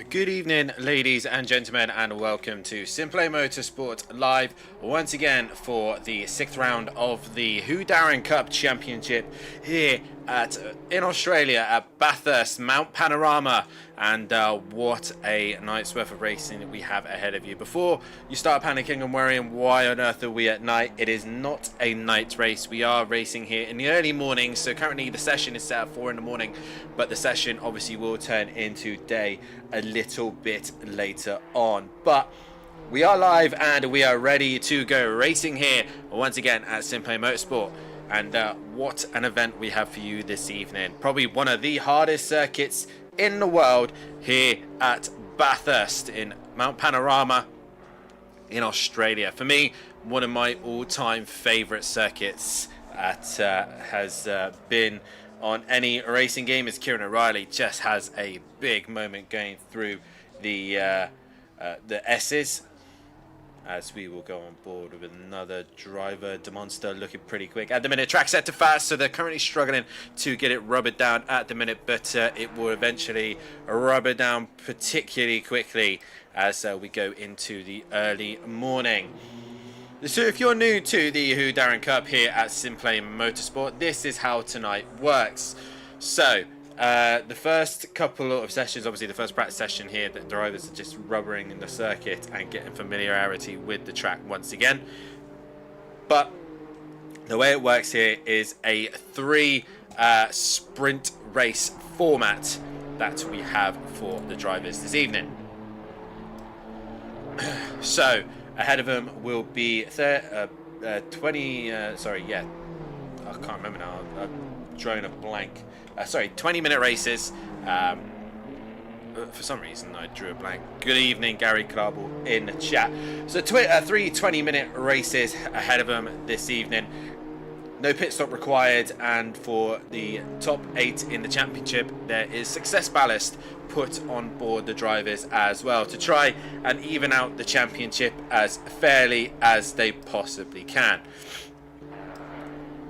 Good evening, ladies and gentlemen, and welcome to SimPlay Motorsport live once again for the 6th round of the Whodarron Cup Championship here in Australia at Bathurst, Mount Panorama. And what a night's worth of racing we have ahead of you. Before you start panicking and worrying why on earth are we at night, it is not a night race. We are racing here in the early morning. So currently the session is set at 4 in the morning, but the session obviously will turn into day a little bit later on. But we are live and we are ready to go racing here once again at SimPlay Motorsport. And what an event we have for you this evening. Probably one of the hardest circuits in the world here at Bathurst in Mount Panorama in Australia. For me, one of my all-time favourite circuits that has been on any racing game, as Kieran O'Reilly just has a big moment going through the S's, as we will go on board with another driver. De Monster looking pretty quick at the minute. Track set to fast, so they're currently struggling to get it rubbered down at the minute, but it will eventually rubber down particularly quickly as we go into the early morning. So if you're new to the Whodarron Cup here at SimPlay Motorsport, this is how tonight works. So the first couple of sessions, obviously the first practice session here, the drivers are just rubbering in the circuit and getting familiarity with the track once again. But the way it works here is a 3 sprint race format that we have for the drivers this evening. So ahead of them will be 20, I can't remember now, I'm drawing a blank. 20-minute races. For some reason I drew a blank. Good evening, Gary Clarball in the chat. So 3 20-minute races ahead of them this evening. No pit stop required, and for the top 8 in the championship there is success ballast put on board the drivers as well to try and even out the championship as fairly as they possibly can.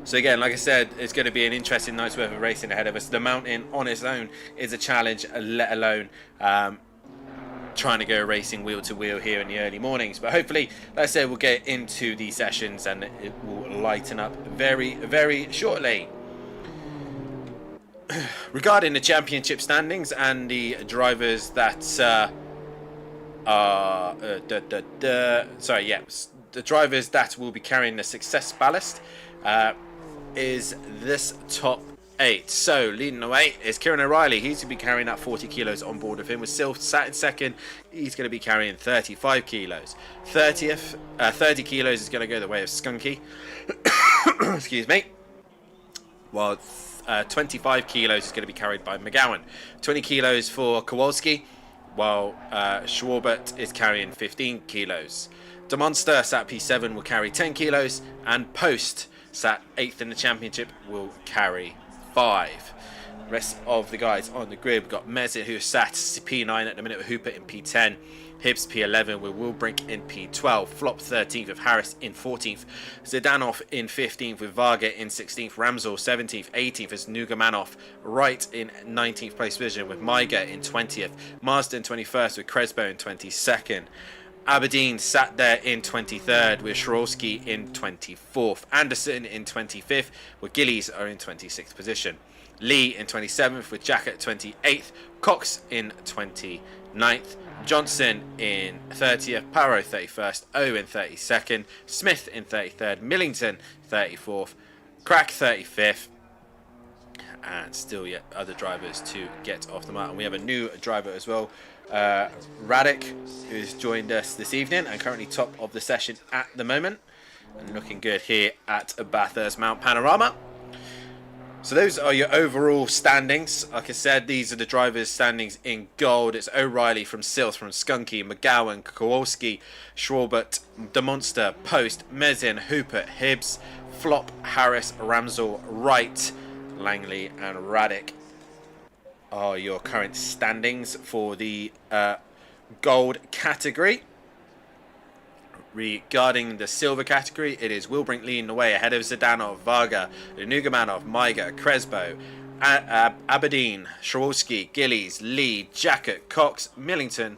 So again, like I said, it's going to be an interesting night's worth of racing ahead of us. The mountain on its own is a challenge, let alone trying to go racing wheel to wheel here in the early mornings. But hopefully, like I said, we'll get into these sessions and it will lighten up very, very shortly. Regarding the championship standings and the drivers that the drivers that will be carrying the success ballast is this top 8. So leading the way is Kieran O'Reilly. He's going to be carrying that 40 kilos on board with him. With Sylph sat in second, he's going to be carrying 35 kilos. 30 kilos is going to go the way of Skunky. Excuse me. While 25 kilos is going to be carried by McGowan. 20 kilos for Kowalski, while Schwarbert is carrying 15 kilos. De Monster sat P7 will carry 10 kilos, and Post sat 8th in the championship will carry 5. Rest of the guys on the grid, we've got Mezit, who sat P9 at the minute with Hooper in P10, Hibbs P11 with Wilbrink in P12, Flop 13th with Harris in 14th, Zdanov in 15th with Varga in 16th, Ramsel 17th, 18th is Nugamanov, Wright in 19th place position with Maiga in 20th, Marsden 21st with Crespo in 22nd. Aberdeen sat there in 23rd with Shorowski in 24th. Anderson in 25th with Gillies are in 26th position. Lee in 27th with Jack at 28th. Cox in 29th. Johnson in 30th. Parrow 31st. Owen 32nd. Smith in 33rd. Millington 34th. Crack 35th. And still yet other drivers to get off the mark. And we have a new driver as well. Radic, who's joined us this evening and currently top of the session at the moment and looking good here at Bathurst Mount Panorama. So those are your overall standings. Like I said, these are the drivers' standings in gold. It's O'Reilly from Sils, from Skunky, McGowan, Kowalski, Schwarbert, De Monster, Post, Mezin, Hooper, Hibbs, Flop, Harris, Ramsel, Wright, Langley and Radic are your current standings for the gold category. Regarding the silver category, it is Wilbrink leading the way ahead of Zdanov, Varga, Nugamanov, Maiga, Crespo, Aberdeen, Shawolski, Gillies, Lee, Jacket, Cox, Millington.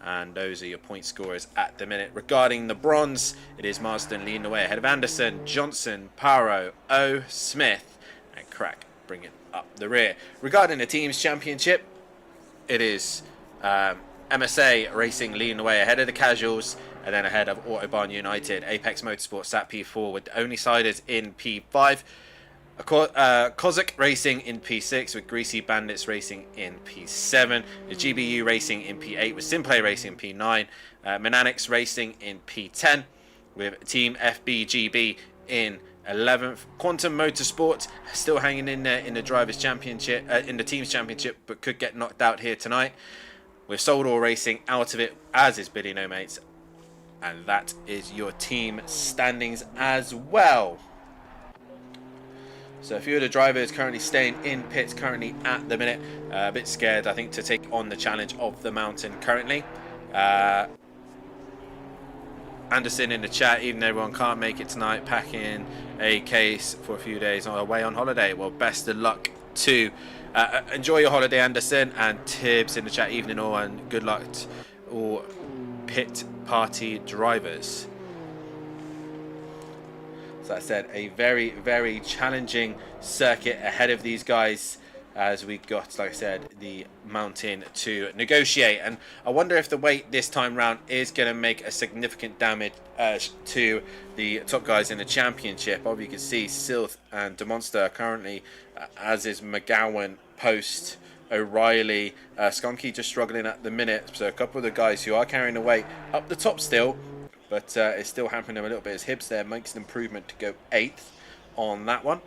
And those are your point scorers at the minute. Regarding the bronze, it is Marsden leading the way ahead of Anderson, Johnson, Paro, O, Smith, and Crack bringing up the rear. Regarding the team's championship, it is MSA Racing leading the way ahead of the Casuals, and then ahead of Autobahn United. Apex Motorsport sat P4 with the only siders in P5. Kozak Racing in P6 with Greasy Bandits Racing in P7, the GBU Racing in P8 with SimPlay Racing in P9, Menanix Racing in P10 with Team FBGB in 11th. Quantum Motorsport still hanging in there in the Drivers' Championship, in the Teams Championship, but could get knocked out here tonight. With Soldor Racing out of it, as is Billy No Mates, and that is your team standings as well. So a few of the drivers currently staying in pits currently at the minute. A bit scared, I think, to take on the challenge of the mountain currently. Anderson in the chat, even though everyone can't make it tonight, packing a case for a few days away on holiday. Well, best of luck to enjoy your holiday, Anderson. And Tibbs in the chat, evening all, and good luck to all pit party drivers. So I said, a very, very challenging circuit ahead of these guys, as we got, like I said, the mountain to negotiate. And I wonder if the weight this time round is going to make a significant damage to the top guys in the championship. Obviously, you can see Silth and DeMonster currently, as is McGowan, Post, O'Reilly, Skonky just struggling at the minute. So a couple of the guys who are carrying the weight up the top still, but it's still hampering them a little bit as Hibbs there makes an improvement to go 8th on that one.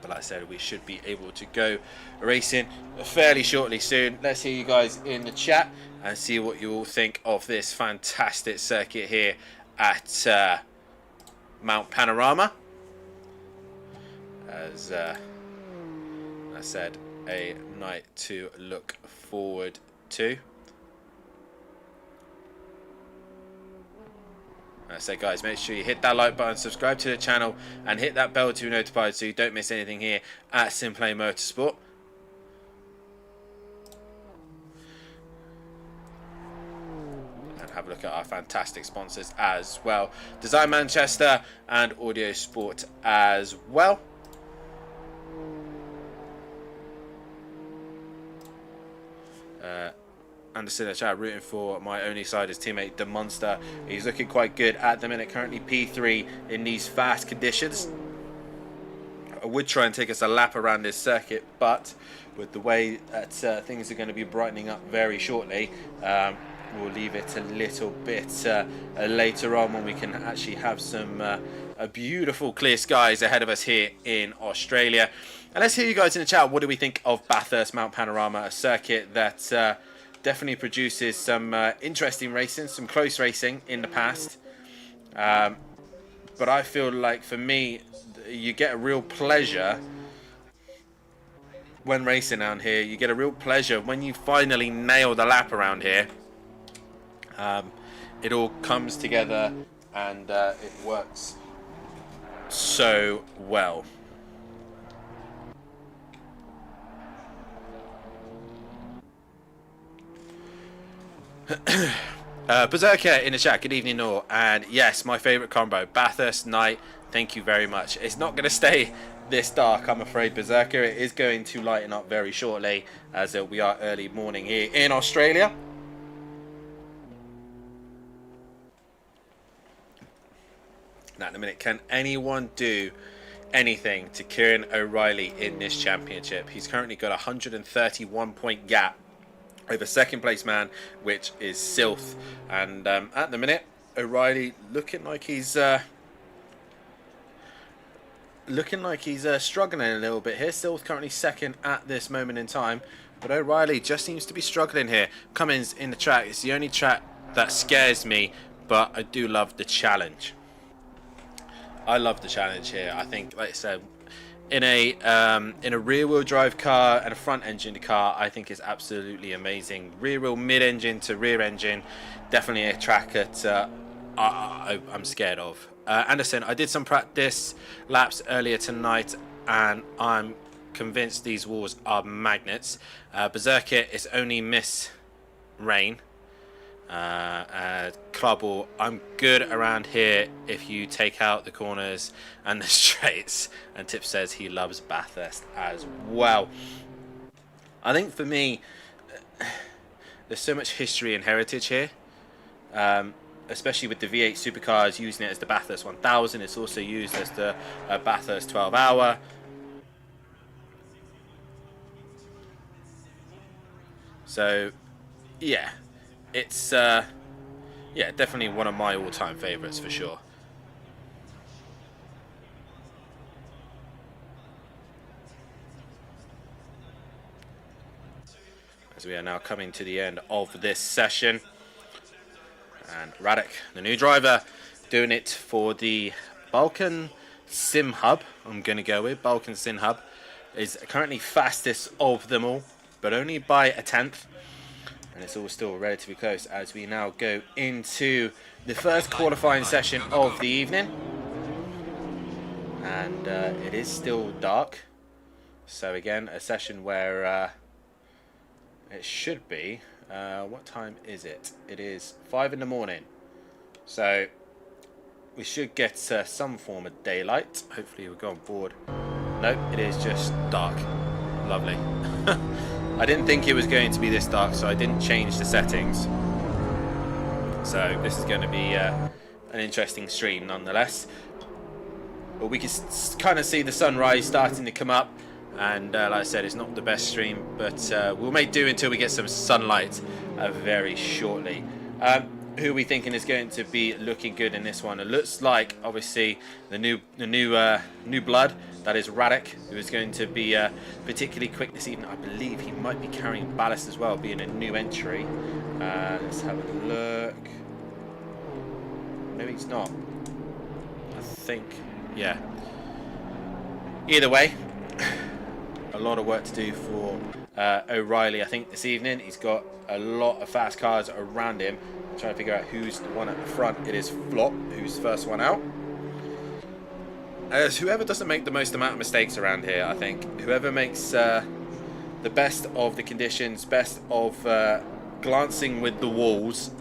But like I said, we should be able to go racing fairly shortly soon. Let's hear you guys in the chat and see what you all think of this fantastic circuit here at Mount Panorama. As I said, a night to look forward to. So guys, make sure you hit that like button, subscribe to the channel, and hit that bell to be notified so you don't miss anything here at SimPlay Motorsport. And have a look at our fantastic sponsors as well. Design Manchester and Audio Sport as well. Anderson in the chat rooting for my only sider's teammate, DeMonster. He's looking quite good at the minute, currently P3 in these fast conditions. I would try and take us a lap around this circuit, but with the way that things are going to be brightening up very shortly, we'll leave it a little bit later on when we can actually have some beautiful clear skies ahead of us here in Australia. And let's hear you guys in the chat. What do we think of Bathurst Mount Panorama, a circuit that definitely produces some interesting racing, some close racing in the past. But I feel like, for me, you get a real pleasure when racing down here. You get a real pleasure when you finally nail the lap around here. It all comes together and it works so well. Berserker in the chat, good evening all, and yes, my favourite combo, Bathurst night, thank you very much. It's not going to stay this dark, I'm afraid, Berserker. It is going to lighten up very shortly, as we are early morning here in Australia. Now in a minute, can anyone do anything to Kieran O'Reilly in this championship? He's currently got a 131 point gap over second place man, which is Silth. And at the minute, O'Reilly looking like he's struggling a little bit here. Silth currently second at this moment in time, but O'Reilly just seems to be struggling here. Cummins in the track, it's the only track that scares me, but I do love the challenge. I love the challenge here. I think, like I said, in a rear-wheel drive car and a front-engine car, I think is absolutely amazing. Rear-wheel mid-engine to rear engine, definitely a track that I'm scared of. Anderson, I did some practice laps earlier tonight and I'm convinced these walls are magnets. Berserker is only miss rain. Club Wall, I'm good around here if you take out the corners and the straights. And Tip says he loves Bathurst as well. I think for me, there's so much history and heritage here, especially with the V8 supercars using it as the Bathurst 1000. It's also used as the Bathurst 12 hour. So yeah, it's yeah, definitely one of my all-time favorites for sure. As we are now coming to the end of this session, and Radek, the new driver, doing it for the Balkan Sim Hub. I'm going to go with Balkan Sim Hub, is currently fastest of them all, but only by a tenth. And it's all still relatively close as we now go into the first qualifying session of the evening. And it is still dark. So again, a session where it should be, what time is it? It is 5 in the morning. So we should get some form of daylight. Hopefully we'll go on board. Nope, it is just dark. Lovely. I didn't think it was going to be this dark, so I didn't change the settings. So this is going to be an interesting stream nonetheless. But we can kind of see the sunrise starting to come up. And like I said, it's not the best stream, but we'll make do until we get some sunlight very shortly. Who are we thinking is going to be looking good in this one? It looks like, obviously, the new blood. That is Radek, who is going to be particularly quick this evening. I believe he might be carrying ballast as well, being a new entry. Let's have a look. Maybe he's not. I think, yeah. Either way, a lot of work to do for O'Reilly, I think, this evening. He's got a lot of fast cars around him. I'm trying to figure out who's the one at the front. It is Flop, who's first one out. As whoever doesn't make the most amount of mistakes around here, I think. Whoever makes the best of the conditions, best of glancing with the walls,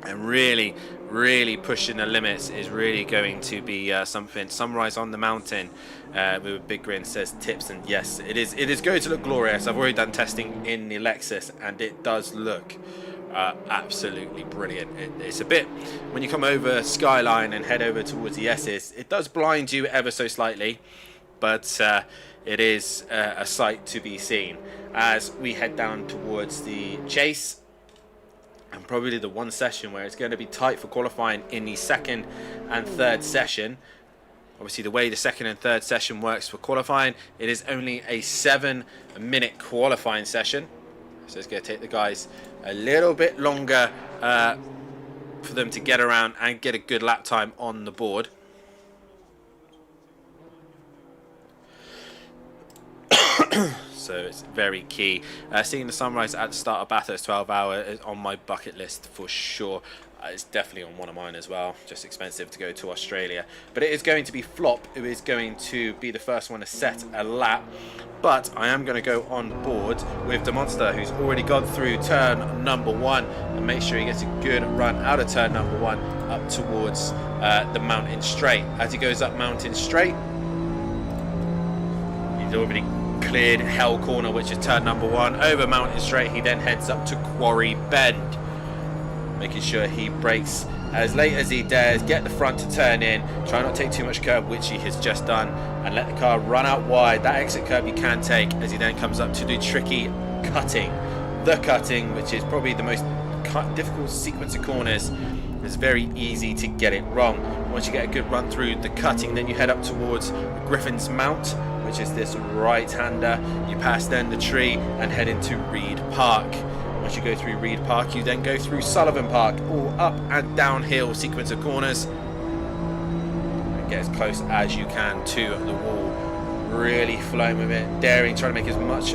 and really pushing the limits is really going to be something. Sunrise on the mountain with a big grin, says Tips, and yes, it is going to look glorious. I've already done testing in the Lexus, and it does look absolutely brilliant. It's a bit, when you come over Skyline and head over towards the S's, it does blind you ever so slightly, but it is a sight to be seen as we head down towards the chase. And probably the one session where it's going to be tight for qualifying in the second and third session. Obviously, the way the second and third session works for qualifying, it is only a 7-minute qualifying session. So it's going to take the guys a little bit longer for them to get around and get a good lap time on the board. So it's very key. Seeing the sunrise at the start of Bathurst 12 hour is on my bucket list for sure. It's definitely on one of mine as well. Just expensive to go to Australia. But it is going to be Flop who is going to be the first one to set a lap. But I am going to go on board with the Monster, who's already gone through turn number 1. And make sure he gets a good run out of turn number 1 up towards the mountain straight. As he goes up mountain straight, he's already cleared Hell Corner, which is turn number 1. Over mountain straight, he then heads up to Quarry Bend, making sure he brakes as late as he dares, get the front to turn in, try not to take too much curb, which he has just done, and let the car run out wide. That exit curb you can take, as he then comes up to do tricky cutting. The cutting, which is probably the most difficult sequence of corners. It's very easy to get it wrong. Once you get a good run through the cutting, then you head up towards Griffin's Mount, which is this right-hander. You pass then the tree and head into Reed Park. Once you go through Reed Park, you then go through Sullivan Park, all up and downhill sequence of corners. And get as close as you can to the wall. Really flowing with it, daring, trying to make as much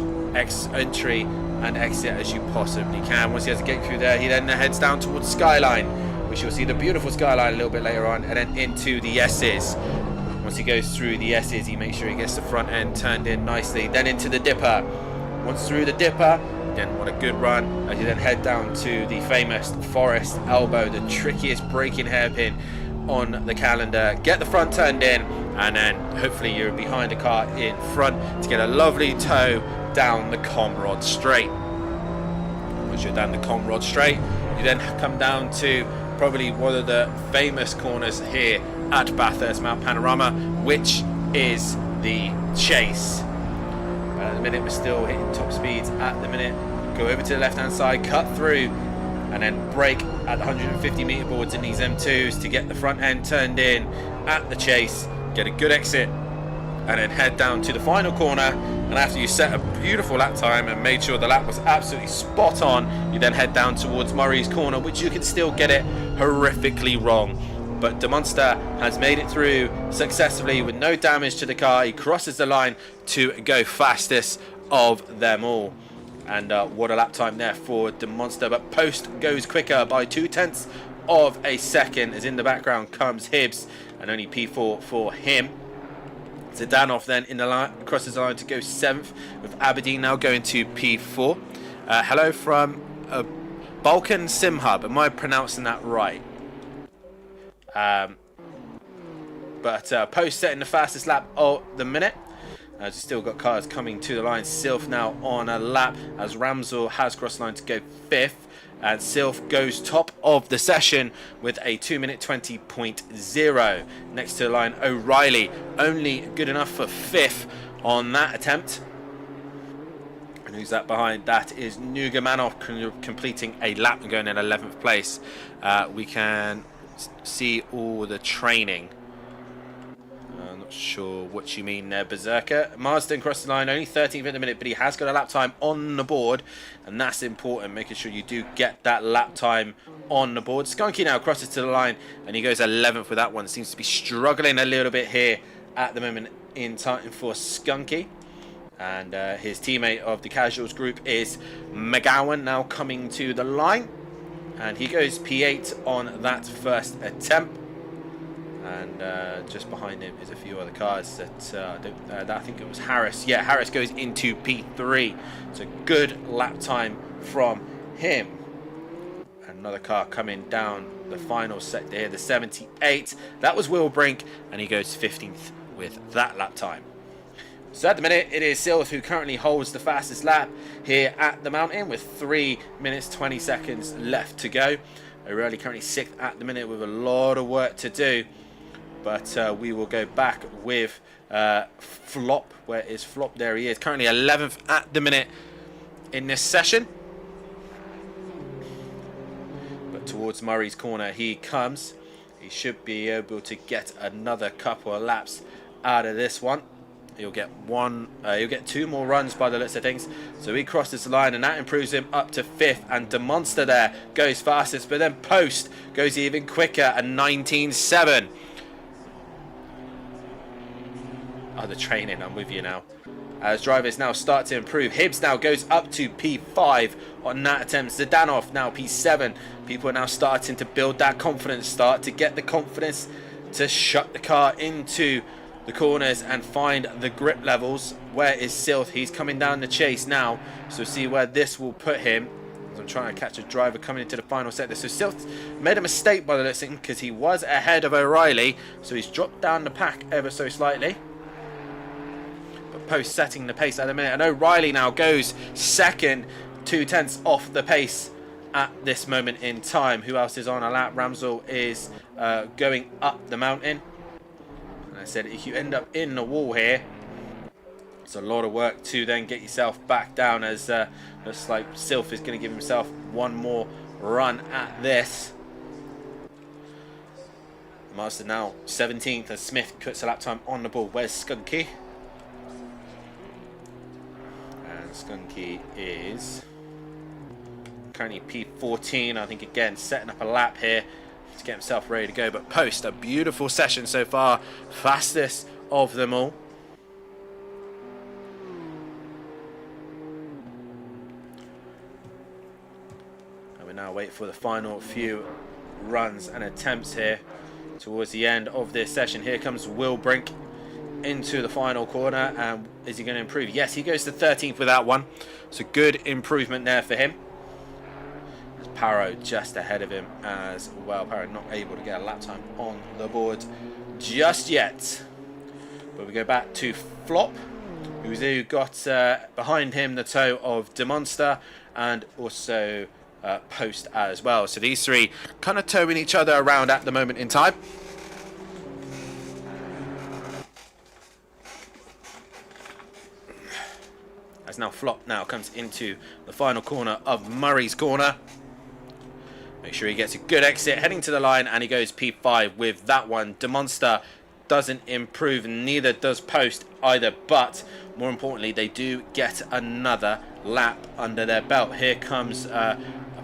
entry and exit as you possibly can. Once he has to get through there, he then heads down towards Skyline, which you'll see the beautiful Skyline a little bit later on, and then into the S's. Once he goes through the S's, he makes sure he gets the front end turned in nicely. Then into the dipper. Once through the dipper, then what a good run as you then head down to the famous Forest Elbow, the trickiest braking hairpin on the calendar. Get the front turned in, and then hopefully you're behind the car in front to get a lovely tow down the Comrod Straight. Once you're down the Comrod Straight, you then come down to probably one of the famous corners here at Bathurst Mount Panorama, which is the Chase. At the minute we're still hitting top speeds at the minute. Go over to the left hand side, cut through, and then brake at the 150 meter boards in these M2s to get the front end turned in at the Chase, get a good exit, and then head down to the final corner. And after you set a beautiful lap time and made sure the lap was absolutely spot on, you then head down towards Murray's Corner, which you can still get it horrifically wrong. But De Monster has made it through successfully with no damage to the car. He crosses the line to go fastest of them all. And what a lap time there for De Monster. But Post goes quicker by 0.2 of a second, as in the background comes Hibbs, and only P4 for him. Zdanov then in the line, crosses the line to go 7th, with Aberdeen now going to P4. Hello from Balkan Sim Hub. Am I pronouncing that right? But Post setting the fastest lap of the minute. As we've still got cars coming to the line. Sylph now on a lap as Ramsel has crossed the line to go 5th. And Sylph goes top of the session with a 2:20 20.0. Next to the line, O'Reilly, only good enough for 5th on that attempt. And who's that behind? That is Nugamanov completing a lap and going in 11th place. We can see all the training. I'm not sure what you mean there, Berserker. Marsden crossed the line, only 13th in a minute, but he has got a lap time on the board, and that's important, making sure you do get that lap time on the board. Skunky now crosses to the line, and he goes 11th with that one. Seems to be struggling a little bit here at the moment in time for Skunky. And his teammate of the Casuals group is McGowan now coming to the line. And he goes P8 on that first attempt. And just behind him is a few other cars that I think it was Harris. Yeah, Harris goes into P3. So good lap time from him. Another car coming down the final set there, the 78. That was Will Brink, and he goes 15th with that lap time. So at the minute, it is Sylph who currently holds the fastest lap here at the mountain with 3 minutes 20 seconds left to go. O'Reilly currently 6th at the minute with a lot of work to do. But we will go back with Flop. Where is Flop? There he is. Currently 11th at the minute in this session. But towards Murray's Corner he comes. He should be able to get another couple of laps out of this one. He'll get he'll get 2 more runs by the looks of things. So he crosses the line, and that improves him up to 5th. And De Monster there goes fastest, but then Post goes even quicker at 19.7. Oh, the training, I'm with you now. As drivers now start to improve. Hibbs now goes up to P5 on that attempt. Zdanov now P7. People are now starting to build that confidence, start to get the confidence to shut the car into the corners and find the grip levels. Where is Sylph? He's coming down the Chase now, so see where this will put him. As I'm trying to catch a driver coming into the final sector. So Sylph made a mistake by the looks of him, because he was ahead of O'Reilly, so he's dropped down the pack ever so slightly. But Post setting the pace at the minute, and O'Reilly now goes 2nd, 0.2 off the pace at this moment in time. Who else is on a lap? Ramsel is going up the mountain. I said, if you end up in the wall here, it's a lot of work to then get yourself back down, as looks like Sylph is going to give himself one more run at this. Master now 17th, as Smith puts a lap time on the ball. Where's Skunky? And Skunky is currently P14. I think, again, setting up a lap here to get himself ready to go. But Post, a beautiful session so far, fastest of them all. And we now wait for the final few runs and attempts here towards the end of this session. Here comes Will Brink into the final corner. And is he going to improve? Yes, he goes to 13th with that one. So good improvement there for him. Paro just ahead of him as well. Paro not able to get a lap time on the board just yet. But we go back to Flop, who got behind him the toe of Demonster and also Post as well. So these three kind of towing each other around at the moment in time. As now Flop now comes into the final corner of Murray's corner. Make sure he gets a good exit, heading to the line, and he goes P5 with that one. Demonster doesn't improve, neither does Post either, but more importantly, they do get another lap under their belt. Here comes, I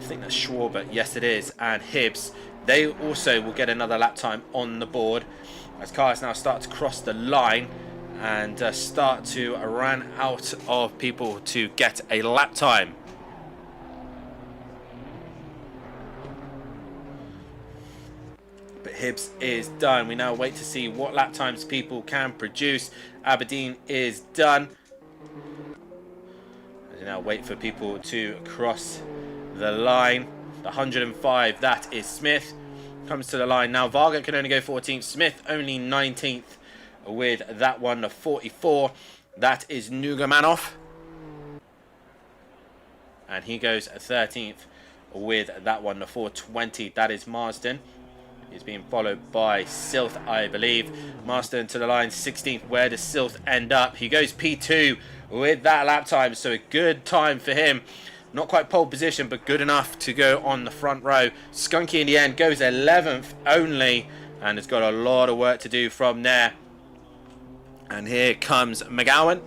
think that's Schwarber, yes it is, and Hibbs. They also will get another lap time on the board as cars now start to cross the line and start to run out of people to get a lap time. But Hibbs is done. We now wait to see what lap times people can produce. Aberdeen is done. And now wait for people to cross the line. The 105, that is Smith. Comes to the line. Now Varga can only go 14th. Smith only 19th with that one. The 44, that is Nugamanov. And he goes 13th with that one. The 420, that is Marsden. He's being followed by Silth, I believe. Marsden to the line, 16th. Where does Silth end up? He goes P2 with that lap time. So a good time for him. Not quite pole position, but good enough to go on the front row. Skunky in the end goes 11th only. And has got a lot of work to do from there. And here comes McGowan.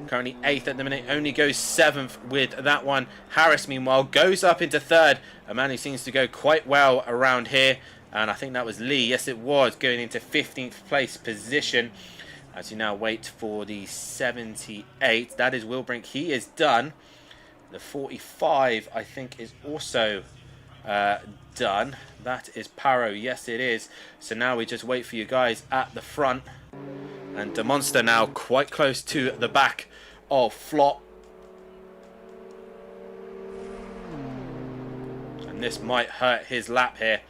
Currently 8th at the minute. Only goes 7th with that one. Harris, meanwhile, goes up into 3rd. A man who seems to go quite well around here. And I think that was Lee. Yes, it was. Going into 15th place position. As you now wait for the 78. That is Wilbrink. He is done. The 45, I think, is also done. That is Paro. Yes, it is. So now we just wait for you guys at the front. And Demonster now quite close to the back of Flop. And this might hurt his lap here.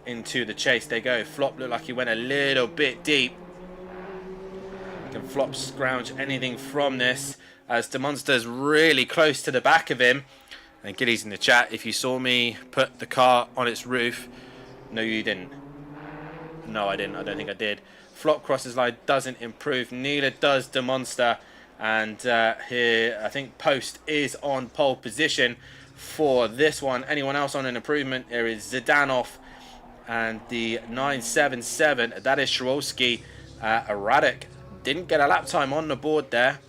Into the chase they go. Flop looked like he went a little bit deep. Can Flop scrounge anything from this? As Demonster's really close to the back of him. And Gilly's in the chat. If you saw me put the car on its roof. No, you didn't. No, I didn't. I don't think I did. Flop crosses line doesn't improve. Neither does Demonster. And here, I think Post is on pole position for this one. Anyone else on an improvement? There is Zdanov. And the 977, that is Shorowski. Radek didn't get a lap time on the board there.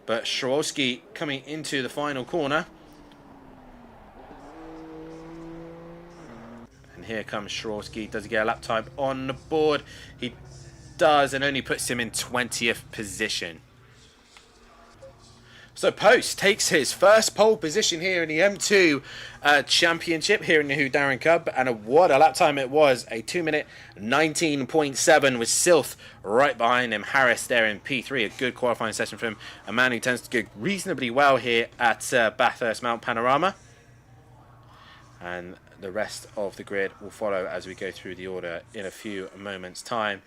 But Shorowski coming into the final corner. And here comes Shorowski. Does he get a lap time on the board? He does, and only puts him in 20th position. So Post takes his first pole position here in the M2 Championship here in the Whodarron Cup. And what a lap time it was. A 2-minute 19.7 with Silth right behind him. Harris there in P3. A good qualifying session for him. A man who tends to go reasonably well here at Bathurst Mount Panorama. And the rest of the grid will follow as we go through the order in a few moments' time.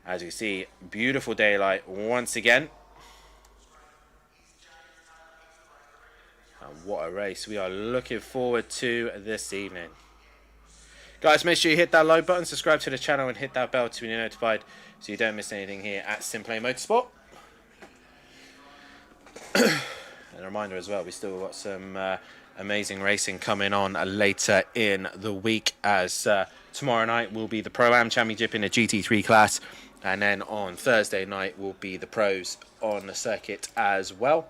As you see, beautiful daylight once again. And what a race we are looking forward to this evening. Guys, make sure you hit that like button, subscribe to the channel, and hit that bell to be notified so you don't miss anything here at SimPlay Motorsport. And a reminder as well, we still got some amazing racing coming on later in the week, as tomorrow night will be the Pro-Am Championship in the GT3 class, and then on Thursday night will be the Pros on the circuit as well.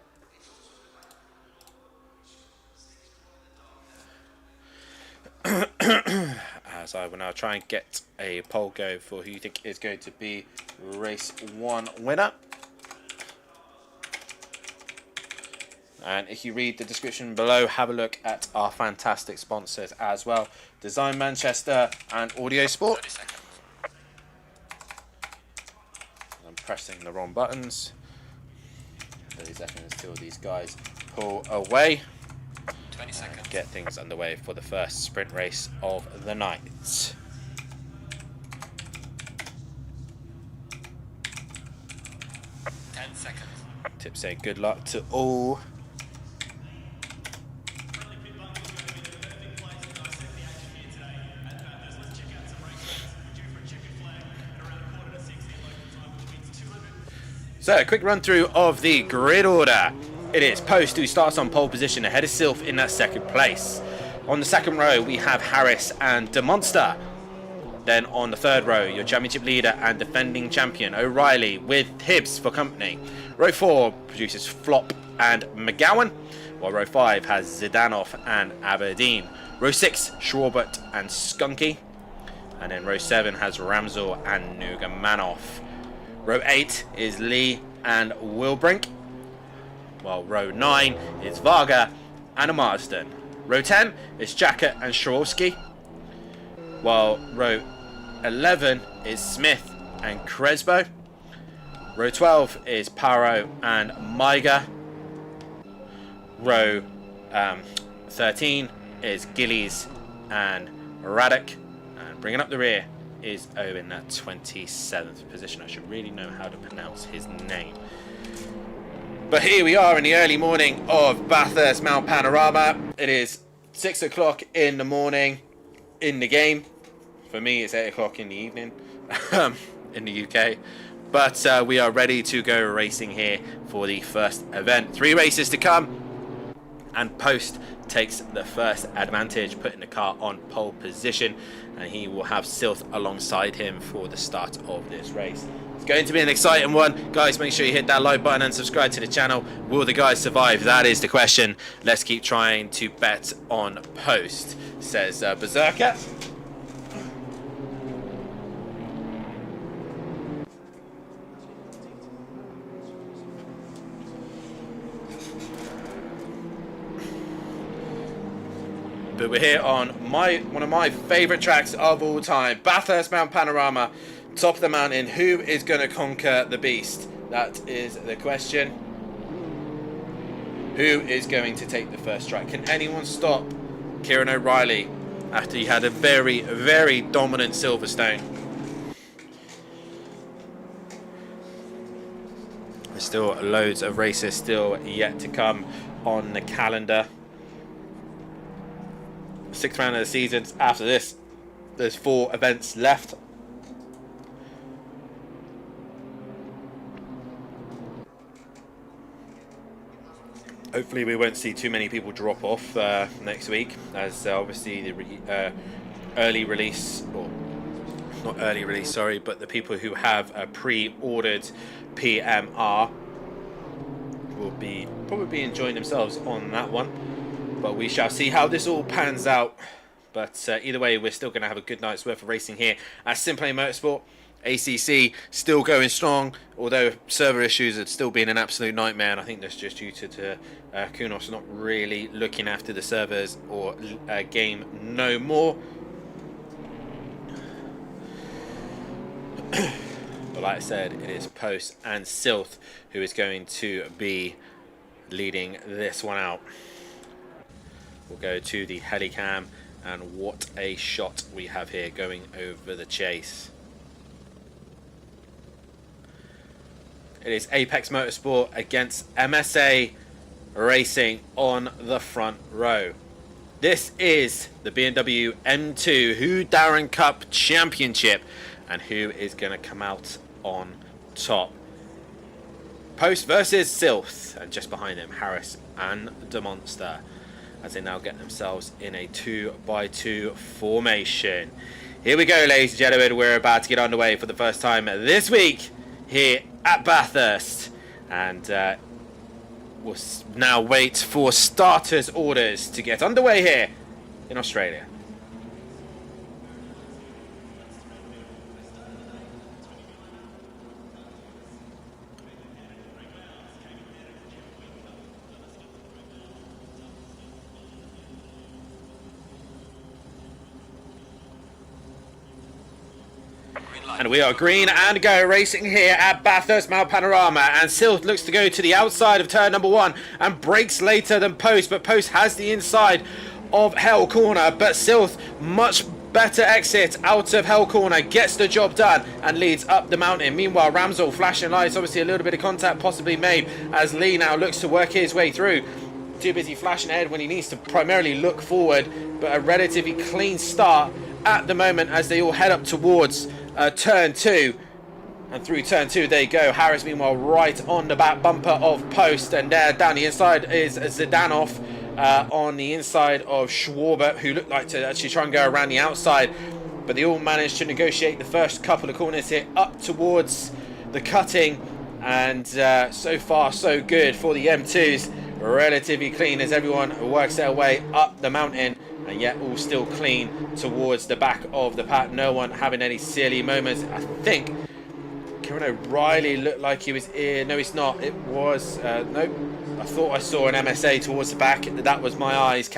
As I will now try and get a poll go for who you think is going to be race 1 winner. And if you read the description below, have a look at our fantastic sponsors as well. Design Manchester and Audio Sport. 30 seconds. I'm pressing the wrong buttons. 30 seconds till these guys pull away. 20 seconds. Get things underway for the first sprint race of the night. 10 seconds. Tip saying good luck to all. So, a quick run through of the grid order. It is Post who starts on pole position ahead of Sylph in that second place. On the second row, we have Harris and De Monster. Then on the third row, your championship leader and defending champion O'Reilly with Hibbs for company. Row 4 produces Flop and McGowan, while row 5 has Zidanov and Aberdeen. Row 6, Schwarbert and Skunky. And then row 7 has Ramsel and Nugamanov. Row 8 is Lee and Wilbrink, while row 9 is Varga and Marsden. Row 10 is Jacket and Sharovsky, while row 11 is Smith and Crespo. Row 12 is Paro and Maiga. Row 13 is Gillies and Radek. And bringing up the rear is Owen at 27th position. I should really know how to pronounce his name. But here we are in the early morning of Bathurst Mount Panorama. It is 6 o'clock in the morning in the game. For me, it's 8 o'clock in the evening in the UK. But we are ready to go racing here for the first event. 3 races to come. And Post takes the first advantage, putting the car on pole position. And he will have Sylph alongside him for the start of this race. It's going to be an exciting one. Guys, make sure you hit that like button and subscribe to the channel. Will the guys survive? That is the question. Let's keep trying to bet on Post, says Berserker. But we're here on one of my favourite tracks of all time, Bathurst Mount Panorama, top of the mountain. Who is going to conquer the beast? That is the question. Who is going to take the first strike? Can anyone stop Kieran O'Reilly after he had a very, very dominant Silverstone? There's still loads of races still yet to come on the calendar. 6th round of the season. After this, there's 4 events left. Hopefully we won't see too many people drop off next week, as obviously the early release, or not early release, sorry, but the people who have pre-ordered PMR will be probably enjoying themselves on that one. But we shall see how this all pans out. But either way, we're still going to have a good night's worth of racing here at SimPlay Motorsport. ACC still going strong, although server issues have still been an absolute nightmare. And I think that's just due to Kunos not really looking after the servers or game no more. But like I said, it is Post and Sylph who is going to be leading this one out. We'll go to the helicam, and what a shot we have here going over the chase. It is Apex Motorsport against MSA Racing on the front row. This is the BMW M2 Whodarron Cup Championship, and who is going to come out on top? Post versus Sylph, and just behind him Harris and De Monster, as they now get themselves in a 2x2 formation. Here we go, ladies and gentlemen. We're about to get underway for the first time this week here at Bathurst. And we'll now wait for starters' orders to get underway here in Australia. Green light. And we are green and go racing here at Bathurst Mount Panorama, and Silth looks to go to the outside of turn number 1 and breaks later than Post, but Post has the inside of Hell Corner, but Silth much better exit out of Hell Corner, gets the job done and leads up the mountain. Meanwhile, Ramsel flashing lights, obviously a little bit of contact possibly made as Lee now looks to work his way through. Too busy flashing ahead when he needs to primarily look forward, but a relatively clean start at the moment as they all head up towards turn 2. And through turn 2 they go. Harris meanwhile right on the back bumper of Post, and there down the inside is Zdanov on the inside of Schwarbert, who looked like to actually try and go around the outside, but they all managed to negotiate the first couple of corners here up towards the cutting, and so far so good for the M2s. Relatively clean as everyone works their way up the mountain, and yet all still clean towards the back of the pack. No one having any silly moments. I think Kieran O'Reilly looked like he was in. No, he's not. It was nope. I thought I saw an MSA towards the back. That was my eyes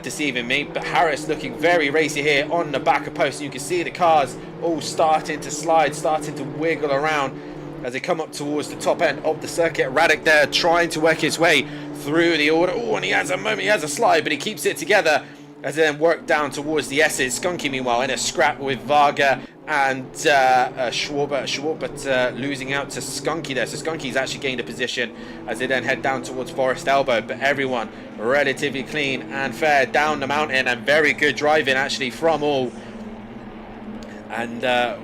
deceiving me. But Harris looking very racy here on the back of Post. You can see the cars all starting to slide, starting to wiggle around as they come up towards the top end of the circuit. Radek there trying to work his way through the order. Oh, and he has a moment, he has a slide, but he keeps it together as they then work down towards the S's. Skunky meanwhile in a scrap with Varga and Schwarbert losing out to Skunky there. So Skunky's actually gained a position as they then head down towards Forest Elbow, but everyone relatively clean and fair down the mountain, and very good driving actually from all. And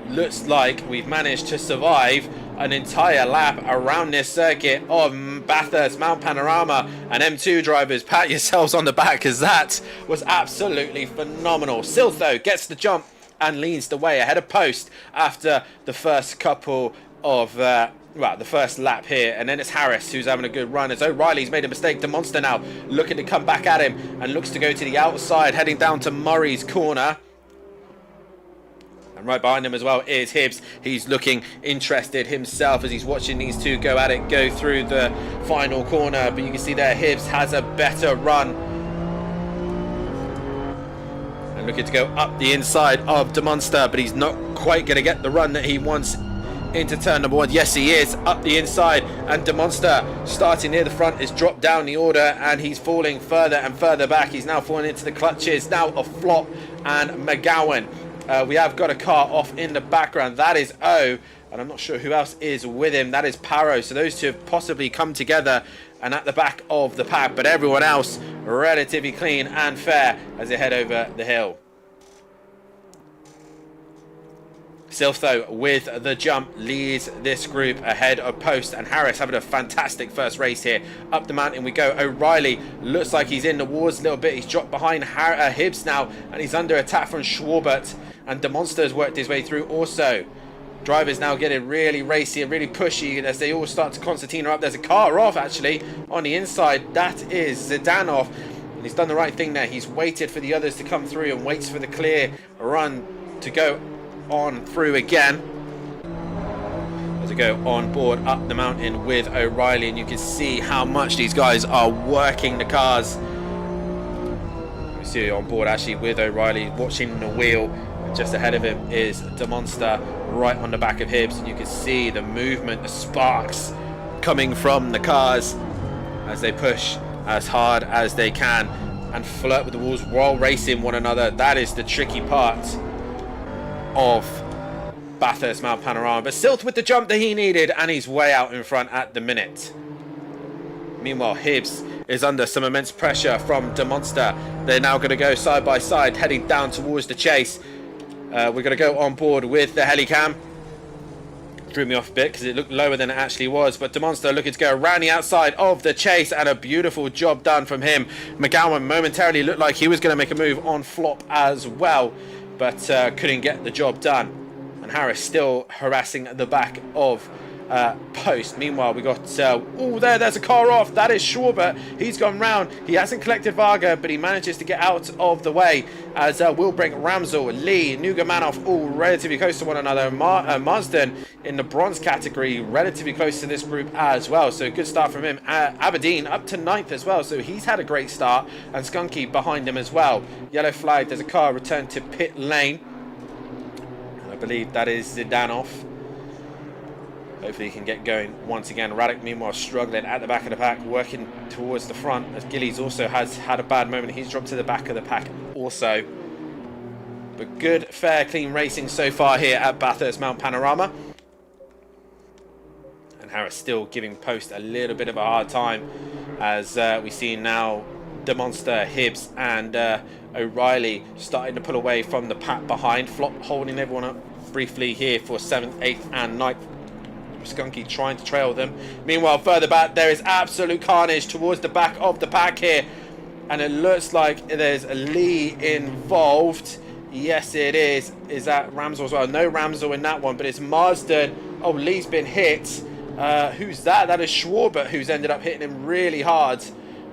looks like we've managed to survive an entire lap around this circuit of Bathurst Mount Panorama. And M2 drivers, pat yourselves on the back, because that was absolutely phenomenal. Silth though gets the jump and leads the way ahead of Post after the first couple of the first lap here. And then it's Harris who's having a good run as O'Reilly's made a mistake. The Monster now looking to come back at him and looks to go to the outside, heading down to Murray's corner. And right behind him as well is Hibbs. He's looking interested himself as he's watching these two go at it, go through the final corner. But you can see there Hibbs has a better run. And looking to go up the inside of the Monster, but he's not quite going to get the run that he wants into turn number 1. Yes, he is up the inside, and the Monster starting near the front is dropped down the order, and he's falling further and further back. He's now falling into the clutches now of Flop and McGowan. We have got a car off in the background. That is O, and I'm not sure who else is with him. That is Paro. So those two have possibly come together and at the back of the pack, but everyone else relatively clean and fair as they head over the hill. Silth though with the jump leads this group ahead of Post, and Harris having a fantastic first race here. Up the mountain we go. O'Reilly looks like he's in the wars a little bit. He's dropped behind Hibbs now, and he's under attack from Schwarbert, and the Monster has worked his way through also. Drivers now getting really racy and really pushy as they all start to concertina up. There's a car off actually on the inside. That is Zdanov, and he's done the right thing there. He's waited for the others to come through and waits for the clear run to go on through again as they go on board up the mountain with O'Reilly, and you can see how much these guys are working the cars. You see on board actually with O'Reilly watching the wheel. Just ahead of him is the Monster right on the back of Hibbs, and you can see the movement, the sparks coming from the cars as they push as hard as they can and flirt with the walls while racing one another. That is the tricky part of Bathurst Mount Panorama. But Silth with the jump that he needed, and he's way out in front at the minute. Meanwhile, Hibbs is under some immense pressure from the Monster. They're now going to go side by side, heading down towards the chase. We're going to go on board with the helicam. Drew me off a bit because it looked lower than it actually was, but the Monster looking to go around the outside of the chase, and a beautiful job done from him. McGowan momentarily looked like he was going to make a move on Flop as well, but couldn't get the job done. And Harris still harassing the back of Post. Meanwhile, we got there's a car off. That is Schwarbert. He's gone round. He hasn't collected Varga, but he manages to get out of the way as we'll bring Ramsel, Lee, Nugamanov all relatively close to one another. Marsden in the bronze category relatively close to this group as well, so good start from him. Aberdeen up to 9th as well, so he's had a great start, and Skunky behind him as well. Yellow flag. There's a car returned to pit lane. believe that is Zidanov. Hopefully he can get going once again. Radek meanwhile struggling at the back of the pack, working towards the front, as Gillies also has had a bad moment. He's dropped to the back of the pack also. But good, fair, clean racing so far here at Bathurst Mount Panorama. And Harris still giving Post a little bit of a hard time, as we see now the Monster, Hibbs and O'Reilly starting to pull away from the pack behind. Flop holding everyone up briefly here for 7th, 8th and 9th. Skunky trying to trail them. Meanwhile, further back, there is absolute carnage towards the back of the pack here. And it looks like there's Lee involved. Yes, it is. Is that Ramsel as well? No Ramsel in that one, but it's Marsden. Oh, Lee's been hit. Who's that? That is Schwarbert, who's ended up hitting him really hard.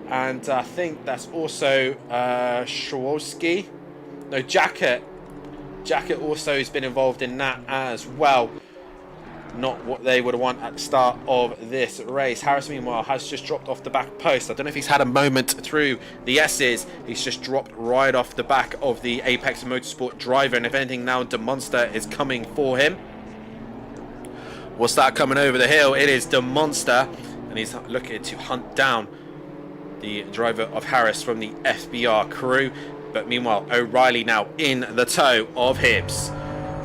And I think that's also Schwarski. No, Jacket. Jacket also has been involved in that as well. Not what they would want at the start of this race. Harris, meanwhile, has just dropped off the back post. I don't know if he's had a moment through the S's. He's just dropped right off the back of the Apex Motorsport driver. And if anything, now DeMonster is coming for him. What's that coming over the hill? It is DeMonster. And he's looking to hunt down the driver of Harris from the FBR crew. But meanwhile, O'Reilly now in the tow of Hibbs,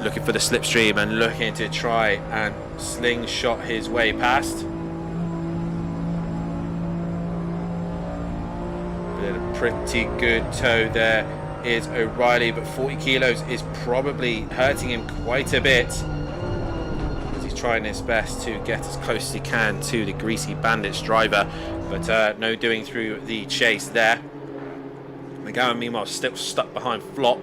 looking for the slipstream and looking to try and slingshot his way past. But a pretty good tow there is O'Reilly, but 40 kilos is probably hurting him quite a bit, as he's trying his best to get as close as he can to the Greasy Bandits driver, but no doing through the chase there. McGowan meanwhile still stuck behind Flop,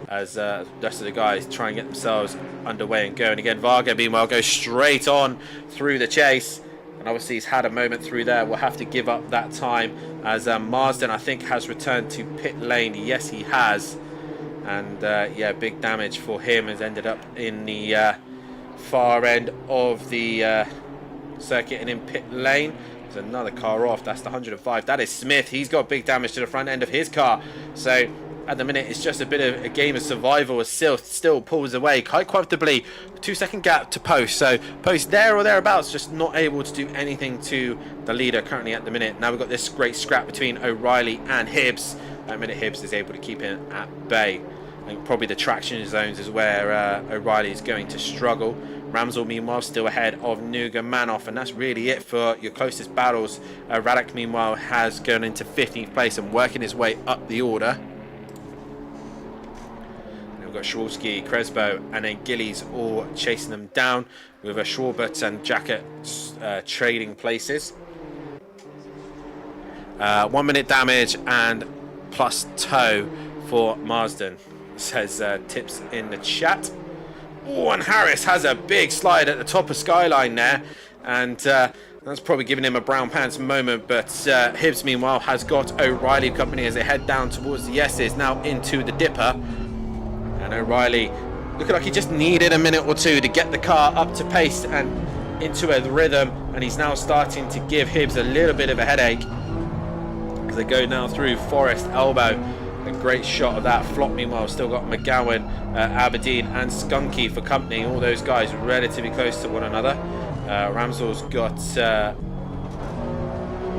as the rest of the guys try and get themselves underway and going again. Varga meanwhile goes straight on through the chase, and obviously he's had a moment through there. We'll have to give up that time, as Marsden I think has returned to pit lane. Yes, he has, and yeah, big damage for him. Has ended up in the far end of the circuit and in pit lane. There's another car off. That's the 105. That is Smith. He's got big damage to the front end of his car. So at the minute, it's just a bit of a game of survival, as still pulls away quite comfortably. 2-second gap to Post. So Post there or thereabouts, just not able to do anything to the leader currently at the minute. Now we've got this great scrap between O'Reilly and Hibbs. At the minute, Hibbs is able to keep him at bay. I think probably the traction zones is where O'Reilly is going to struggle. Ramsel meanwhile still ahead of Nuga-Manoff, and that's really it for your closest battles. Radek meanwhile has gone into 15th place and working his way up the order. We've got Schwalski, Crespo and then Gillies all chasing them down, with Schwarbert and Jacket trading places. 1 minute damage and plus tow for Marsden, says Tips in the chat. Oh, and Harris has a big slide at the top of Skyline there, and that's probably giving him a brown pants moment. But Hibbs meanwhile has got O'Reilly company as they head down towards the S's, now into the Dipper. And O'Reilly looking like he just needed a minute or two to get the car up to pace and into a rhythm, and he's now starting to give Hibbs a little bit of a headache as they go now through Forest Elbow. A great shot of that. Flop meanwhile still got McGowan, Aberdeen and Skunky for company. All those guys relatively close to one another. Ramsel's got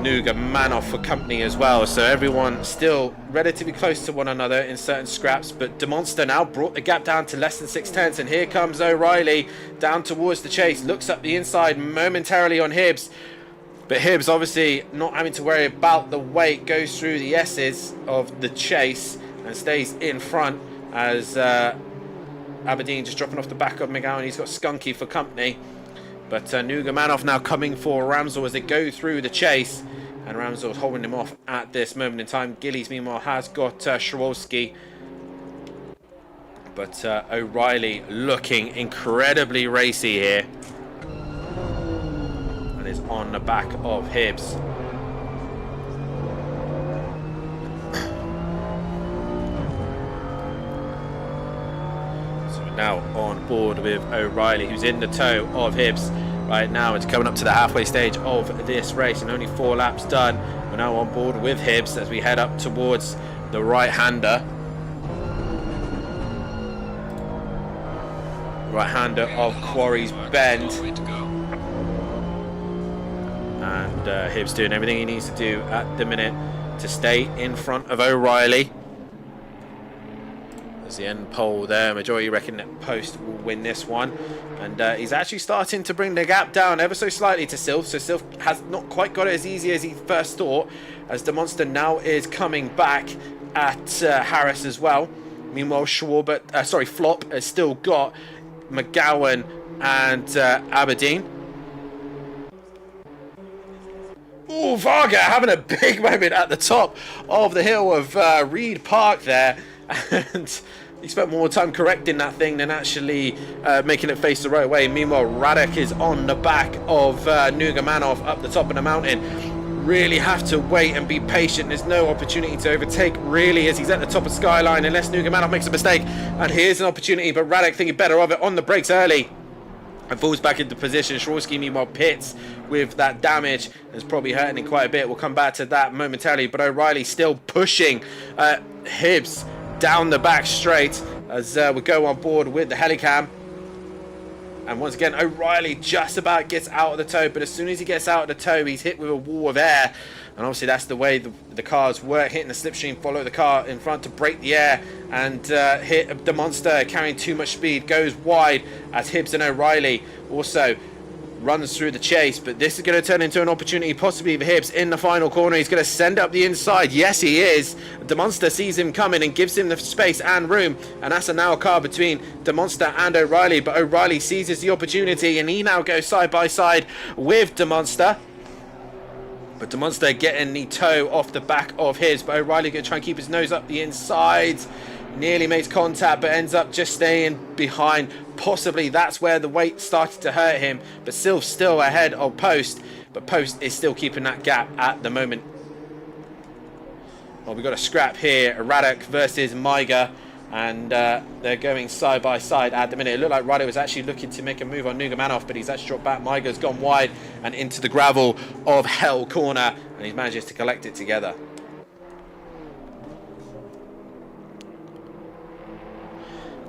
Nuga-Manoff for company as well, so everyone still relatively close to one another in certain scraps. But DeMonster now brought the gap down to less than 6/10, and here comes O'Reilly down towards the chase, looks up the inside momentarily on Hibbs, but Hibbs obviously not having to worry about the weight, goes through the S's of the chase and stays in front, as Aberdeen just dropping off the back of McGowan. He's got Skunky for company. But Nuga-Manoff now coming for Ramsel as they go through the chase, and Ramsel's holding him off at this moment in time. Gillies meanwhile has got Schwarski, but O'Reilly looking incredibly racy here, and is on the back of Hibbs. Now on board with O'Reilly, who's in the tow of Hibbs right now. It's coming up to the halfway stage of this race and only 4 laps done. We're now on board with Hibbs as we head up towards the right-hander. right-hander of Quarry's Bend. And Hibbs doing everything he needs to do at the minute to stay in front of O'Reilly. There's the end pole there. Majority reckon that Post will win this one. And he's actually starting to bring the gap down ever so slightly to Sylph. So Sylph has not quite got it as easy as he first thought, as the Monster now is coming back at Harris as well. Meanwhile, Flop has still got McGowan and Aberdeen. Oh, Varga having a big moment at the top of the hill of Reed Park there. And he spent more time correcting that thing than actually making it face the right way. Meanwhile, Radek is on the back of Nugamanov up the top of the mountain. Really have to wait and be patient. There's no opportunity to overtake, really, as he's at the top of Skyline, unless Nugamanov makes a mistake. And here's an opportunity, but Radek thinking better of it on the brakes early. And falls back into position. Shorski, meanwhile, pits with that damage. It's probably hurting him quite a bit. We'll come back to that momentarily. But O'Reilly still pushing Hibbs down the back straight as we go on board with the helicam. And once again, O'Reilly just about gets out of the toe. But as soon as he gets out of the toe, he's hit with a wall of air. And obviously that's the way the cars work. Hitting the slipstream, follow the car in front to break the air. And hit the Monster carrying too much speed. Goes wide as Hibbs and O'Reilly also runs through the chase. But this is going to turn into an opportunity possibly for Hibbs in the final corner. He's going to send up the inside. Yes, he is. The Monster sees him coming and gives him the space and room. And that's a now car between the Monster and O'Reilly. But O'Reilly seizes the opportunity and he now goes side by side with the Monster. But the Monster getting the toe off the back of his. But O'Reilly going to try and keep his nose up the inside. Nearly makes contact, but ends up just staying behind. Possibly that's where the weight started to hurt him. But Sylph's still ahead of Post. But Post is still keeping that gap at the moment. Well, we've got a scrap here. Radek versus Maiga. And they're going side by side at the minute. It looked like Radek was actually looking to make a move on Nugamanov, but he's actually dropped back. Maiga's gone wide and into the gravel of Hell Corner. And he manages to collect it together.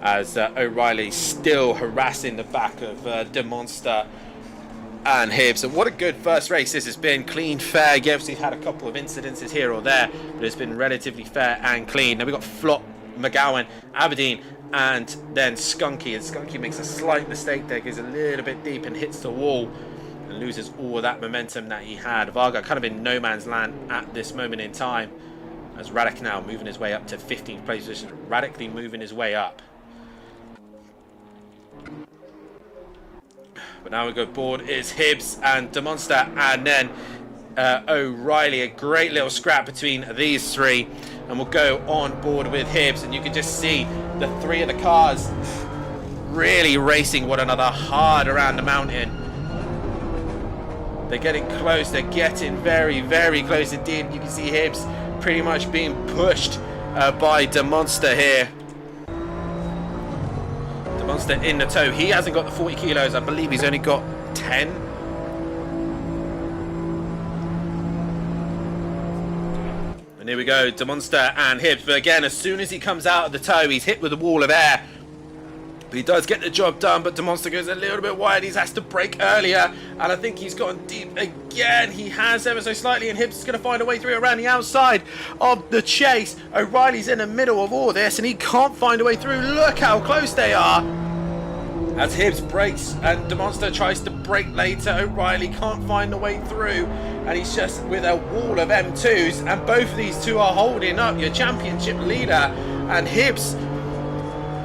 As O'Reilly still harassing the back of the Monster and Hibbs. And what a good first race this has been. Clean, fair. Yeah, obviously had a couple of incidences here or there, but it's been relatively fair and clean. Now we've got Flop, McGowan, Aberdeen, and then Skunky. And Skunky makes a slight mistake there, goes a little bit deep and hits the wall and loses all of that momentum that he had. Varga kind of in no man's land at this moment in time, as Radek now moving his way up to 15th place position. Radically moving his way up. But now we go board is Hibbs and the Monster, and then O'Reilly. A great little scrap between these three, and we'll go on board with Hibbs, and you can just see the three of the cars really racing one another hard around the mountain. They're getting close. They're getting very, very close indeed. You can see Hibbs pretty much being pushed by the Monster here. Monster in the toe. He hasn't got the 40 kilos. I believe he's only got 10. And here we go, the Monster and Hibbs. But again, as soon as he comes out of the toe, he's hit with a wall of air. But he does get the job done, but the Monster goes a little bit wide. He has to brake earlier, and I think he's gone deep again. He has ever so slightly, and Hibbs is going to find a way through around the outside of the chase. O'Reilly's in the middle of all this, and he can't find a way through. Look how close they are. As Hibbs brakes, and the Monster tries to brake later, O'Reilly can't find a way through, and he's just with a wall of M2s, and both of these two are holding up your championship leader, and Hibbs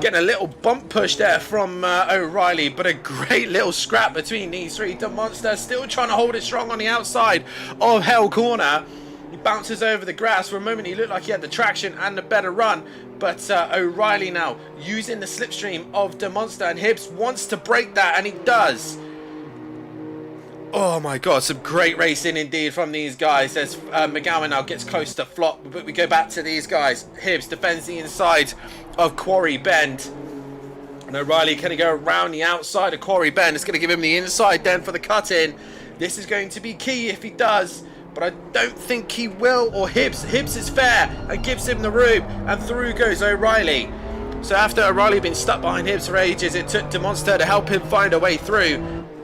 getting a little bump push there from O'Reilly, but a great little scrap between these three. The Monster still trying to hold it strong on the outside of Hell Corner. He bounces over the grass. For a moment, he looked like he had the traction and the better run, but O'Reilly now using the slipstream of the Monster, and Hibbs wants to break that, and he does. Oh my god, some great racing indeed from these guys as McGowan now gets close to Flop, but we go back to these guys. Hibbs defends the inside of Quarry Bend, and O'Reilly can go around the outside of Quarry Bend. It's going to give him the inside then for the cut-in. This is going to be key if he does, but I don't think he will, or Hibbs is fair and gives him the room, and through goes O'Reilly. So after O'Reilly had been stuck behind Hibbs for ages, it took DeMonster to help him find a way through,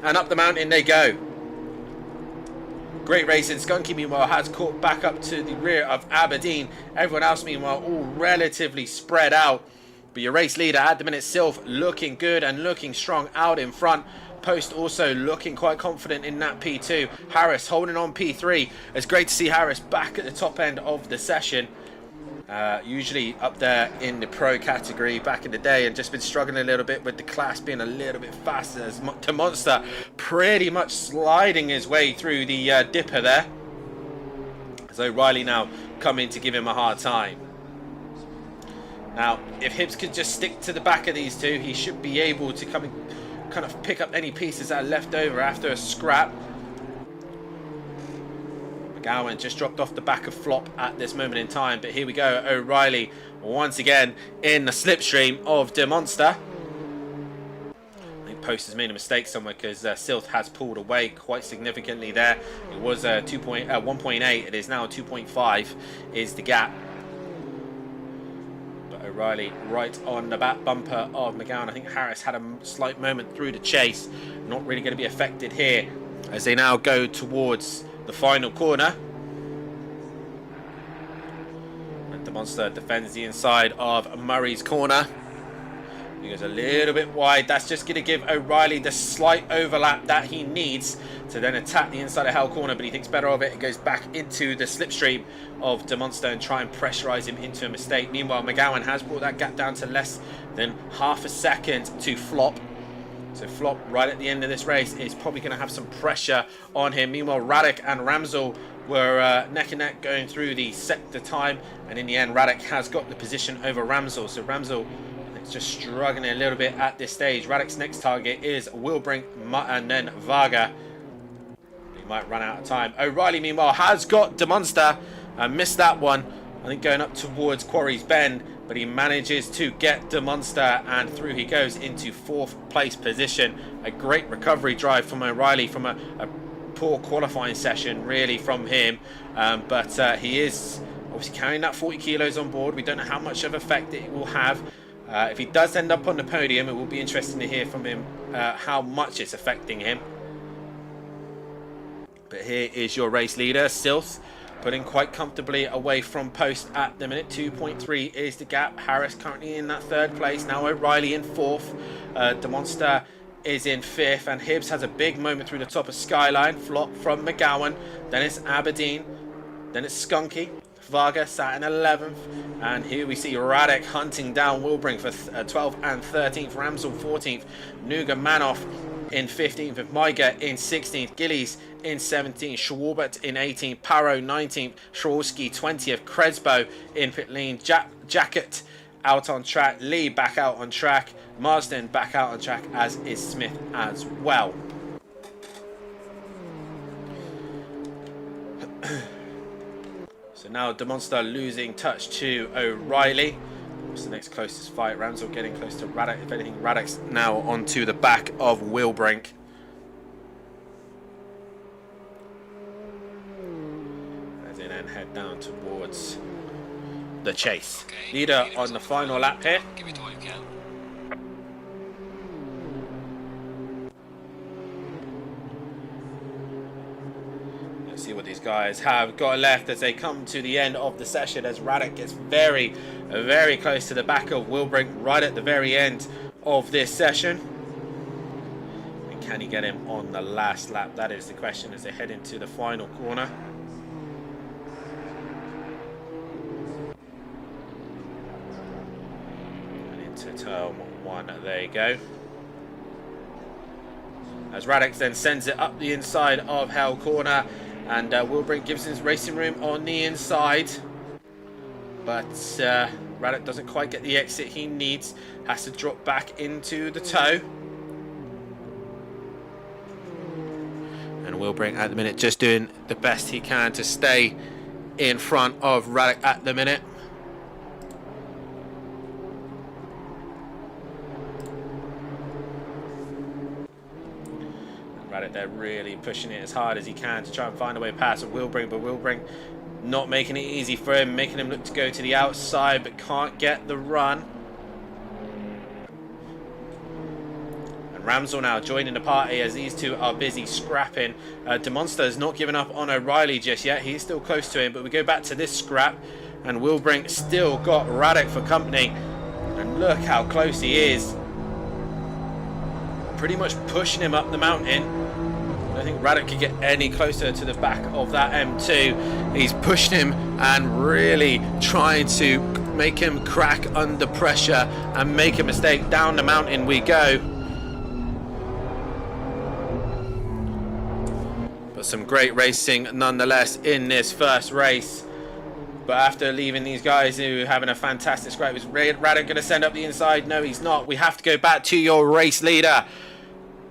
and up the mountain they go. Great racing. Skunky, meanwhile, has caught back up to the rear of Aberdeen. Everyone else, meanwhile, all relatively spread out. But your race leader at the minute, Sylph, looking good and looking strong out in front. Post also looking quite confident in that P2. Harris holding on P3. It's great to see Harris back at the top end of the session. Usually up there in the pro category back in the day, and just been struggling a little bit with the class being a little bit faster, as DeMonster pretty much sliding his way through the dipper there. So O'Reilly now coming to give him a hard time. Now, if Hibbs could just stick to the back of these two, he should be able to come and kind of pick up any pieces that are left over after a scrap. McGowan just dropped off the back of Flop at this moment in time, but here we go. O'Reilly once again in the slipstream of DeMonster. I think Post has made a mistake somewhere, because Sylph has pulled away quite significantly there. It was 1.8, it is now 2.5 is the gap. But O'Reilly right on the back bumper of McGowan. I think Harris had a slight moment through the chase, not really going to be affected here as they now go towards the final corner. And DeMonster defends the inside of Murray's corner. He goes a little bit wide. That's just going to give O'Reilly the slight overlap that he needs to then attack the inside of Hell corner, but he thinks better of it. It goes back into the slipstream of DeMonster and try and pressurize him into a mistake. Meanwhile, McGowan has brought that gap down to less than half a second to Flop. So Flop, right at the end of this race, is probably going to have some pressure on him. Meanwhile, Radek and Ramsel were neck and neck going through the sector time, and in the end, Radek has got the position over Ramsel. So Ramsel is just struggling a little bit at this stage. Radek's next target is Wilbrink and then Varga. He might run out of time. O'Reilly, meanwhile, has got DeMonster and missed that one. I think going up towards Quarry's Bend, but he manages to get DeMonster, and through he goes into 4th place position. A great recovery drive from O'Reilly from a poor qualifying session really from him, but he is obviously carrying that 40 kilos on board. We don't know how much of effect it will have. If he does end up on the podium, it will be interesting to hear from him how much it's affecting him. But here is your race leader, Sylph, putting quite comfortably away from Post at the minute. 2.3 is the gap. Harris currently in that 3rd place. Now O'Reilly in 4th. DeMonster is in 5th. And Hibbs has a big moment through the top of Skyline. Flop from McGowan. Then it's Aberdeen. Then it's Skunky. Varga sat in 11th. And here we see Radek hunting down Wilbrink for 12th and 13th. Ramsel 14th. Nuga Manoff in 15th, with Maiga in 16th, Gillies in 17th, Schwarbert in 18th, Paro 19th, Schwarski 20th, Cresbo in pit lane, Jacket out on track, Lee back out on track, Marsden back out on track, as is Smith as well. So now DeMonster losing touch to O'Reilly. What's the next closest fight? Ramsel getting close to Radek. If anything, Radek's now onto the back of Wilbrink. As they then head down towards the chase. Okay, Leader on the final lap here. Give it all you can. Let's see what these guys have got left as they come to the end of the session, as Radek gets very, very close to the back of Wilbrink right at the very end of this session. And can he get him on the last lap? That is the question as they head into the final corner. And into turn 1, there you go. As Radek then sends it up the inside of Hell corner, and Wilbrink gives his racing room on the inside, but Radek doesn't quite get the exit he needs, has to drop back into the toe. And Wilbrink at the minute just doing the best he can to stay in front of Radek at the minute. Radek there really pushing it as hard as he can to try and find a way past Wilbrink, but Wilbrink not making it easy for him, making him look to go to the outside, but can't get the run. And Ramsell now joining the party as these two are busy scrapping. Demonster's not giving up on O'Reilly just yet. He's still close to him, but we go back to this scrap. And Wilbrink still got Radek for company. And look how close he is. Pretty much pushing him up the mountain. I think Radek could get any closer to the back of that M2. He's pushed him and really trying to make him crack under pressure and make a mistake. Down the mountain we go. But some great racing nonetheless in this first race. But after leaving these guys who are having a fantastic scrap, is Radek going to send up the inside? No, he's not. We have to go back to your race leader.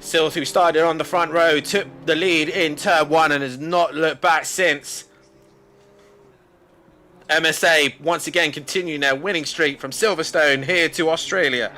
Sills, who started on the front row, took the lead in turn 1 and has not looked back since. MSA once again continuing their winning streak from Silverstone here to Australia.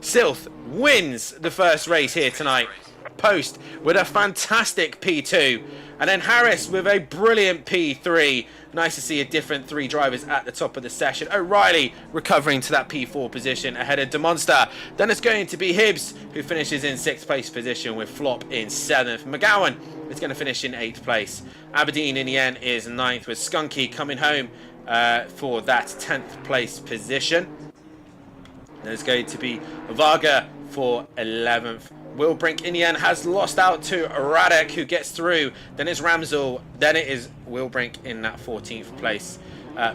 Silth wins the first race here tonight. Post with a fantastic P2. And then Harris with a brilliant P3. Nice to see a different 3 drivers at the top of the session. O'Reilly recovering to that P4 position ahead of DeMonster. Then it's going to be Hibbs, who finishes in 6th place position with Flop in 7th. McGowan is going to finish in 8th place. Aberdeen in the end is 9th, with Skunky coming home for that 10th place position. There's going to be Varga for 11th. Wilbrink in the end has lost out to Radek, who gets through. Then it's Ramsell. Then it is Wilbrink in that 14th place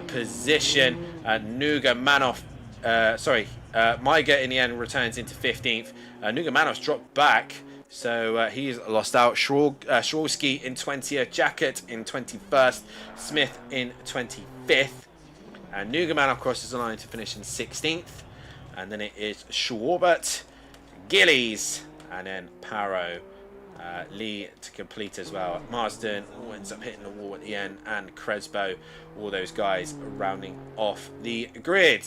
position. Nuga Manoff, Maiga in the end returns into 15th. Nuga Manoff's dropped back, so he's lost out. Schwalski in 20th, Jacket in 21st, Smith in 25th. And Nuga Manoff crosses the line to finish in 16th. And then it is Schwarbert, Gillies, and then Paro, Lee to complete as well. Marsden ends up hitting the wall at the end, and Cresbo, all those guys rounding off the grid.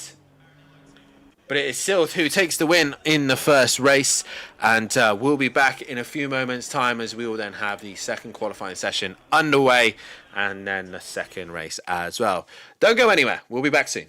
But it is Silth who takes the win in the first race, and we'll be back in a few moments' time as we will then have the second qualifying session underway, and then the second race as well. Don't go anywhere. We'll be back soon.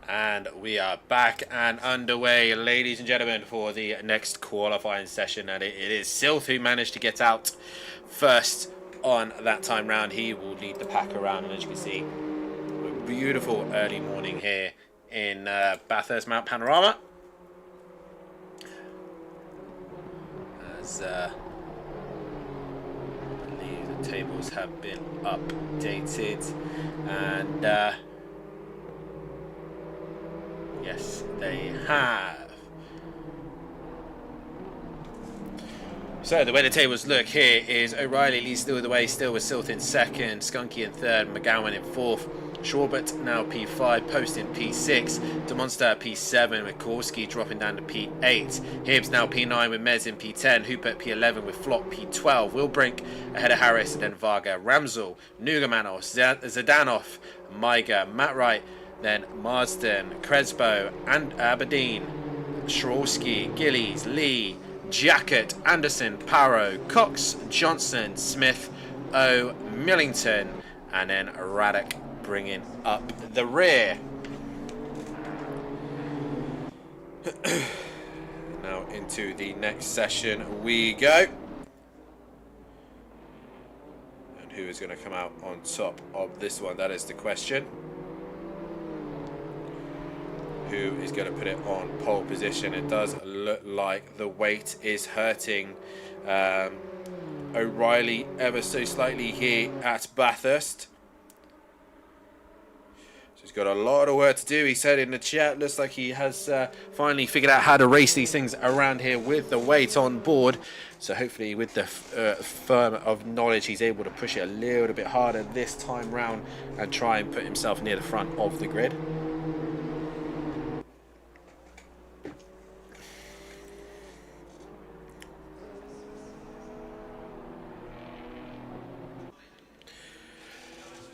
And we are back and underway, ladies and gentlemen, for the next qualifying session. And it is Silth who managed to get out first on that time round. He will lead the pack around, and as you can see, a beautiful early morning here in Bathurst Mount Panorama. As I believe the tables have been updated, and yes, they have. So the way the tables look here is O'Reilly leads still the way, still with Silth in second, Skunky in third, McGowan in fourth, Shawbert now P5, Post in P6, DeMonster P7 with Korski dropping down to P8, Hibbs now P9 with Mez in P10, Hooper P11 with Flock P12, Wilbrink ahead of Harris, and then Varga, Ramsel, Nugamanos, Zdanov, Maiga, Matt Wright, then Marsden, Crespo, and Aberdeen, Shrolski, Gillies, Lee, Jacket, Anderson, Parrow, Cox, Johnson, Smith, O, Millington, and then Raddock bringing up the rear. Now into the next session we go. And who is going to come out on top of this one? That is the question. Who is going to put it on pole position? It does look like the weight is hurting O'Reilly ever so slightly here at Bathurst. So he's got a lot of work to do. He said in the chat, looks like he has finally figured out how to race these things around here with the weight on board. So hopefully with the firm of knowledge, he's able to push it a little bit harder this time round and try and put himself near the front of the grid.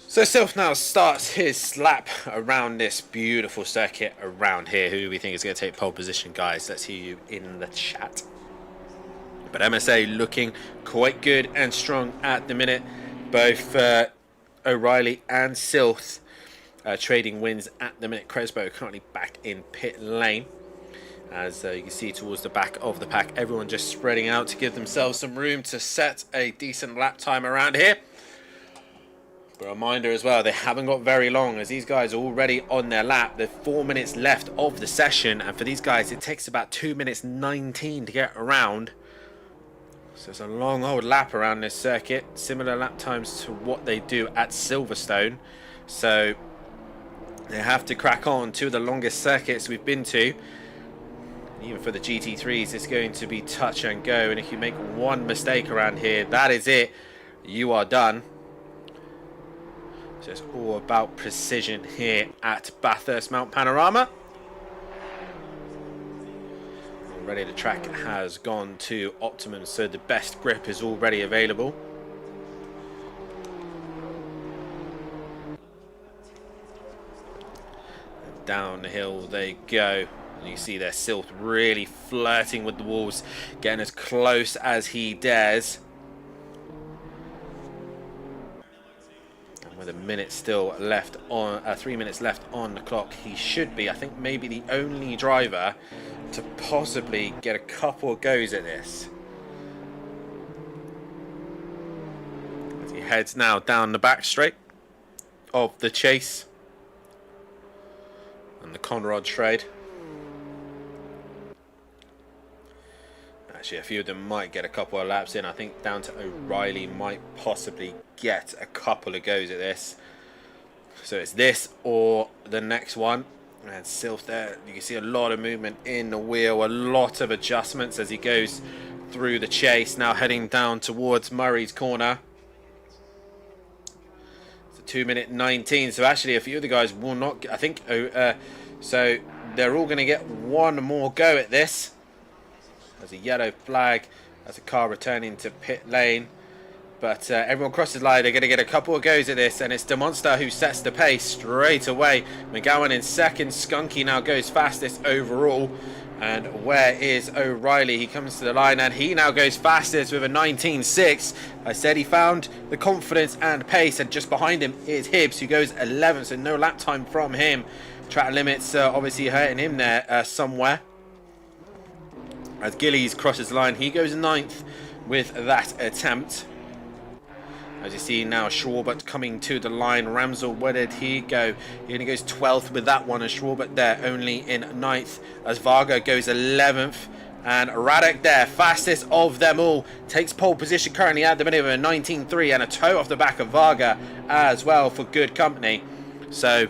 So Silth now starts his lap around this beautiful circuit around here. Who do we think is going to take pole position, guys? Let's hear you in the chat. But MSA looking quite good and strong at the minute. Both O'Reilly and Silth trading wins at the minute. Crespo currently back in pit lane. As you can see towards the back of the pack, everyone just spreading out to give themselves some room to set a decent lap time around here. A reminder as well, they haven't got very long, as these guys are already on their lap. There's 4 minutes left of the session, and for these guys it takes about 2 minutes 19 to get around. So it's a long old lap around this circuit, similar lap times to what they do at Silverstone. So they have to crack on. Two of the longest circuits we've been to. Even for the GT3s, it's going to be touch and go, and if you make one mistake around here, that is it. You are done. So it's all about precision here at Bathurst Mount Panorama. Already the track has gone to optimum, so the best grip is already available. And down the hill they go. And you see there Silth really flirting with the walls, getting as close as he dares. With a minute still left on, 3 minutes left on the clock, he should be, I think, maybe the only driver to possibly get a couple of goes at this. As he heads now down the back straight of the chase and the Conrod trade. Actually, a few of them might get a couple of laps in. I think down to O'Reilly might possibly get a couple of goes at this. So it's this or the next one. And Silth there, you can see a lot of movement in the wheel, a lot of adjustments as he goes through the chase. Now heading down towards Murray's corner. It's a 2 minute 19. So actually a few of the guys will not, I think, so they're all going to get one more go at this. There's a yellow flag as a car returning to pit lane. But everyone crosses line. They're going to get a couple of goes at this. And it's DeMonster who sets the pace straight away. McGowan in second. Skunky now goes fastest overall. And where is O'Reilly? He comes to the line and he now goes fastest with a 19.6. I said he found the confidence and pace. And just behind him is Hibbs, who goes 11th. So no lap time from him. Track limits obviously hurting him there somewhere. As Gillies crosses the line, he goes 9th with that attempt. As you see now, Schwarbert coming to the line. Ramsel, where did he go? He only goes 12th with that one, and Schwarbert there only in 9th. As Varga goes 11th. And Radek there, fastest of them all, takes pole position currently at the minute with a 19.3 and a toe off the back of Varga as well for good company. So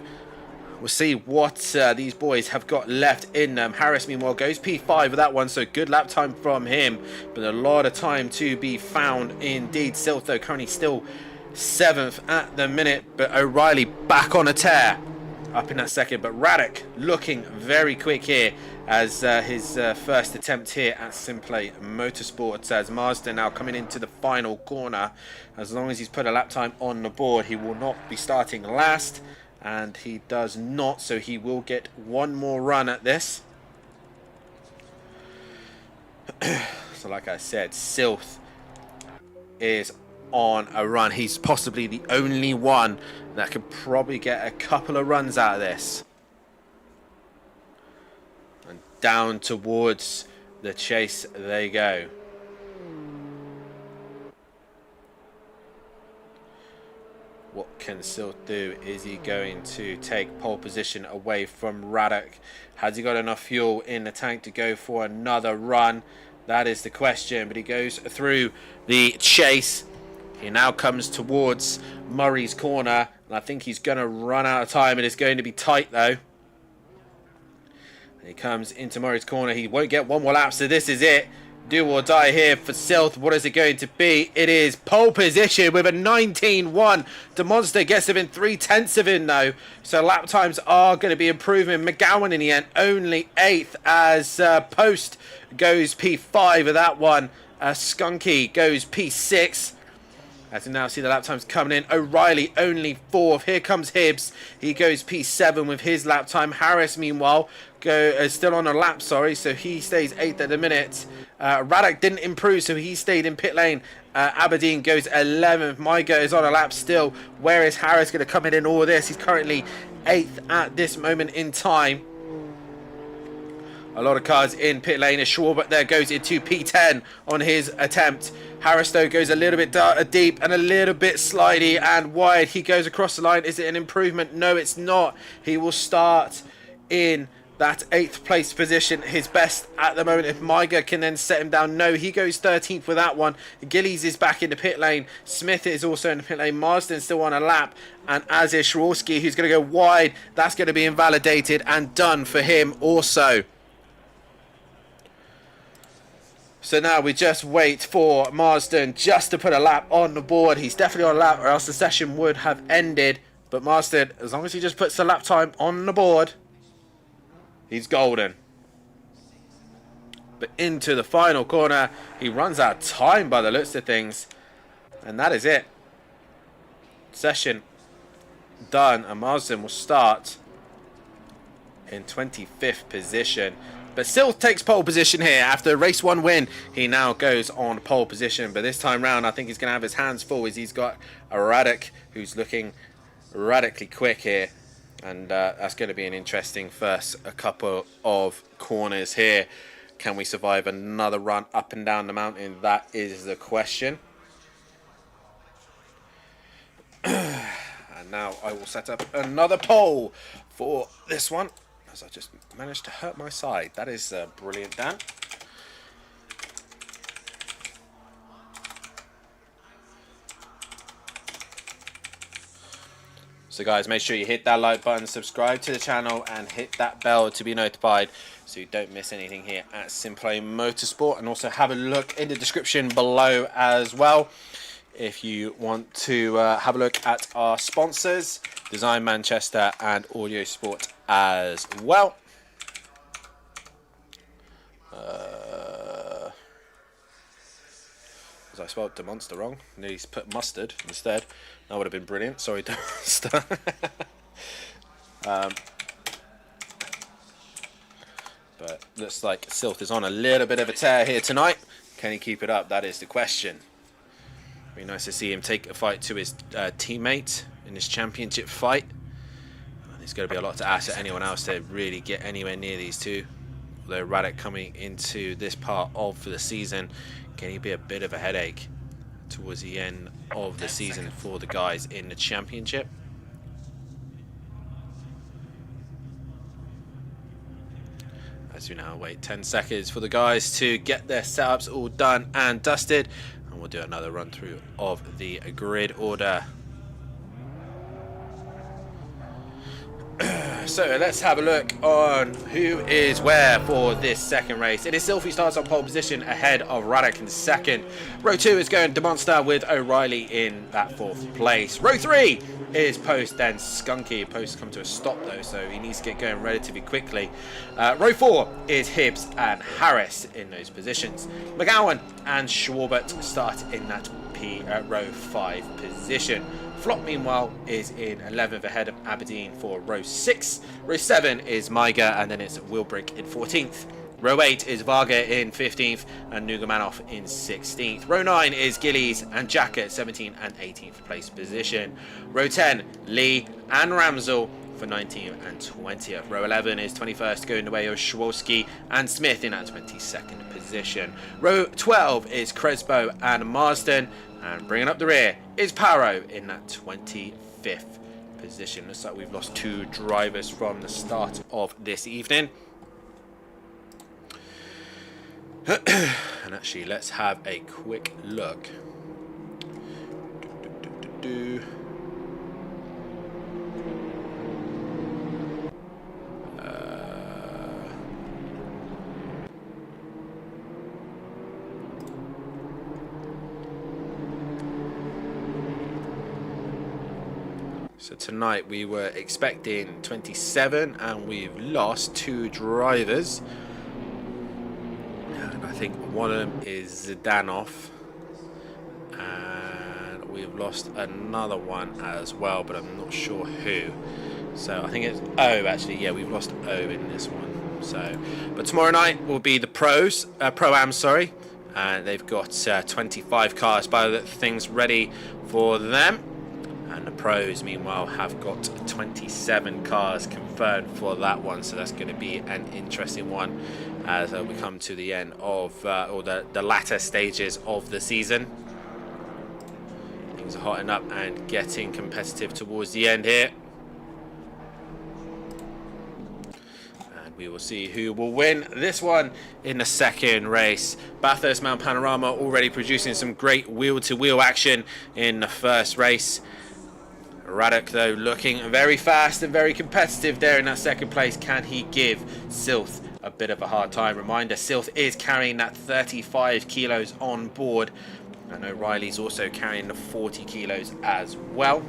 we'll see what these boys have got left in them. Harris, meanwhile, goes P5 with that one, so good lap time from him. But a lot of time to be found indeed. Silth, though, currently still 7th at the minute. But O'Reilly back on a tear up in that second. But Radek looking very quick here as his first attempt here at SimPlay Motorsport. As Marsden now coming into the final corner. As long as he's put a lap time on the board, he will not be starting last. And he does not, so he will get one more run at this. So like I said, Silth is on a run. He's possibly the only one that could probably get a couple of runs out of this. And down towards the chase they go. What can Silth do? Is he going to take pole position away from Radek? Has he got enough fuel in the tank to go for another run? That is the question. But he goes through the chase. He now comes towards Murray's corner. And I think he's going to run out of time. It is going to be tight though. And he comes into Murray's corner. He won't get one more lap. So this is it. Do or die here for Silth. What is it going to be? It is pole position with a 19.1. De Monster gets within 3/10 of him though. So lap times are going to be improving. McGowan in the end only 8th as Post goes P5 of that one. Skunky goes P6. As you now see the lap times coming in. O'Reilly only 4th. Here comes Hibbs. He goes P7 with his lap time. Harris meanwhile still on a lap, sorry, so he stays 8th at the minute. Radek didn't improve, so he stayed in pit lane. Aberdeen goes 11th. Myga is on a lap still. Where is Harris going to come in all this? He's currently 8th at this moment in time. A lot of cars in pit lane. As Schwarbert there goes into P10 on his attempt. Harris though goes a little bit deep and a little bit slidey and wide. He goes across the line. Is it an improvement? No, it's not. He will start in that 8th place position, his best at the moment. If Myga can then set him down, no, he goes 13th with that one. Gillies is back in the pit lane. Smith is also in the pit lane. Marsden still on a lap, and as is Schwarski, who's going to go wide. That's going to be invalidated and done for him also. So now we just wait for Marsden just to put a lap on the board. He's definitely on a lap, or else the session would have ended. But Marsden, as long as he just puts the lap time on the board, he's golden. But into the final corner, he runs out of time by the looks of things. And that is it. Session done, and Marsden will start in 25th position. But still takes pole position here. After a race 1 win, he now goes on pole position. But this time round, I think he's going to have his hands full as he's got a Radek who's looking radically quick here. And that's going to be an interesting first a couple of corners here. Can we survive another run up and down the mountain? That is the question. And now I will set up another pole for this one, as I just managed to hurt my side. That is brilliant, Dan. So guys, make sure you hit that like button, subscribe to the channel, and hit that bell to be notified so you don't miss anything here at SimPlay Motorsport. And also have a look in the description below as well if you want to have a look at our sponsors, Design Manchester and Audio Sport as well. As I spelled the monster wrong, nearly put mustard instead. That would have been brilliant. Sorry, monster. But looks like Silth is on a little bit of a tear here tonight. Can he keep it up? That is the question. Be nice to see him take a fight to his teammate in this championship fight. It's going to be a lot to ask anyone else to really get anywhere near these two. Although Radek coming into this part of the season can be a bit of a headache towards the end of the season for the guys in the championship. As we now wait 10 seconds for the guys to get their setups all done and dusted, and we'll do another run through of the grid order. So let's have a look on who is where for this second race. It is Sylvie starts on pole position ahead of Radek in second. Row 2 is going Demonster with O'Reilly in that 4th place. Row 3 is Post, then Skunky. Post come to a stop though, so he needs to get going relatively quickly. Row 4 is Hibbs and Harris in those positions. McGowan and Schwarbert start in that row 5 position. Flop, meanwhile, is in 11th ahead of Aberdeen for row 6. Row 7 is Maiga, and then it's Wilbrick in 14th. Row 8 is Varga in 15th, and Nugamanov in 16th. Row 9 is Gillies and Jack at 17th and 18th place position. Row 10, Lee and Ramsel for 19th and 20th. Row 11 is 21st, going the way of Schwolski and Smith in that 22nd position. Row 12 is Crespo and Marsden. And bringing up the rear is Paro in that 25th position. Looks like we've lost 2 drivers from the start of this evening. And actually, let's have a quick look. So tonight we were expecting 27 and we've lost 2 drivers. And I think one of them is Zdanov. And we've lost another one as well, but I'm not sure who. So I think it's O actually. Yeah, we've lost O in this one. So, but tomorrow night will be the Pro-Am, sorry. And they've got 25 cars by the things ready for them. And the pros, meanwhile, have got 27 cars confirmed for that one. So that's going to be an interesting one as we come to the end of, or the latter stages of the season. Things are hotting up and getting competitive towards the end here. And we will see who will win this one in the second race. Bathurst Mount Panorama already producing some great wheel-to-wheel action in the first race. Radek, though, looking very fast and very competitive there in that second place. Can he give Silth a bit of a hard time? Reminder, Silth is carrying that 35 kilos on board. And O'Reilly's also carrying the 40 kilos as well.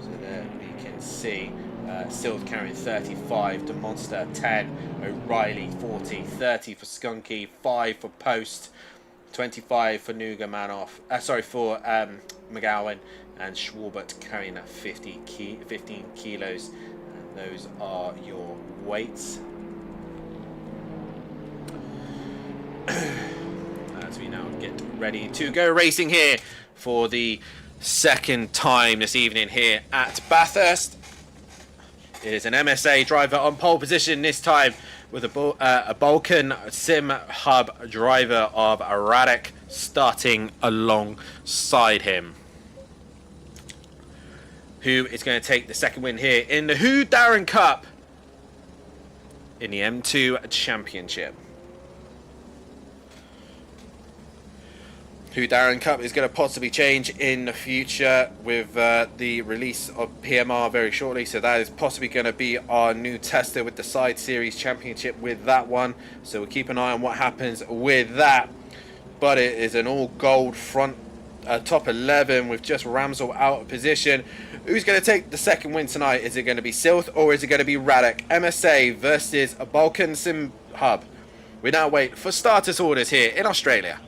So there we can see Silth carrying 35, DeMonster 10, O'Reilly 40, 30 for Skunky, 5 for Post, 25 for Nugamanov, for McGowan, and Schwarbert carrying that 15 kilos. And those are your weights. As we now get ready to go racing here for the second time this evening here at Bathurst. It is an MSA driver on pole position this time with a Balkan Sim Hub driver of Radek starting alongside him. Who is going to take the second win here in the Whodarron Cup in the M2 Championship. Whodarron Cup is going to possibly change in the future with the release of PMR very shortly. So that is possibly going to be our new tester with the Side Series Championship with that one. So we'll keep an eye on what happens with that. But it is an all gold front top 11 with just Ramsel out of position. Who's going to take the second win tonight? Is it going to be Silth or is it going to be Radek? MSA versus a Balkan Sim Hub. We now wait for status orders here in Australia.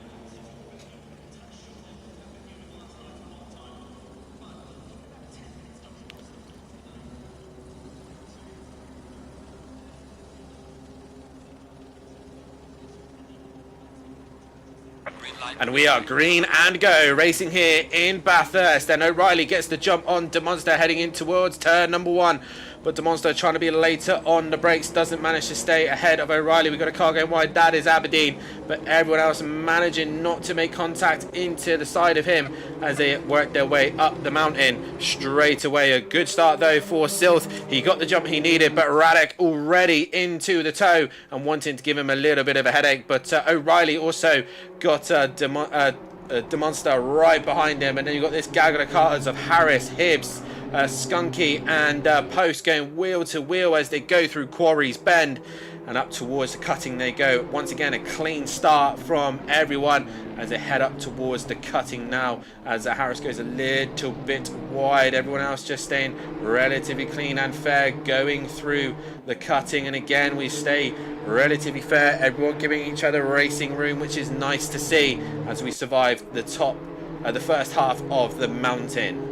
Green light And we are green and go, racing here in Bathurst. And O'Reilly gets the jump on DeMonster heading in towards turn number 1. But DeMonster trying to be later on the brakes, doesn't manage to stay ahead of O'Reilly. We've got a car going wide, that is Aberdeen. But everyone else managing not to make contact into the side of him as they work their way up the mountain straight away. A good start though for Silth. He got the jump he needed, but Radek already into the toe and wanting to give him a little bit of a headache. But O'Reilly also got DeMonster right behind him. And then you've got this gaggle of cars of Harris, Hibbs, Skunky and Post going wheel to wheel as they go through Quarry's Bend and up towards the cutting they go. Once again, a clean start from everyone as they head up towards the cutting now, as Harris goes a little bit wide. Everyone else just staying relatively clean and fair going through the cutting, and again we stay relatively fair, everyone giving each other racing room, which is nice to see as we survive the first half of the mountain.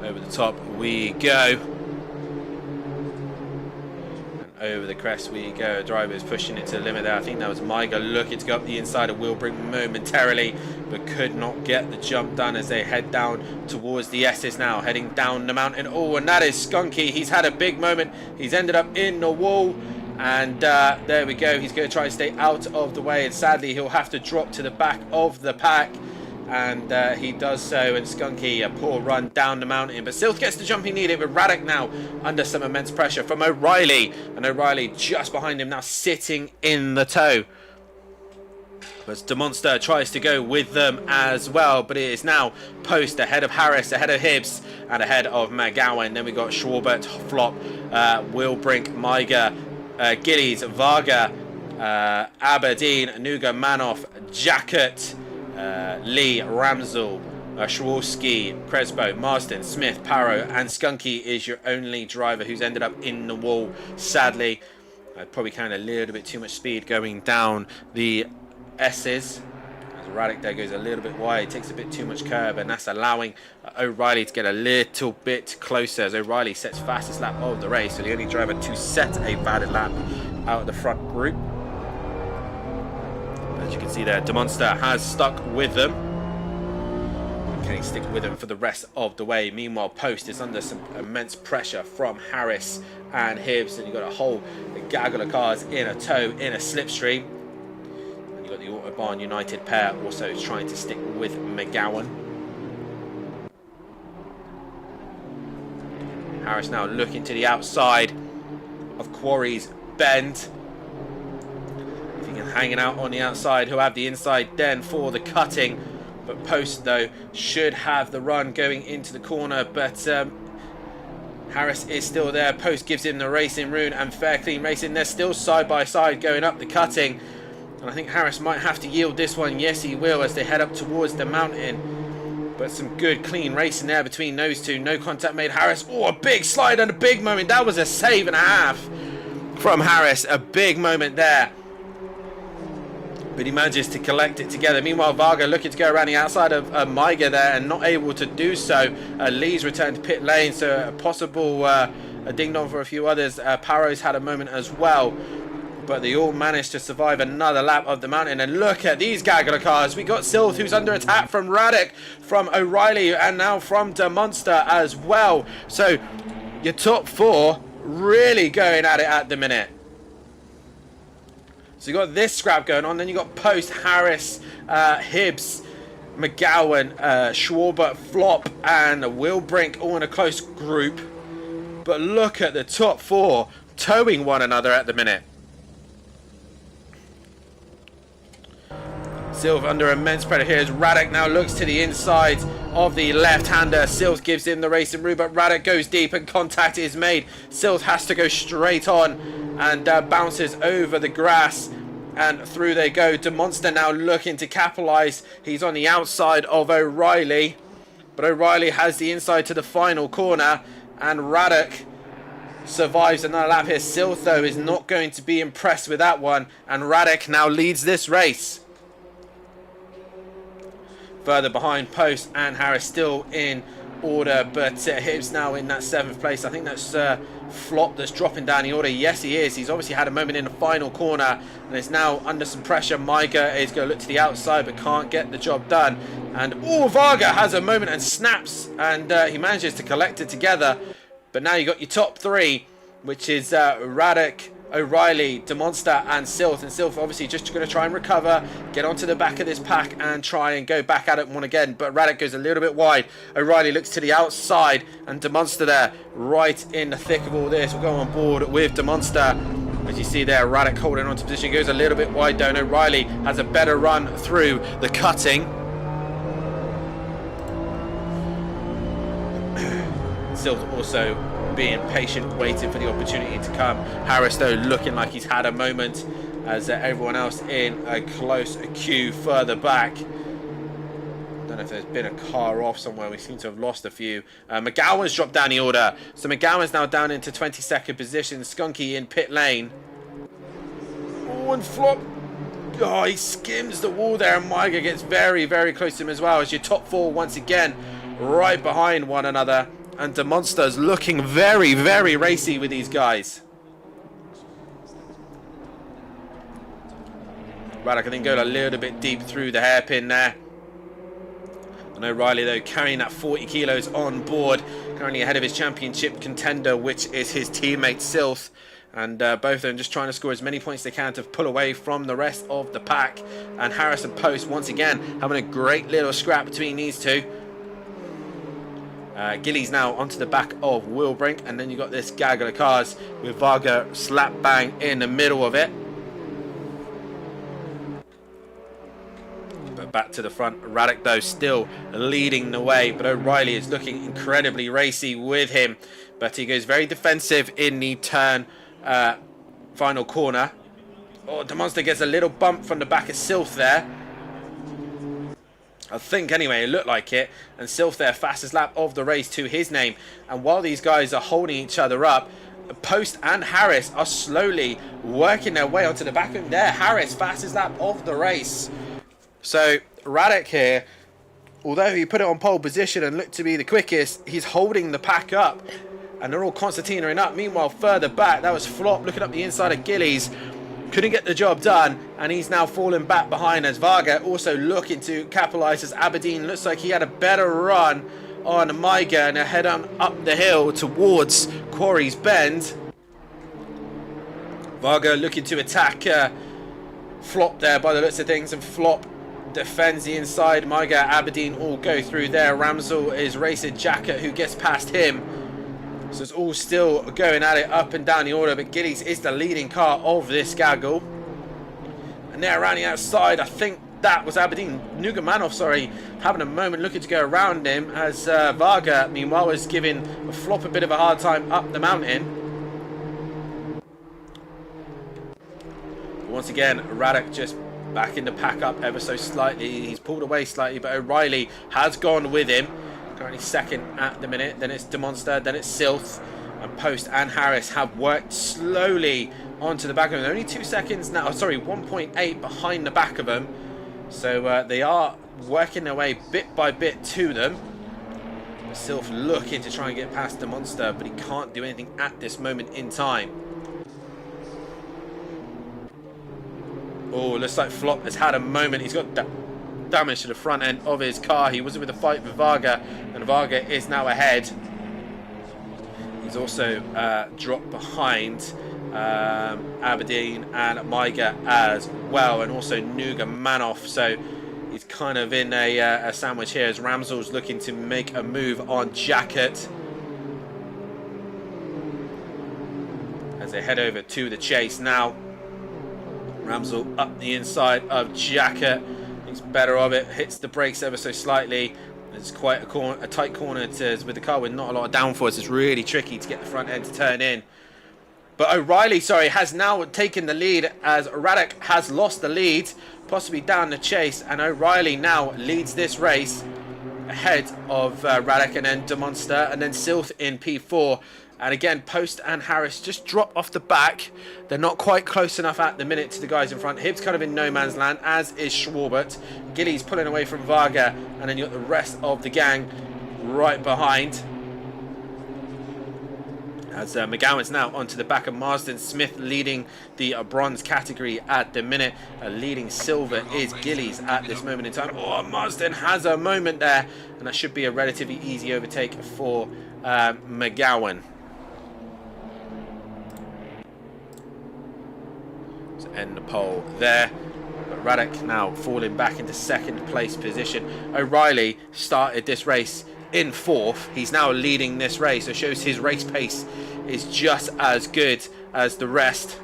Over the top we go. And over the crest we go. Driver is pushing it to the limit there. I think that was Maiga looking to go up the inside of Wilbrink momentarily, but could not get the jump done as they head down towards the S's now, heading down the mountain. Oh, and that is Skunky. He's had a big moment. He's ended up in the wall. And there we go. He's going to try to stay out of the way. And sadly, he'll have to drop to the back of the pack. And he does so, and Skunky, a poor run down the mountain, but Silth gets the jump he needed, with Radek now under some immense pressure from O'Reilly, and O'Reilly just behind him now sitting in the toe. But DeMonster tries to go with them as well, but it is now Post ahead of Harris, ahead of Hibbs, and ahead of McGowan. Then we got Schwarbert, Flop, Wilbrink, Maiga, Gillies, Varga, Aberdeen, Nuga, Manoff, Jacket, Lee, Ramsel, Schwarski, Crespo, Marston, Smith, Parrow, and Skunky is your only driver who's ended up in the wall. Sadly, probably carrying a little bit too much speed going down the S's. As Radek there goes a little bit wide, takes a bit too much curb, and that's allowing O'Reilly to get a little bit closer as O'Reilly sets fastest lap of the race, so the only driver to set a valid lap out of the front group. As you can see there, DeMonster has stuck with them. Can he stick with them for the rest of the way? Meanwhile, Post is under some immense pressure from Harris and Hibbs, and you've got a whole gaggle of cars in a tow, in a slipstream. And you've got the Autobahn United pair also trying to stick with McGowan. Harris now looking to the outside of Quarry's Bend. Hanging out on the outside, who'll have the inside then for the cutting, but Post though should have the run going into the corner, but Harris is still there. Post gives him the racing room and fair clean racing. They're still side by side going up the cutting, and I think Harris might have to yield this one. Yes, he will, as they head up towards the mountain, but some good clean racing there between those two. No contact made. Harris, oh, a big slide and a big moment. That was a save and a half from Harris, a big moment there, but he manages to collect it together. Meanwhile, Varga looking to go around the outside of Maiga there and not able to do so. Lee's returned to pit lane, so a possible a ding-dong for a few others. Parrow's had a moment as well, but they all managed to survive another lap of the mountain. And look at these gaggle of cars. We got Silth, who's under attack from Radek, from O'Reilly, and now from DeMonster as well. So your top four really going at it at the minute. So you got this scrap going on, then you got Post, Harris, Hibbs, McGowan, Schwarbert, Flop, and Wilbrink all in a close group. But look at the top four towing one another at the minute. Silv under immense pressure here as Radek now looks to the inside of the left-hander. Silv gives him the racing route, but Radek goes deep and contact is made. Silv has to go straight on and bounces over the grass, and through they go. DeMonster now looking to capitalise. He's on the outside of O'Reilly, but O'Reilly has the inside to the final corner, and Radek survives another lap here. Silv though is not going to be impressed with that one, and Radek now leads this race. Further behind, Post and Harris still in order, but Hibbs now in that 7th place. I think that's Flop that's dropping down the order. Yes, he is. He's obviously had a moment in the final corner and is now under some pressure. Maiga is going to look to the outside but can't get the job done. And Varga has a moment and snaps, and he manages to collect it together. But now you got your top 3, which is Radek, O'Reilly, DeMonster and Silth. And Silth obviously just going to try and recover, get onto the back of this pack and try and go back at it one again. But Radek goes a little bit wide. O'Reilly looks to the outside and DeMonster there right in the thick of all this. We'll go on board with DeMonster. As you see there, Radek holding on to position. Goes a little bit wide down. O'Reilly has a better run through the cutting. Silth also being patient, waiting for the opportunity to come. Harris though looking like he's had a moment, as everyone else in a close queue further back. Don't know if there's been a car off somewhere. We seem to have lost a few. McGowan's dropped down the order, so McGowan's now down into 22nd position. Skunky in pit lane. Oh, and Flop, oh, he skims the wall there, and Maiga gets very, very close to him as well. As your top 4 once again right behind one another. And DeMonster's looking very, very racy with these guys. Radek, I think, going a little bit deep through the hairpin there. And O'Reilly, though, carrying that 40 kilos on board. Currently ahead of his championship contender, which is his teammate Silth. And both of them just trying to score as many points they can to pull away from the rest of the pack. And Harris and Post, once again, having a great little scrap between these two. Gillies now onto the back of Wilbrink, and then you got this gaggle of cars with Varga slap bang in the middle of it. But back to the front, Radek though still leading the way, but O'Reilly is looking incredibly racy with him, but he goes very defensive in the turn final corner. Oh, DeMonster gets a little bump from the back of Silth there. I think anyway, it looked like it. And Silth there, fastest lap of the race to his name. And while these guys are holding each other up, Post and Harris are slowly working their way onto the back of him there. Harris, fastest lap of the race. So Radek here, although he put it on pole position and looked to be the quickest, he's holding the pack up. And they're all concertinaing up. Meanwhile, further back, that was Flop looking up the inside of Gillies. Couldn't get the job done, and he's now falling back behind as Varga also looking to capitalise, as Aberdeen looks like he had a better run on Maiga and head on up the hill towards Quarry's Bend. Varga looking to attack Flop there by the looks of things, and Flop defends the inside. Maiga, Aberdeen all go through there. Ramsel is racing Jacket, who gets past him. So it's all still going at it up and down the order, but Gillies is the leading car of this gaggle. And there around the outside, I think that was Aberdeen. Nugamanov, sorry, having a moment looking to go around him, as Varga, meanwhile, was giving a Flop a bit of a hard time up the mountain. Once again, Radek just back in the pack up ever so slightly. He's pulled away slightly, but O'Reilly has gone with him. Currently second at the minute. Then it's DeMonster, then it's Silth, and Post and Harris have worked slowly onto the back of them. They're only 2 seconds now, sorry, 1.8 behind the back of them. So they are working their way bit by bit to them. Silth looking to try and get past DeMonster, but he can't do anything at this moment in time. Oh, looks like Flop has had a moment. He's got damage to the front end of his car. He was with a fight with Varga, and Varga is now ahead. He's also dropped behind Aberdeen and Maiga as well, and also Nugamanov. So he's kind of in a sandwich here, as Ramsel's looking to make a move on Jacket as they head over to the chase now. Ramsel up the inside of Jacket. He's better of it, hits the brakes ever so slightly. It's quite a tight corner with the car with not a lot of downforce. It's really tricky to get the front end to turn in. But O'Reilly, sorry, has now taken the lead, as Radek has lost the lead, possibly down the chase, and O'Reilly now leads this race ahead of Radek, and then DeMonster, and then Silth in P4. And again, Post and Harris just drop off the back. They're not quite close enough at the minute to the guys in front. Hibbs kind of in no man's land, as is Schwarbert. Gillies pulling away from Varga, and then you got the rest of the gang right behind. As McGowan's now onto the back of Marsden. Smith leading the bronze category at the minute. Leading silver is Gillies at this moment in time. Oh, Marsden has a moment there. And that should be a relatively easy overtake for McGowan. So end the pole there. But Radek now falling back into second place position. O'Reilly started this race in fourth. He's now leading this race, so shows his race pace is just as good as the rest.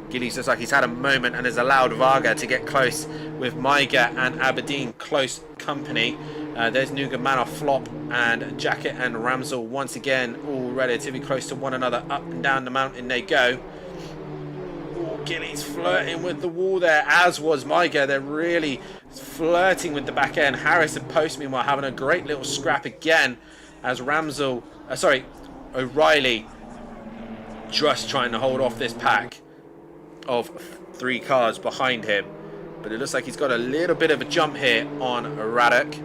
Gillies looks like he's had a moment and has allowed Varga to get close with Maiga and Aberdeen close company. There's Nugamanov, Flop and Jacket and Ramsel once again all relatively close to one another. Up and down the mountain they go. Gillies flirting with the wall there, as was Maiga. They're really flirting with the back end. Harris and Post meanwhile having a great little scrap again, as O'Reilly just trying to hold off this pack of 3 cars behind him. But it looks like he's got a little bit of a jump here on Radek.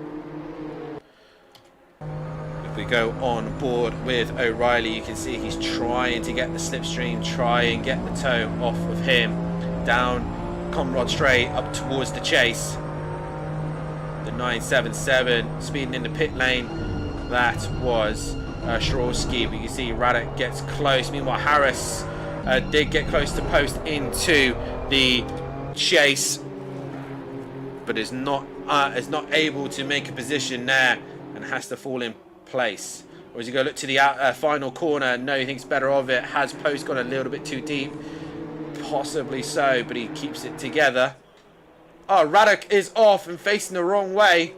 We go on board with O'Reilly, you can see he's trying to get the slipstream, try and get the toe off of him. Down Conrad straight up towards the chase. The 977 speeding in the pit lane. That was Shorowski, but you can see Radek gets close. Meanwhile, Harris did get close to Post into the chase, but is not able to make a position there and has to fall in place. Or as you go look to the final corner, no, he thinks better of it. Has Post gone a little bit too deep? Possibly so, but he keeps it together. Oh, Radek is off and facing the wrong way.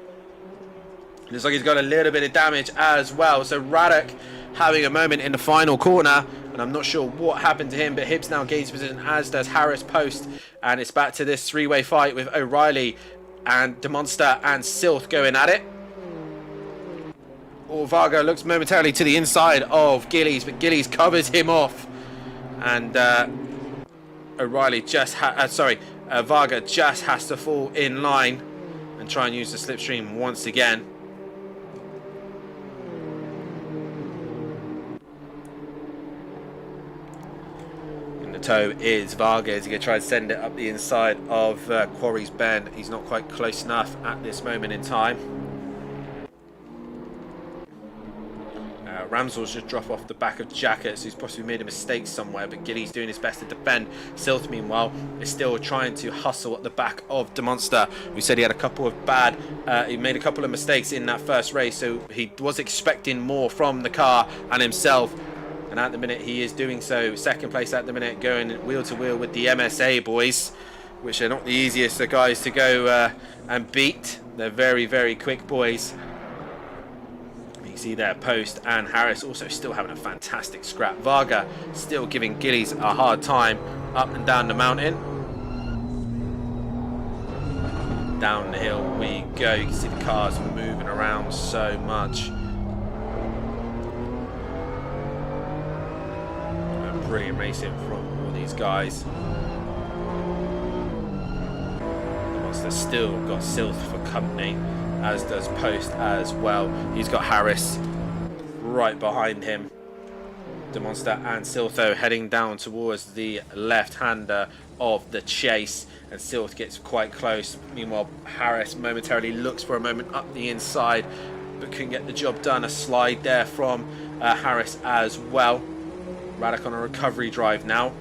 Looks like he's got a little bit of damage as well. So Radek having a moment in the final corner, and I'm not sure what happened to him, but Hibbs now gains position, as does Harris, Post, and it's back to this 3-way fight with O'Reilly and DeMonster and Silth going at it. Oh, Varga looks momentarily to the inside of Gillies, but Gillies covers him off. And O'Reilly just Varga just has to fall in line and try and use the slipstream once again. In the toe is Varga. He's going to try and send it up the inside of Quarry's Bend. He's not quite close enough at this moment in time. Ramsel's just dropped off the back of Jacket, so he's possibly made a mistake somewhere, but Gilly's doing his best to defend. Silth, meanwhile, is still trying to hustle at the back of DeMonster, who said he had a couple of he made a couple of mistakes in that first race, so he was expecting more from the car and himself, and at the minute he is doing so. Second place at the minute, going wheel to wheel with the MSA boys, which are not the easiest of guys to go and beat. They're very, very quick boys. See there, Post and Harris also still having a fantastic scrap. Varga still giving Gillies a hard time up and down the mountain. Down the hill we go. You can see the cars moving around so much. Brilliant racing from all these guys. The Monster's still got Silth for company, as does Post as well. He's got Harris right behind him. DeMonster and Siltho heading down towards the left-hander of the chase, and Silth gets quite close. Meanwhile, Harris momentarily looks for a moment up the inside, but couldn't get the job done. A slide there from Harris as well. Radek on a recovery drive now.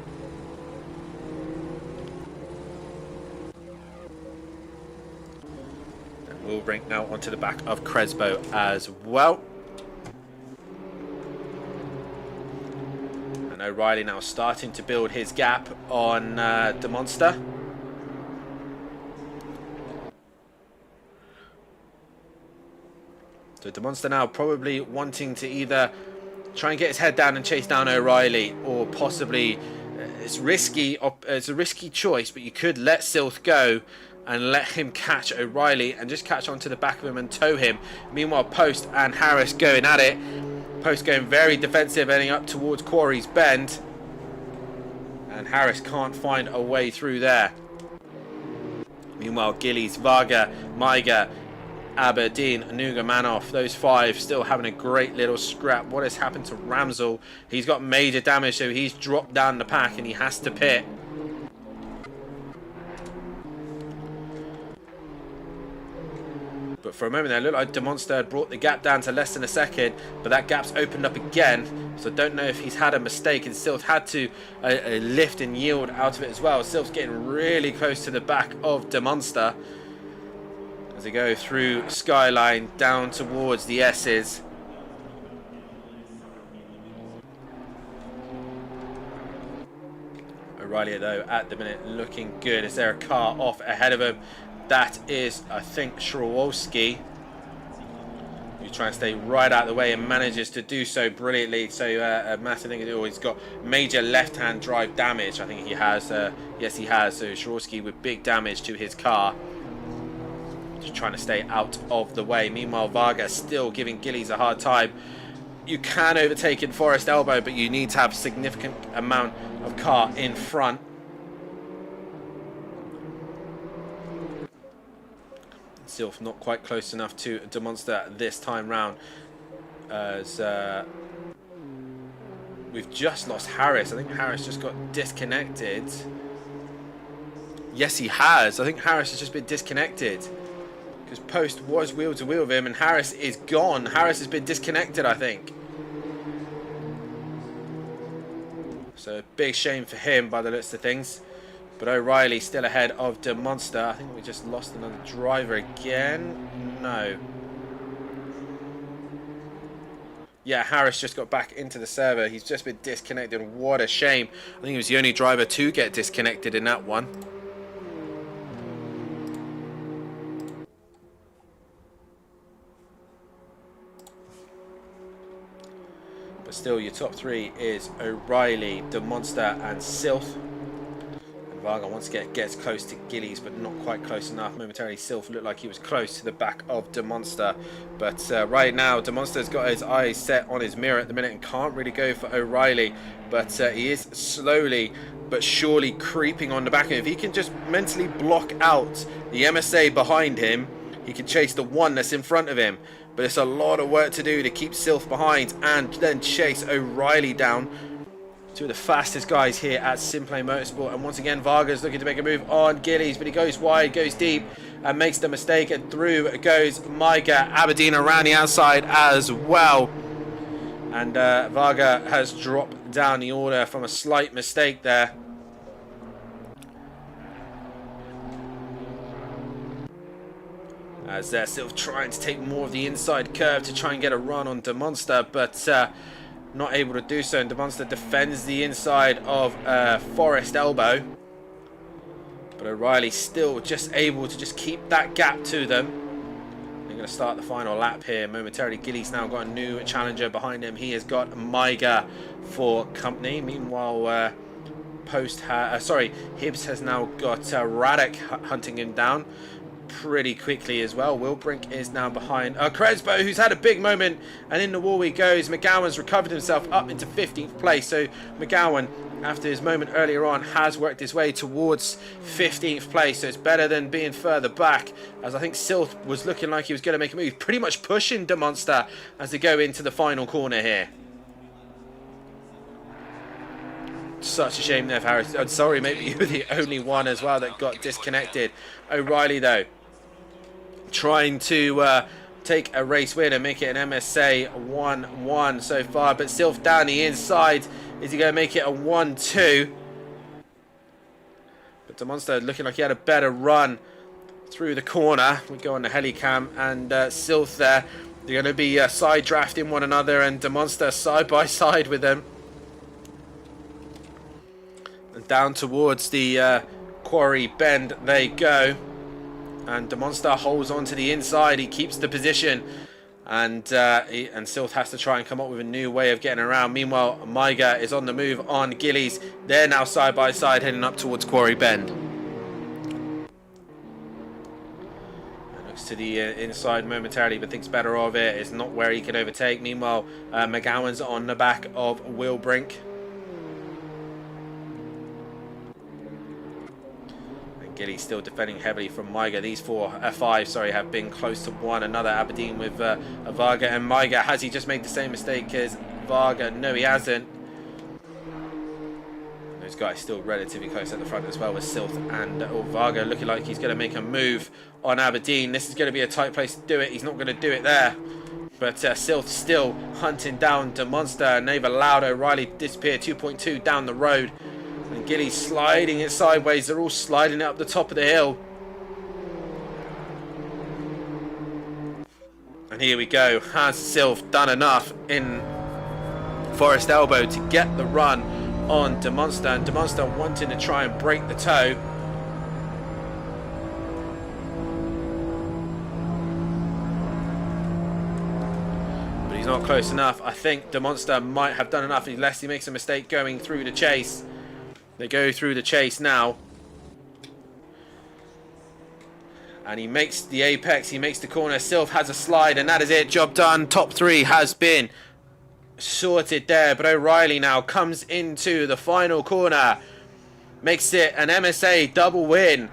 Will bring now onto the back of Crespo as well. And O'Reilly now starting to build his gap on DeMonster. So DeMonster now probably wanting to either try and get his head down and chase down O'Reilly, or possibly it's risky. It's a risky choice, but you could let Silth go and let him catch O'Reilly and just catch onto the back of him and tow him. Meanwhile, Post and Harris going at it. Post going very defensive, heading up towards Quarry's Bend. And Harris can't find a way through there. Meanwhile, Gillies, Varga, Maiga Aberdeen, Nugamanov, those five still having a great little scrap. What has happened to Ramsel? He's got major damage, so he's dropped down the pack and he has to pit. But for a moment there, it looked like DeMonster had brought the gap down to less than a second, but that gap's opened up again. So I don't know if he's had a mistake, and Sylph had to lift and yield out of it as well. Sylph's getting really close to the back of DeMonster as they go through Skyline down towards the S's. O'Reilly, though, at the minute looking good. Is there a car off ahead of him? That is, I think, Szorowski. He's trying to stay right out of the way and manages to do so brilliantly. So a massive thing to do. He's got major left-hand drive damage. I think he has. Yes, he has. So Szorowski with big damage to his car. Just trying to stay out of the way. Meanwhile, Varga still giving Gillies a hard time. You can overtake in Forest Elbow, but you need to have significant amount of car in front. Sylph not quite close enough to DeMonster this time round, as we've just lost Harris. I think Harris just got disconnected. Yes, he has. I think Harris has just been disconnected, because Post was wheel to wheel with him and Harris is gone. Harris has been disconnected, I think. So big shame for him by the looks of things. But O'Reilly still ahead of DeMonster. I think we just lost another driver again. No. Yeah, Harris just got back into the server. He's just been disconnected. What a shame. I think he was the only driver to get disconnected in that one. But still, your top three is O'Reilly, DeMonster and Sylph. Varga once again gets close to Gillies, but not quite close enough. Momentarily, Sylph looked like he was close to the back of DeMonster. But right now, DeMonster's got his eyes set on his mirror at the minute and can't really go for O'Reilly. But he is slowly but surely creeping on the back of him. If he can just mentally block out the MSA behind him, he can chase the one that's in front of him. But it's a lot of work to do to keep Sylph behind and then chase O'Reilly down. Two of the fastest guys here at SimPlay Motorsport, and once again Varga's looking to make a move on Gillies, but he goes wide, goes deep and makes the mistake, and through goes Micah. Aberdeen around the outside as well, and Varga has dropped down the order from a slight mistake there. As they're still trying to take more of the inside curve to try and get a run on DeMonster, but not able to do so, and DeMonster defends the inside of Forest Elbow. But O'Reilly still just able to just keep that gap to them. They're going to start the final lap here momentarily. Gillies now got a new challenger behind him. He has got Maiga for company. Meanwhile, Hibbs has now got Radek hunting him down pretty quickly as well. Wilbrink is now behind Crespo, who's had a big moment, and in the wall he goes. McGowan's recovered himself up into 15th place, so McGowan, after his moment earlier on, has worked his way towards 15th place, so it's better than being further back, as I think Sylph was looking like he was going to make a move, pretty much pushing DeMonster as they go into the final corner here. Such a shame there for Harris. I'm sorry, maybe you were the only one as well that got disconnected. O'Reilly, though, trying to take a race win and make it an MSA 1-1 so far. But Sylph down the inside. Is he going to make it a 1-2? But DeMonster looking like he had a better run through the corner. We go on the helicam, and Sylph there. They're going to be side drafting one another, and DeMonster side by side with them. And down towards the quarry bend they go. And DeMonster holds on to the inside. He keeps the position. And Sylph has to try and come up with a new way of getting around. Meanwhile, Maiga is on the move on Gillies. They're now side by side heading up towards Quarry Bend. And looks to the inside momentarily, but thinks better of it. It's not where he can overtake. Meanwhile, McGowan's on the back of Wilbrink. Gilly still defending heavily from Maiga. These five, have been close to one another. Aberdeen with Varga and Maiga. Has he just made the same mistake as Varga? No, he hasn't. Those guys still relatively close at the front as well, with Silth and Varga looking like he's going to make a move on Aberdeen. This is going to be a tight place to do it. He's not going to do it there. But Silth still hunting down the monster, and they've allowed O'Reilly to disappear 2.2 down the road. And Gilly's sliding it sideways. They're all sliding it up the top of the hill. And here we go. Has Silth done enough in Forest Elbow to get the run on DeMonster? And DeMonster wanting to try and break the toe. But he's not close enough. I think DeMonster might have done enough unless he makes a mistake going through the chase. They go through the chase now. And he makes the apex. He makes the corner. Silv has a slide. And that is it. Job done. Top three has been sorted there. But O'Reilly now comes into the final corner. Makes it an MSA double win.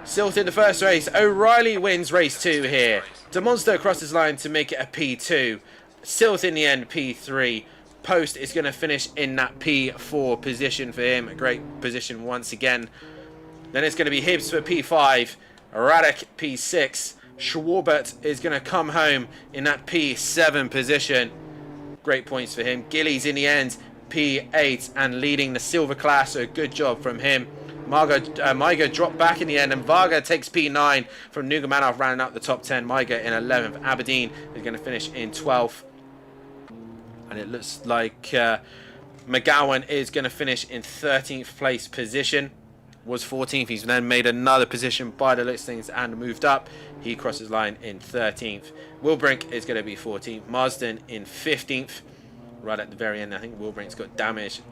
Silv in the first race. O'Reilly wins race 2 here. DeMonster crosses line to make it a P2. Silv in the end P3. Post is going to finish in that P4 position for him. A great position once again. Then it's going to be Hibbs for P5. Radek P6. Schwarbert is going to come home in that P7 position. Great points for him. Gillies in the end P8 and leading the silver class. So good job from him. Maiga dropped back in the end, and Varga takes P9 from Nugamanov, rounding out the top 10. Maiga in 11th. Aberdeen is going to finish in 12th. And it looks like McGowan is going to finish in 13th place position. Was 14th. He's then made another position by the looks of things and moved up. He crosses line in 13th. Wilbrink is going to be 14th. Marsden in 15th. Right at the very end, I think Wilbrink's got damage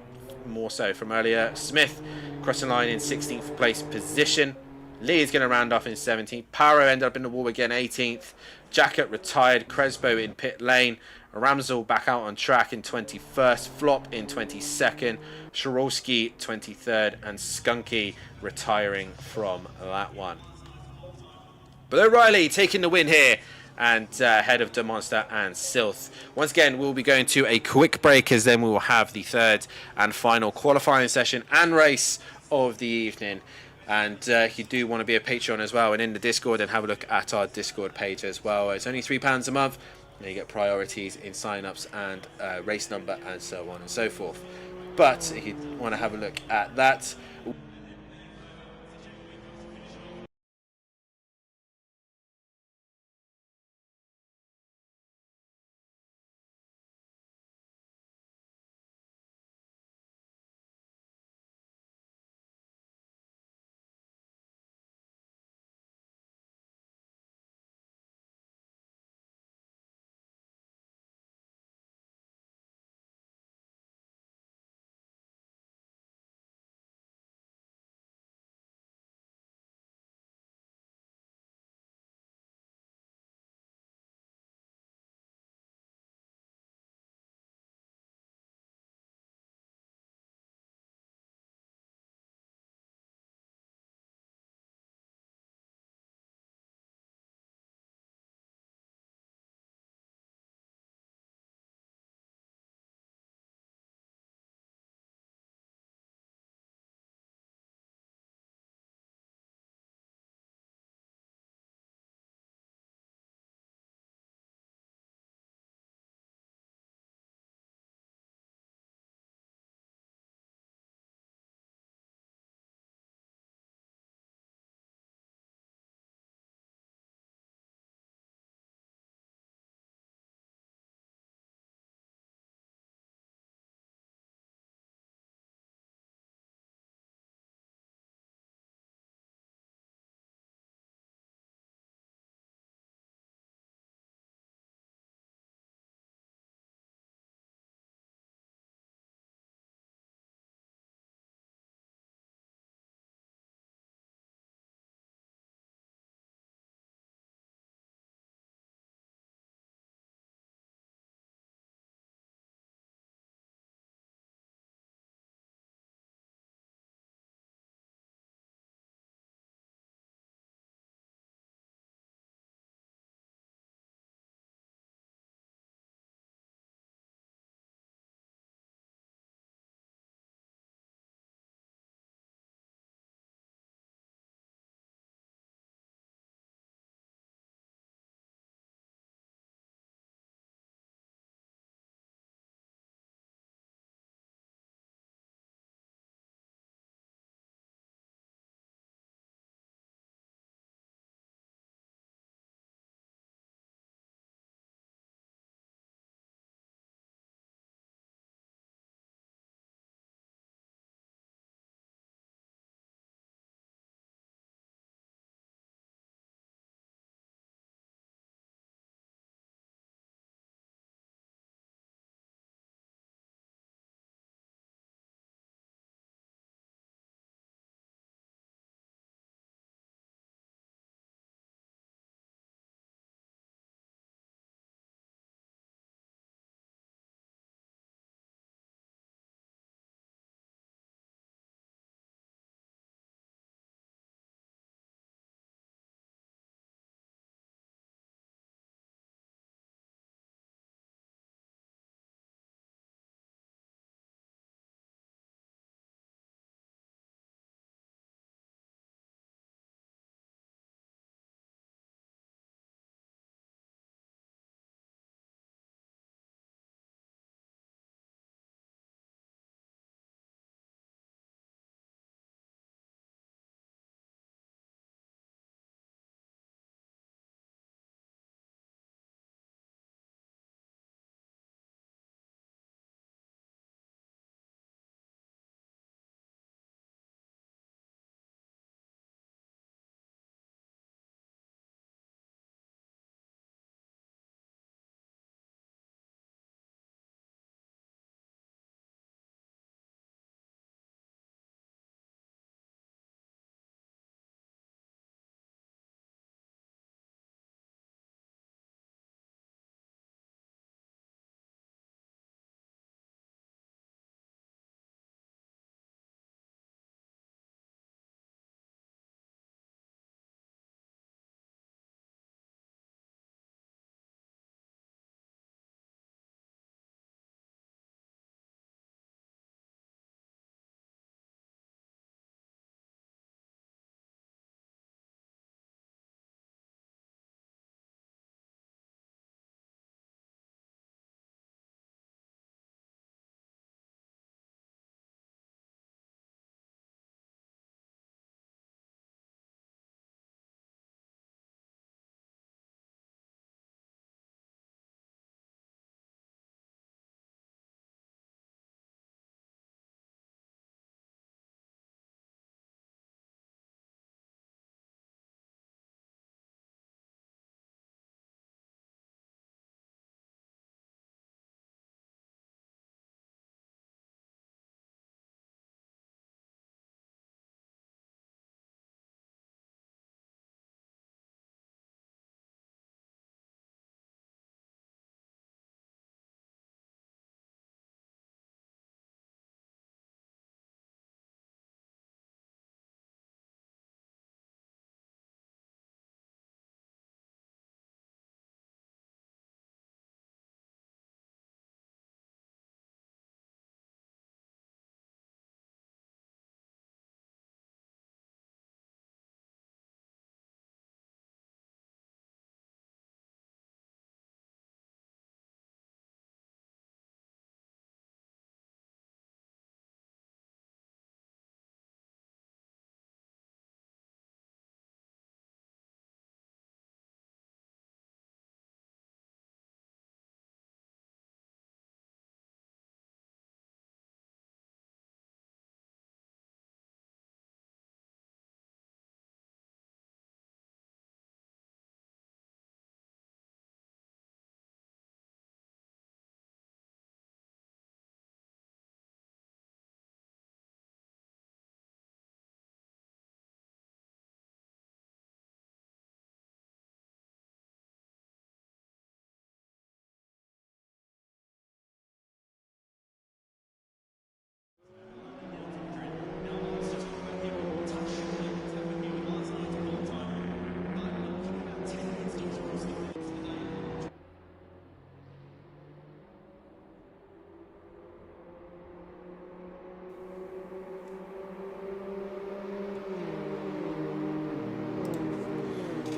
more so from earlier. Smith crossing line in 16th place position. Lee is going to round off in 17th. Paro ended up in the wall again, 18th. Jacket retired. Crespo in pit lane. Ramsel back out on track in 21st. Flop in 22nd. Shorolski 23rd. And Skunky retiring from that one. But O'Reilly taking the win here. And ahead of DeMonster and Silth. Once again, we'll be going to a quick break, as then we will have the third and final qualifying session and race of the evening. And if you do want to be a Patreon as well and in the Discord, then have a look at our Discord page as well. It's only £3 a month. You get priorities in sign-ups and race number and so on and so forth. But if you want to have a look at that,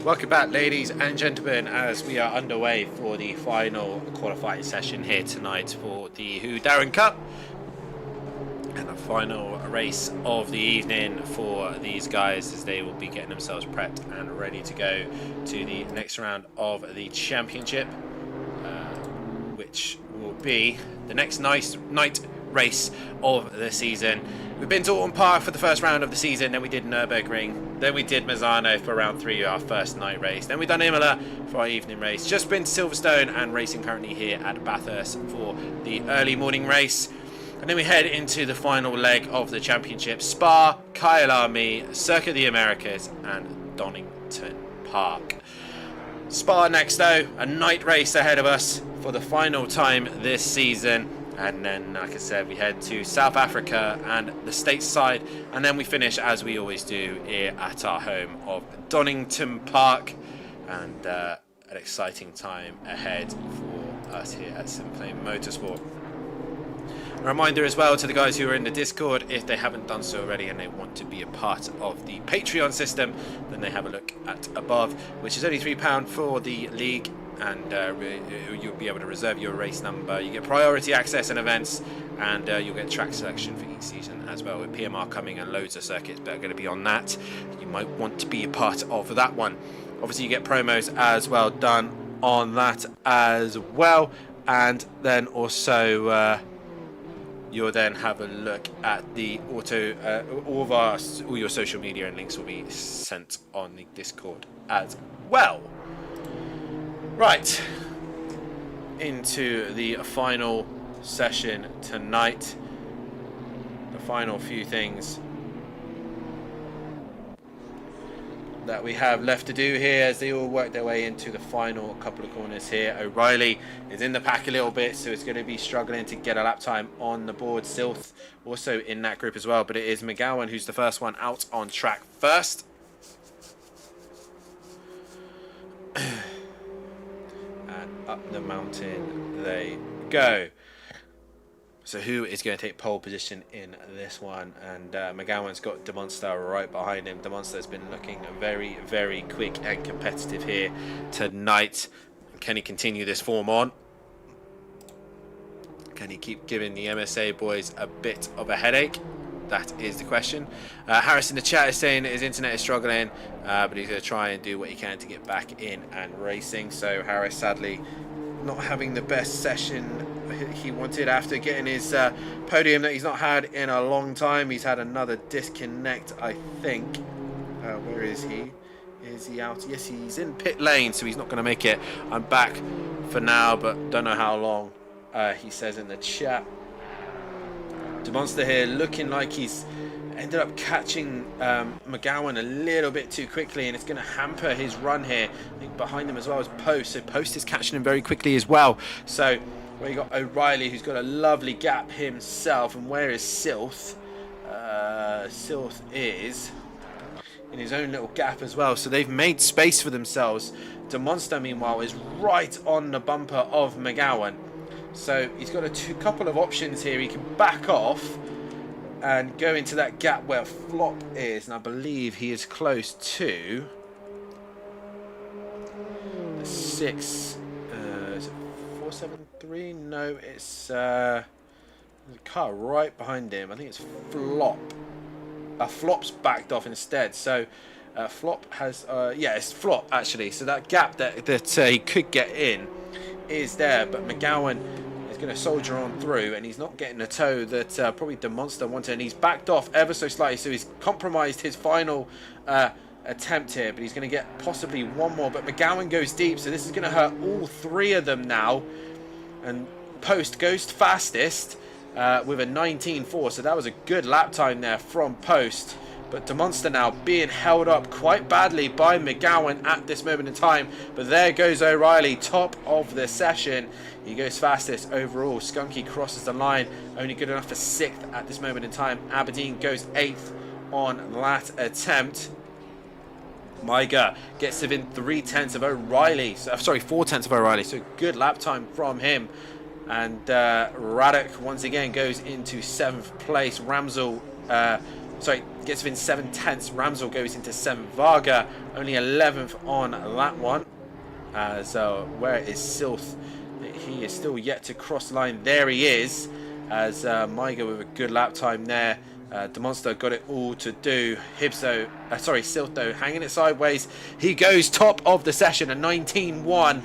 Welcome back, ladies and gentlemen, as we are underway for the final qualifying session here tonight for the Whodarron Cup. And the final race of the evening for these guys, as they will be getting themselves prepped and ready to go to the next round of the championship, which will be the next night race of the season. We've been to Alton Park for the first round of the season, then we did Nürburgring, then we did Misano for round 3, our first night race, then we've done Imola for our evening race, just been to Silverstone and racing currently here at Bathurst for the early morning race. And then we head into the final leg of the championship: Spa, Kyalami, Circuit of the Americas and Donington Park. Spa next though, a night race ahead of us for the final time this season. And then, like I said, we head to South Africa and the stateside, and then we finish, as we always do, here at our home of Donington Park. And an exciting time ahead for us here at SimPlay Motorsport. A reminder as well to the guys who are in the Discord, if they haven't done so already and they want to be a part of the Patreon system, then they have a look at above, which is only £3 for the league. And you'll be able to reserve your race number. You get priority access and events, and you'll get track selection for each season as well, with PMR coming and loads of circuits that are going to be on that. You might want to be a part of that one. Obviously you get promos as well done on that as well, and then also you'll then have a look at the all your social media, and links will be sent on the Discord as well. Right, into the final session tonight. The final few things that we have left to do here as they all work their way into the final couple of corners here. O'Reilly is in the pack a little bit, so it's going to be struggling to get a lap time on the board. Silth also in that group as well, but it is McGowan who's the first one out on track first. Up the mountain they go. So who is going to take pole position in this one? And McGowan's got DeMonster right behind him. DeMonster's been looking very, very quick and competitive here tonight. Can he continue this form on? Can he keep giving the MSA boys a bit of a headache? That is the question. Harris in the chat is saying that his internet is struggling, but he's going to try and do what he can to get back in and racing. So Harris sadly not having the best session he wanted after getting his podium that he's not had in a long time. He's had another disconnect, I think. Where is he? Is he out? Yes, he's in pit lane, so he's not going to make it. I'm back for now, but don't know how long, he says in the chat. DeMonster here looking like he's ended up catching McGowan a little bit too quickly, and it's going to hamper his run here. I think behind him as well as Post, so Post is catching him very quickly as well. So where you got O'Reilly, who's got a lovely gap himself, and where is Silth? Silth is in his own little gap as well, so they've made space for themselves. DeMonster meanwhile is right on the bumper of McGowan. So he's got a couple of options here. He can back off and go into that gap where Flop is, and I believe he is close to the 6. Is it 473? No, it's there's a car right behind him. I think it's Flop. Flop's backed off instead. So Flop has yeah, it's Flop actually. So that gap that he could get in is there, but McGowan is going to soldier on through, and he's not getting the toe that probably DeMonster wanted, and he's backed off ever so slightly, so he's compromised his final attempt here, but he's going to get possibly one more. But McGowan goes deep, so this is going to hurt all three of them now, and Post goes fastest with a 19.4, so that was a good lap time there from Post. But DeMonster now being held up quite badly by McGowan at this moment in time. But there goes O'Reilly, top of the session. He goes fastest overall. Skunky crosses the line, only good enough for 6th at this moment in time. Aberdeen goes 8th on that attempt. Maiga gets within 3/10 of O'Reilly. Sorry, 4/10 of O'Reilly. So good lap time from him. And Radek once again goes into 7th place. Ramsel Sorry, gets within 7/10. Ramsel goes into 7th. Varga only 11th on that one. As where is Silth? He is still yet to cross the line. There he is. As Maiga with a good lap time there. Demonster got it all to do. Silth though, hanging it sideways. He goes top of the session at 19.1.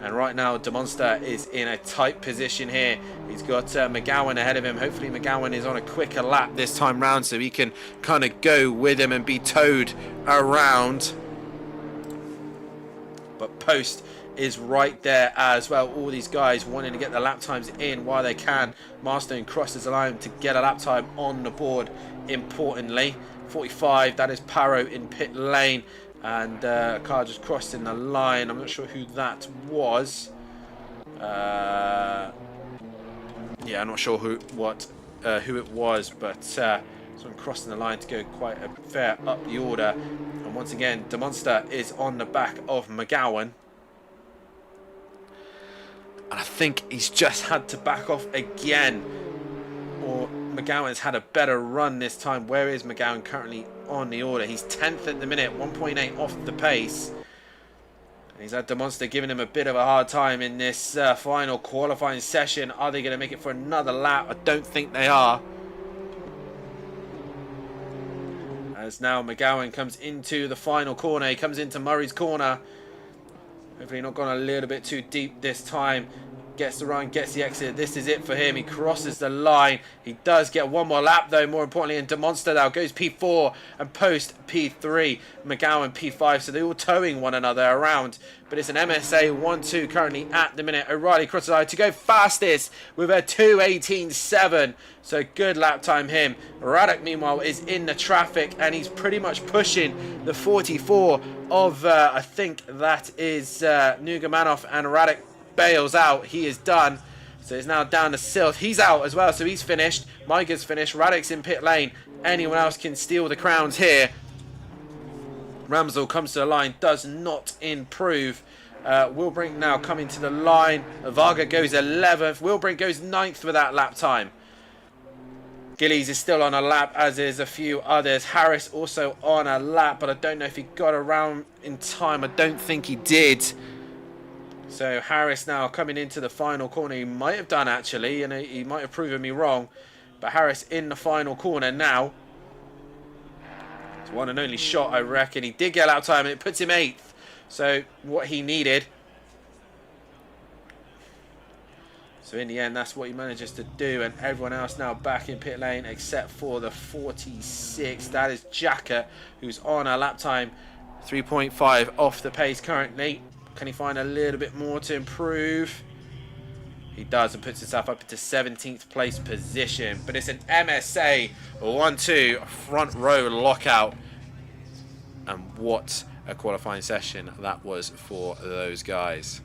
And right now, Demonster is in a tight position here. He's got McGowan ahead of him. Hopefully, McGowan is on a quicker lap this time round so he can kind of go with him and be towed around. But Post is right there as well. All these guys wanting to get the lap times in while they can. Marstone crosses the line to get a lap time on the board, importantly. 45, that is Paro in pit lane. And a car just crossed in the line. I'm not sure who that was. Yeah, I'm not sure who it was, but someone crossing the line to go quite a fair up the order. And once again, Demonster is on the back of McGowan. And I think he's just had to back off again. Or McGowan's had a better run this time. Where is McGowan currently on the order? He's 10th at the minute, 1.8 off the pace. And he's had Demonster giving him a bit of a hard time in this final qualifying session. Are they going to make it for another lap? I don't think they are. As now McGowan comes into the final corner. He comes into Murray's corner. Hopefully not gone a little bit too deep this time. Gets the run, gets the exit. This is it for him. He crosses the line. He does get one more lap though, more importantly. And Demonster now goes P4 and Post P3. McGowan P5. So they're all towing one another around. But it's an MSA 1-2 currently at the minute. O'Reilly crosses the line to go fastest with a 2:18.7. So good lap time him. Radek meanwhile is in the traffic and he's pretty much pushing the 44 of I think that is Nugamanov, and Radek bails out. He is done. So it's now down to Silth. He's out as well, so he's finished. Maiga's finished. Radek's in pit lane. Anyone else can steal the crowns here. Ramsel comes to the line, does not improve. Wilbrink now coming to the line. Varga goes 11th. Wilbrink goes 9th with that lap time. Gillies is still on a lap, as is a few others. Harris also on a lap, but I don't know if he got around in time. I don't think he did. So Harris now coming into the final corner. He might have done actually, and he might have proven me wrong. But Harris in the final corner now. It's one and only shot, I reckon. He did get lap time and it puts him 8th. So what he needed. So in the end, that's what he manages to do. And everyone else now back in pit lane except for the 46. That is Jacka, who's on a lap time 3.5 off the pace currently. Can he find a little bit more to improve? He does and puts himself up into 17th place position. But it's an MSA 1-2 front row lockout. And what a qualifying session that was for those guys.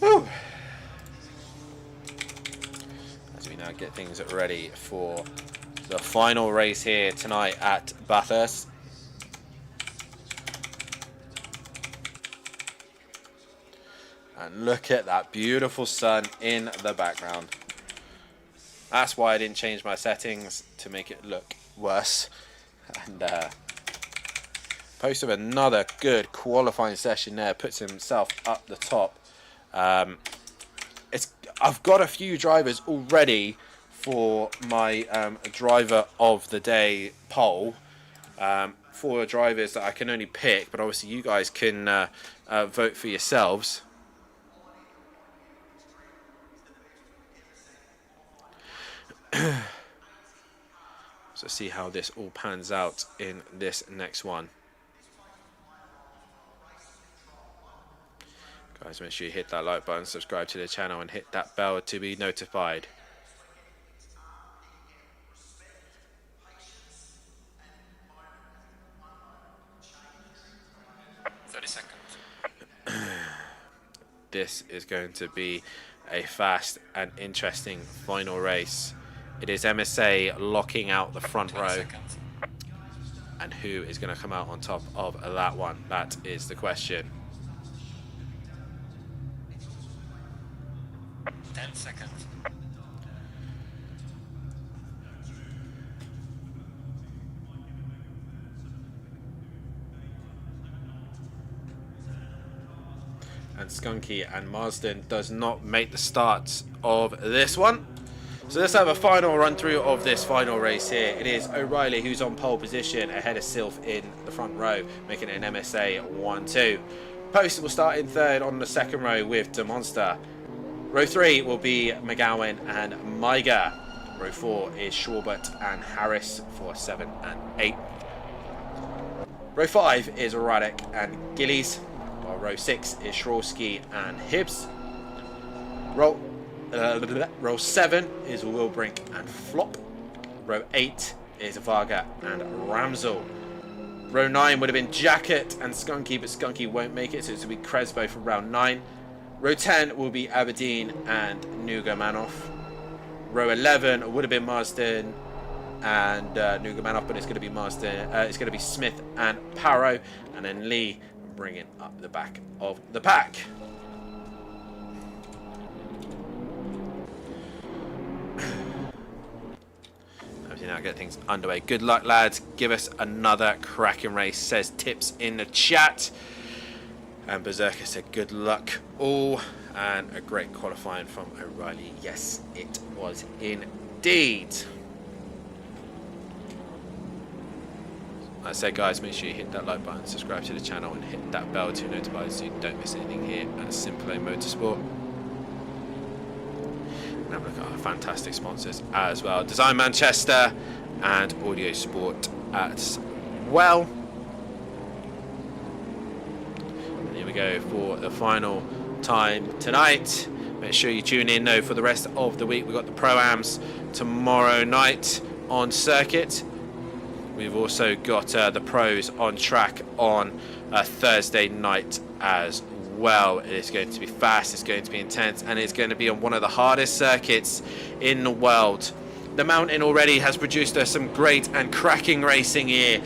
Woo. As we now get things ready for the final race here tonight at Bathurst. And look at that beautiful sun in the background. That's why I didn't change my settings to make it look worse. And Post with another good qualifying session there. Puts himself up the top. I've got a few drivers already for my driver of the day poll. 4 drivers that I can only pick. But obviously you guys can vote for yourselves. So see how this all pans out in this next one. Guys, make sure you hit that like button, subscribe to the channel and hit that bell to be notified. This is going to be a fast and interesting final race. It is MSA locking out the front row. Seconds. And who is going to come out on top of that one? That is the question. 10 seconds. and Skunky, and Marsden does not make the start of this one. So let's have a final run through of this final race here. It is O'Reilly who's on pole position ahead of Sylph in the front row, making it an MSA 1-2. Post will start in third on the second row with De Monster. Row 3 will be McGowan and Maiga. Row 4 is Schwarbert and Harris for 7 and 8. Row 5 is Radek and Gillies, while row 6 is Shrorsky and Hibbs. Row 7 is Wilbrink and Flop. Row 8 is Varga and Ramsel. Row 9 would have been Jacket and Skunky, but Skunky won't make it, so it's going to be Crespo for round 9. Row 10 will be Aberdeen and Nugamanoff. Row 11 would have been Marsden and Nugamanoff, but it's going to be Marsden. It's going to be Smith and Parrow, and then Lee bringing up the back of the pack. Now get things underway. Good luck, lads. Give us another cracking race, says Tips in the chat. And Berserker said good luck all, and a great qualifying from O'Reilly. Yes, it was indeed. Like I said, guys, make sure you hit that like button, subscribe to the channel, and hit that bell to notify so you don't miss anything here at SimPlay Motorsport. Have a look at our fantastic sponsors as well. Design Manchester and Audio Sport as well. And here we go for the final time tonight. Make sure you tune in though for the rest of the week. We've got the Pro-Ams tomorrow night on circuit. We've also got the pros on track on Thursday night as well. It is going to be fast, it's going to be intense, and it's going to be on one of the hardest circuits in the world. The Mountain already has produced us some great and cracking racing here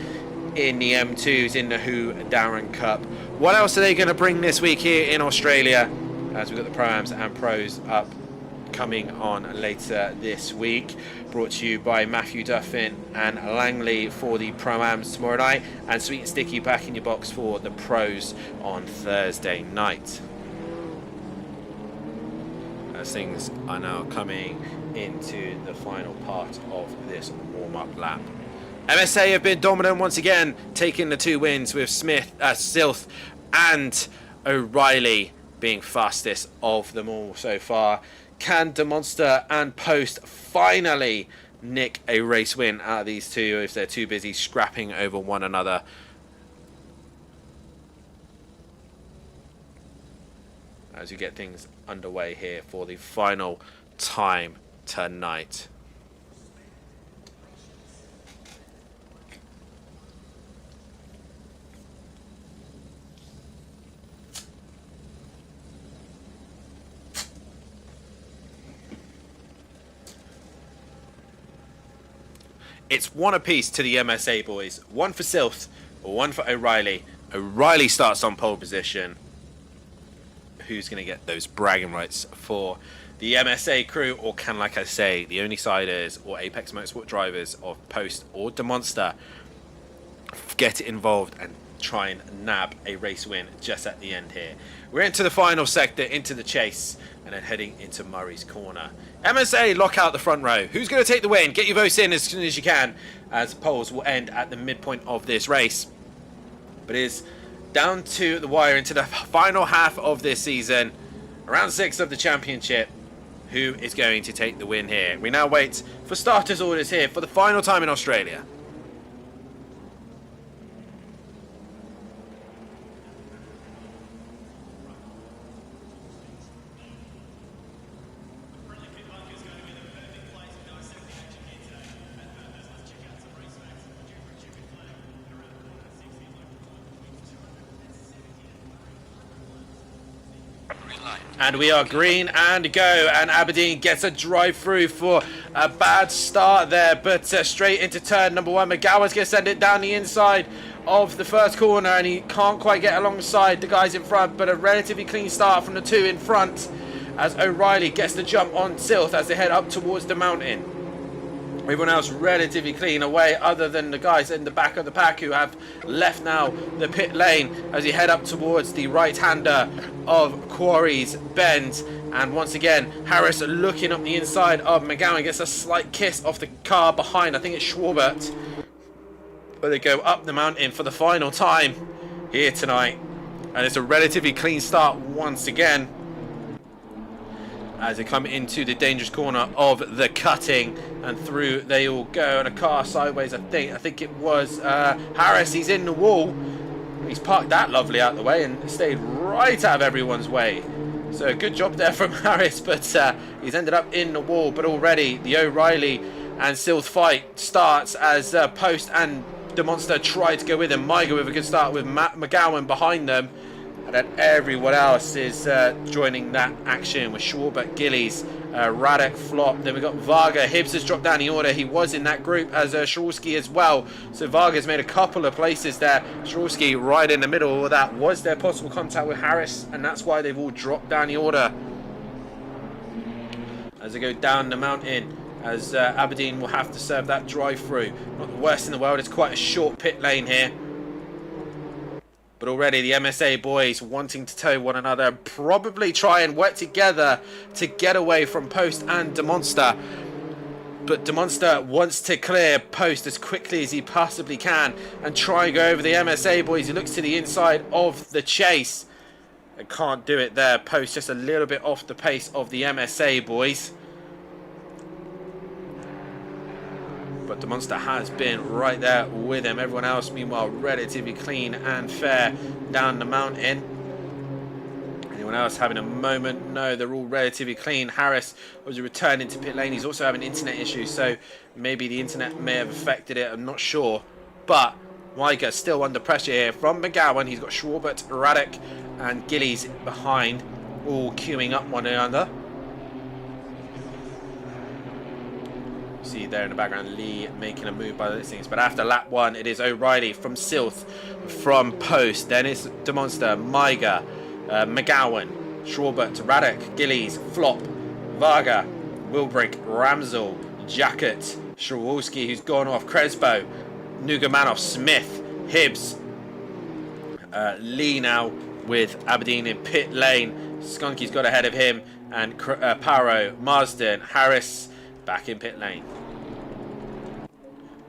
in the M2s in the Whodarron Cup. What else are they going to bring this week here in Australia? As we've got the Pro-Ams and Pros up coming on later this week. Brought to you by Matthew Duffin and Langley for the Pro-Ams tomorrow night, and Sweet and Sticky back in your box for the Pros on Thursday night. As things are now coming into the final part of this warm-up lap. MSA have been dominant once again, taking the 2 wins with Sylph and O'Reilly being fastest of them all so far. Can De Monster and Post finally nick a race win out of these two if they're too busy scrapping over one another? As we get things underway here for the final time tonight. It's one apiece to the MSA boys. One for Sylph, one for O'Reilly. O'Reilly starts on pole position. Who's going to get those bragging rights for the MSA crew? Or can, like I say, the Only Siders or Apex Motorsport drivers of Post or De Monster get involved and try and nab a race win just at the end here? We're into the final sector, into the chase, and then heading into Murray's Corner. MSA lock out the front row. Who's going to take the win? Get your votes in as soon as you can, as polls will end at the midpoint of this race. But it is down to the wire into the final half of this season, round 6 of the championship. Who is going to take the win here? We now wait for starters orders here for the final time in Australia. And we are green and go, and Aberdeen gets a drive through for a bad start there, but straight into turn number 1. McGowan's going to send it down the inside of the first corner, and he can't quite get alongside the guys in front, but a relatively clean start from the 2 in front as O'Reilly gets the jump on Sylph as they head up towards the mountain. Everyone else relatively clean away, other than the guys in the back of the pack who have left now the pit lane as you head up towards the right-hander of Quarry's Bend. And once again, Harris looking up the inside of McGowan, gets a slight kiss off the car behind. I think it's Schwarbert. But they go up the mountain for the final time here tonight. And it's a relatively clean start once again, as they come into the dangerous corner of the cutting, and through they all go, and a car sideways. I think it was Harris. He's in the wall. He's parked that lovely out the way and stayed right out of everyone's way. So good job there from Harris, but he's ended up in the wall. But already the O'Reilly and Silth fight starts as Post and the Monster try to go with him. Miger with a good start with McGowan behind them. And then everyone else is joining that action with Schwarbert, Gillies, Radek, Flop. Then we've got Varga. Hibbs has dropped down the order. He was in that group as Shorski as well. So Varga's made a couple of places there. Shorski right in the middle. Of that was their possible contact with Harris, and that's why they've all dropped down the order. As they go down the mountain, as Aberdeen will have to serve that drive-through. Not the worst in the world. It's quite a short pit lane here. But already the MSA boys wanting to tow one another, probably try and work together to get away from Post and DeMonster. But DeMonster wants to clear Post as quickly as he possibly can and try and go over the MSA boys. He looks to the inside of the chase and can't do it there. Post just a little bit off the pace of the MSA boys. But the Monster has been right there with him. Everyone else, meanwhile, relatively clean and fair down the mountain. Anyone else having a moment? No, they're all relatively clean. Harris was returning to pit lane. He's also having internet issues, so maybe the internet may have affected it. I'm not sure. But Weiger still under pressure here from McGowan. He's got Schwarbert, Radek, and Gillies behind, all queuing up one another. See there in the background Lee making a move by the listings, but after lap 1 it is O'Reilly from Silth, from Post, then it's DeMonster, Miger, McGowan, Schwarbert, Radek, Gillies, Flop, Varga, Wilbrink, Ramsel, Jacket, Shawalski who's gone off, Crespo, Nugamanov, Smith, Hibbs, Lee now with Aberdeen in pit lane. Skunky's got ahead of him, and Paro, Marsden, Harris back in pit lane.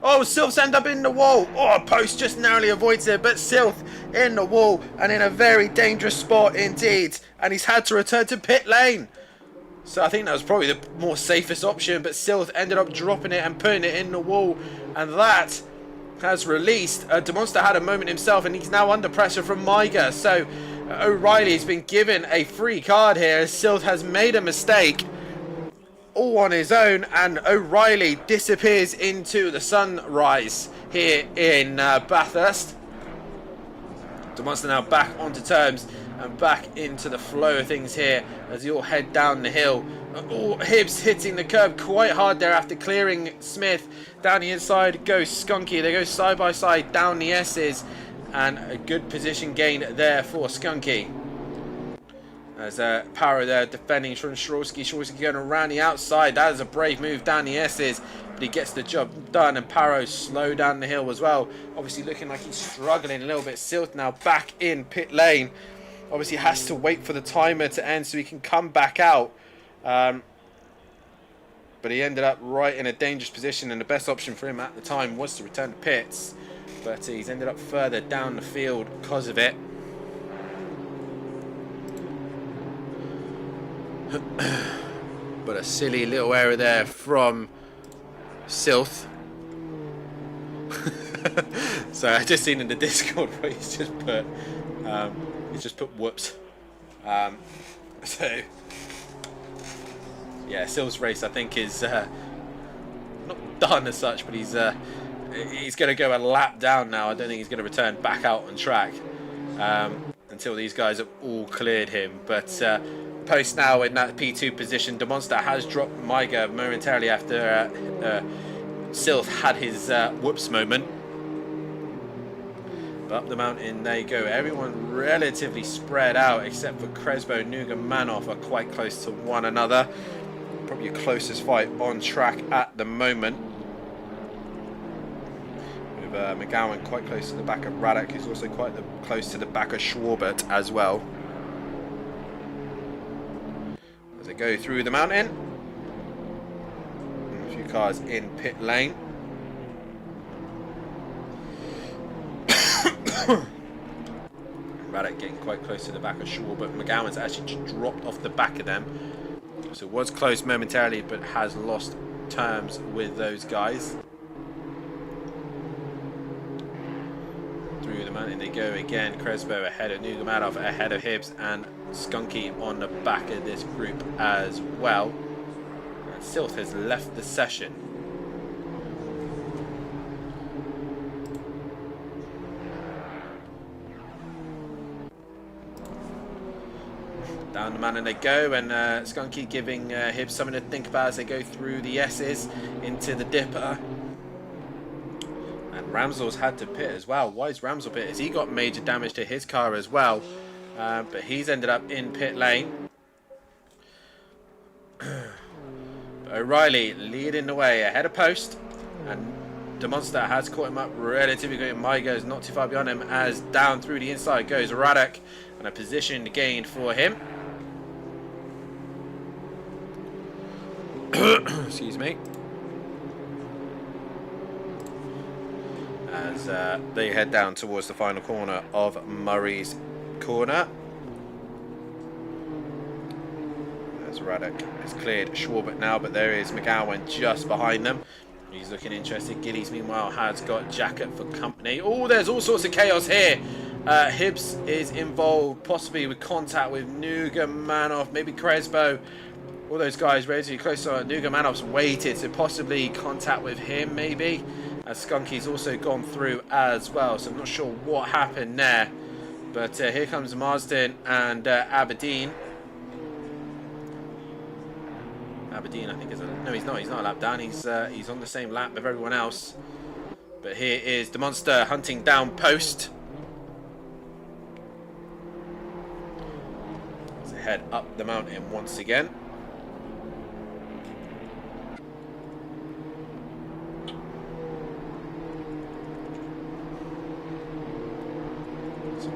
Oh, Silth's end up in the wall. Oh, Post just narrowly avoids it, but Silth in the wall and in a very dangerous spot indeed. And he's had to return to pit lane. So I think that was probably the more safest option, but Silth ended up dropping it and putting it in the wall. And that has released. DeMonster had a moment himself, and he's now under pressure from Miger. So O'Reilly has been given a free card here as Silth has made a mistake all on his own, and O'Reilly disappears into the sunrise here in Bathurst. DeMonster now back onto terms and back into the flow of things here as they all head down the hill. Hibbs hitting the curb quite hard there after clearing Smith. Down the inside goes Skunky. They go side by side down the S's, and a good position gain there for Skunky. As Power there defending from Shorski. Shorski going around the outside. That is a brave move down the S's, but he gets the job done, and Paro slow down the hill as well. Obviously looking like he's struggling a little bit. Silth now back in pit lane. Obviously has to wait for the timer to end so he can come back out. But he ended up right in a dangerous position, and the best option for him at the time was to return to pits. But he's ended up further down the field because of it. But a silly little error there from Silth. So I just seen in the Discord where he's just put whoops. So yeah, Silth's race I think is not done as such, but he's going to go a lap down now. I don't think he's going to return back out on track until these guys have all cleared him. But Post now in that P2 position. DeMonster has dropped Miger momentarily after Silth had his whoops moment. But up the mountain they go. Everyone relatively spread out except for Crespo and Nugamanov are quite close to one another. Probably your closest fight on track at the moment. McGowan quite close to the back of Radek, who's also quite close to the back of Schwarbert as well. As they go through the mountain. A few cars in pit lane. Radek getting quite close to the back of Schwarbert. McGowan's actually just dropped off the back of them. So it was close momentarily, but has lost terms with those guys. Through the mountain they go again. Crespo ahead of Nugamadov, ahead of Hibbs, and Skunky on the back of this group as well. And Silth has left the session. Down the mountain they go, and Skunky giving Hibbs something to think about as they go through the S's into the Dipper. And Ramsel's had to pit as well. Why is Ramsel pit? As he got major damage to his car as well. But he's ended up in pit lane. But O'Reilly leading the way ahead of post. And the Monster has caught him up relatively quick. Maiga is not too far behind him as down through the inside goes Radek. And a position gained for him. Excuse me. As they head down towards the final corner of Murray's Corner. As Radek has cleared Schwarbert now, but there is McGowan just behind them. He's looking interested. Gillies, meanwhile, has got Jacket for company. Oh, there's all sorts of chaos here. Hibbs is involved, possibly with contact with Nugamanov, maybe Crespo. All those guys relatively close to Nugamanov's waited to possibly contact with him, maybe. As Skunky's also gone through as well, so I'm not sure what happened there. But here comes Marsden and Aberdeen. Aberdeen, I think, is no, he's not. He's not a lap down. He's on the same lap of everyone else. But here is the Monster hunting down post. Let's head up the mountain once again.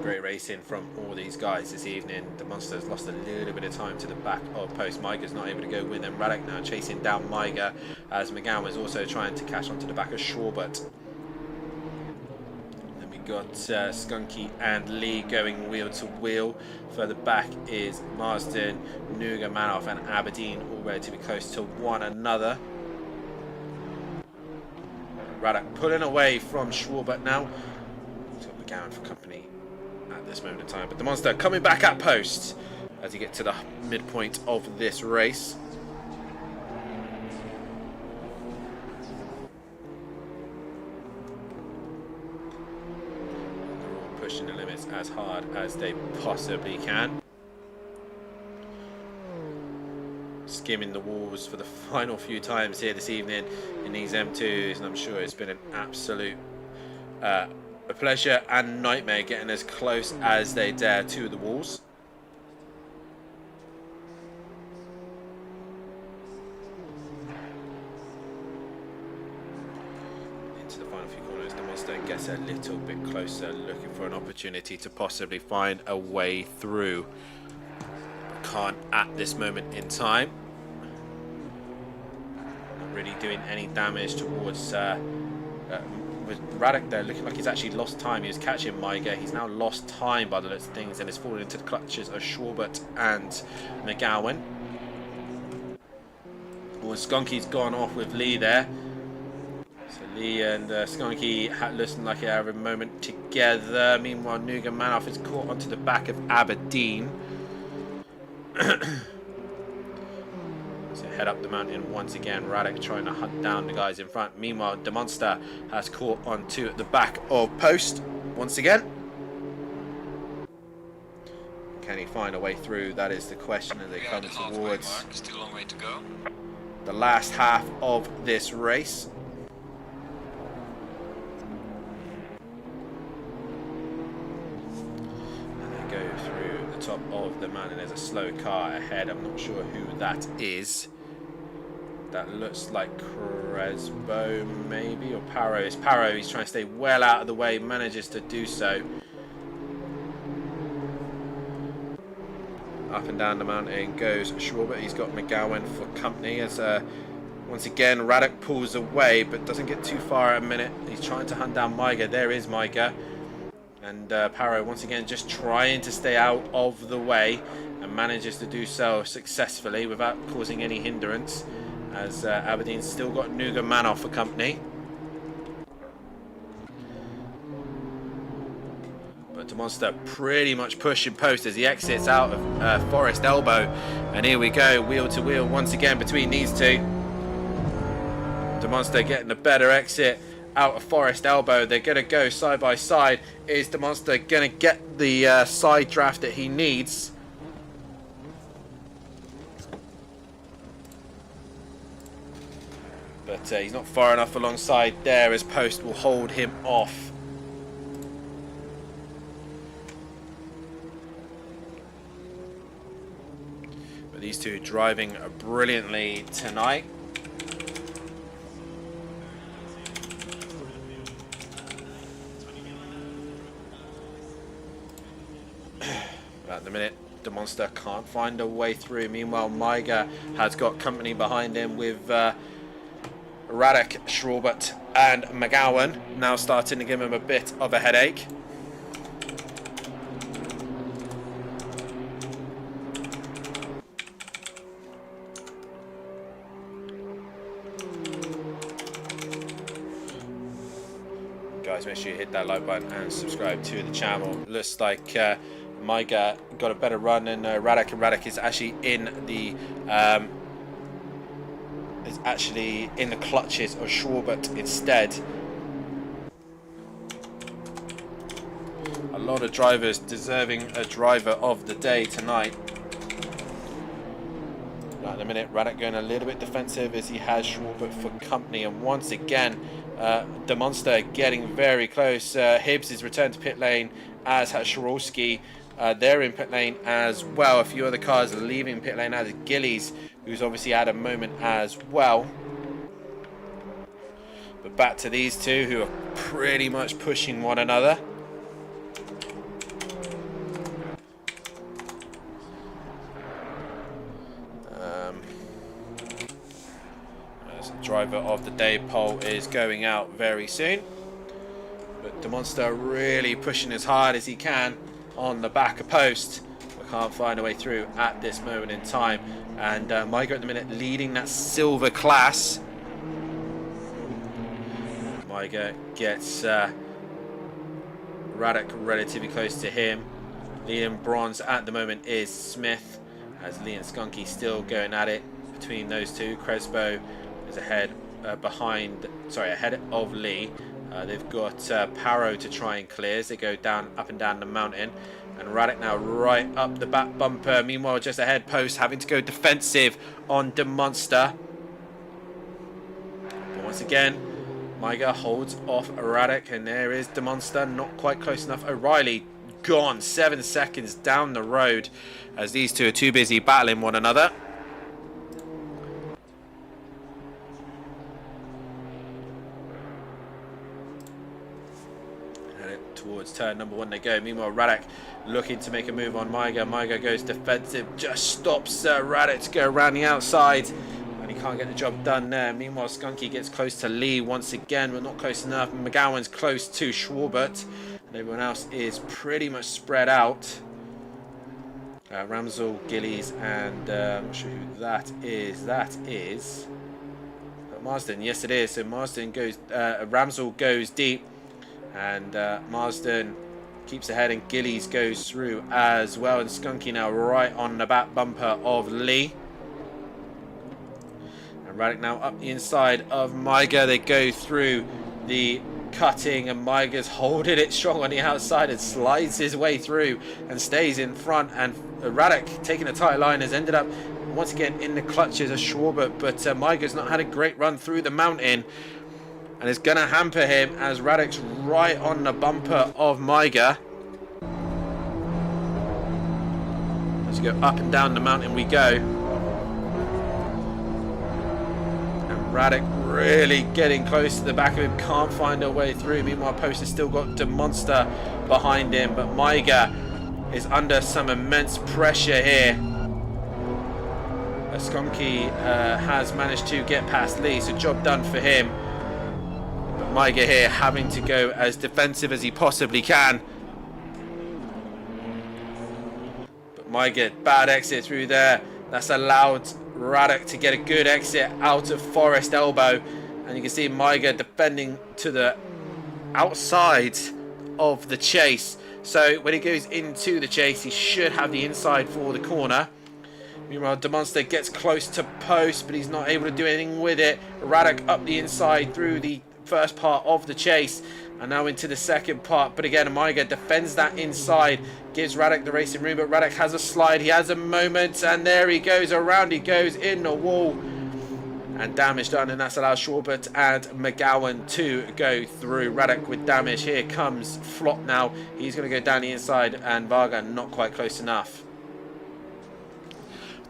Great racing from all these guys this evening. The Monster's lost a little bit of time to the back of post. Maiga's not able to go with him. Radek now chasing down Maiga as McGowan was also trying to catch onto the back of Schwarbert. Then we got Skunky and Lee going wheel to wheel. Further back is Marsden, Nugamanov and Aberdeen, all relatively close to one another. Radek pulling away from Schwarbert now. He's got McGowan for company at this moment in time, but the Monster coming back at post as you get to the midpoint of this race. They're all pushing the limits as hard as they possibly can, skimming the walls for the final few times here this evening in these M2s, and I'm sure it's been an absolute a pleasure and nightmare getting as close as they dare to the walls. Into the final few corners, the Monster gets a little bit closer, looking for an opportunity to possibly find a way through. But can't at this moment in time. Not really doing any damage towards with Radek there, looking like he's actually lost time. He was catching Maiga. He's now lost time by the looks of things and has fallen into the clutches of Schwarbert and McGowan. Well, Skunky's gone off with Lee there. So Lee and Skunky looking like they have a moment together. Meanwhile, Nugamanov is caught onto the back of Aberdeen. So head up the mountain once again. Radek trying to hunt down the guys in front. Meanwhile, the Monster has caught onto the back of post once again. Can he find a way through? That is the question as they come towards still a long way to go. The last half of this race. And they go through the top of the mountain. There's a slow car ahead. I'm not sure who that is. That looks like Crespo maybe, or Paro. It's Paro. He's trying to stay well out of the way, manages to do so. Up and down the mountain goes Schwarber. He's got McGowan for company as once again Radek pulls away but doesn't get too far at a minute. He's trying to hunt down Maiga. There is Maiga. And Paro once again just trying to stay out of the way and manages to do so successfully without causing any hindrance, as Aberdeen's still got Nuga Manoff for company. But DeMonster pretty much pushing post as he exits out of Forest Elbow. And here we go, wheel to wheel once again between these two. DeMonster getting a better exit out of Forest Elbow. They're going to go side by side. Is DeMonster going to get the side draft that he needs? But he's not far enough alongside there, as post will hold him off. But these two driving brilliantly tonight. At the minute, DeMonster can't find a way through. Meanwhile, Maiga has got company behind him with Radek, Schwarber and McGowan now starting to give him a bit of a headache. Guys, make sure you hit that like button and subscribe to the channel. Looks like Maiga got a better run than Radek, and Radek is actually in the clutches of Schwarber instead. A lot of drivers deserving a driver of the day tonight. Right, in a minute, Radek going a little bit defensive as he has Schwarber for company, and once again DeMonster getting very close. Hibbs is returned to pit lane, as has Shorowski. They're in pit lane as well. A few other cars leaving pit lane, as Gillies, who's obviously had a moment as well. But back to these two, who are pretty much pushing one another. Driver of the day poll is going out very soon. But DeMonster really pushing as hard as he can on the back of post. I can't find a way through at this moment in time. And Maiga at the minute leading that silver class. Maiga gets Radek relatively close to him. Leading bronze at the moment is Smith, as Lee and Skunky still going at it between those two. Crespo is ahead ahead of Lee. They've got Paro to try and clear as they go up and down the mountain. And Radek now right up the back bumper. Meanwhile, just ahead post having to go defensive on DeMonster. But once again, Maiga holds off Radek, and there is DeMonster, not quite close enough. O'Reilly gone 7 seconds down the road as these two are too busy battling one another. Towards turn number 1 they go. Meanwhile, Radek looking to make a move on Maiga. Maiga goes defensive, just stops Radek to go around the outside, and he can't get the job done there. Meanwhile, Skunky gets close to Lee once again, but not close enough. McGowan's close to Schwarber, and everyone else is pretty much spread out. Ramsel, Gillies, and I'm not sure who that is. That is Marsden. Yes, it is. So Marsden goes. Ramsel goes deep. And Marsden keeps ahead, and Gillies goes through as well. And Skunky now right on the back bumper of Lee. And Radek now up the inside of Maiga. They go through the cutting, and Maiga's holding it strong on the outside and slides his way through and stays in front. And Radek, taking a tight line, has ended up once again in the clutches of Schwarber. But Maiga's not had a great run through the mountain, and it's going to hamper him as Radek's right on the bumper of Maiga. As we go up and down the mountain we go. Radek really getting close to the back of him, can't find a way through. Meanwhile, Post has still got DeMonster behind him, but Maiga is under some immense pressure here. Skunky has managed to get past Lee, so job done for him. But Maiga here having to go as defensive as he possibly can. But Maiga, bad exit through there. That's allowed Radek to get a good exit out of Forest Elbow. And you can see Maiga defending to the outside of the chase. So when he goes into the chase, he should have the inside for the corner. Meanwhile, DeMonster gets close to Post, but he's not able to do anything with it. Radek up the inside through the first part of the chase, and now into the second part. But again, Maiga defends that inside, gives Radek the racing room, but Radek has a slide. He has a moment, and there he goes. Around he goes in the wall, and damage done, and that's allowed Schwarbert and McGowan to go through. Radek with damage. Here comes Flop now. He's going to go down the inside, and Varga not quite close enough.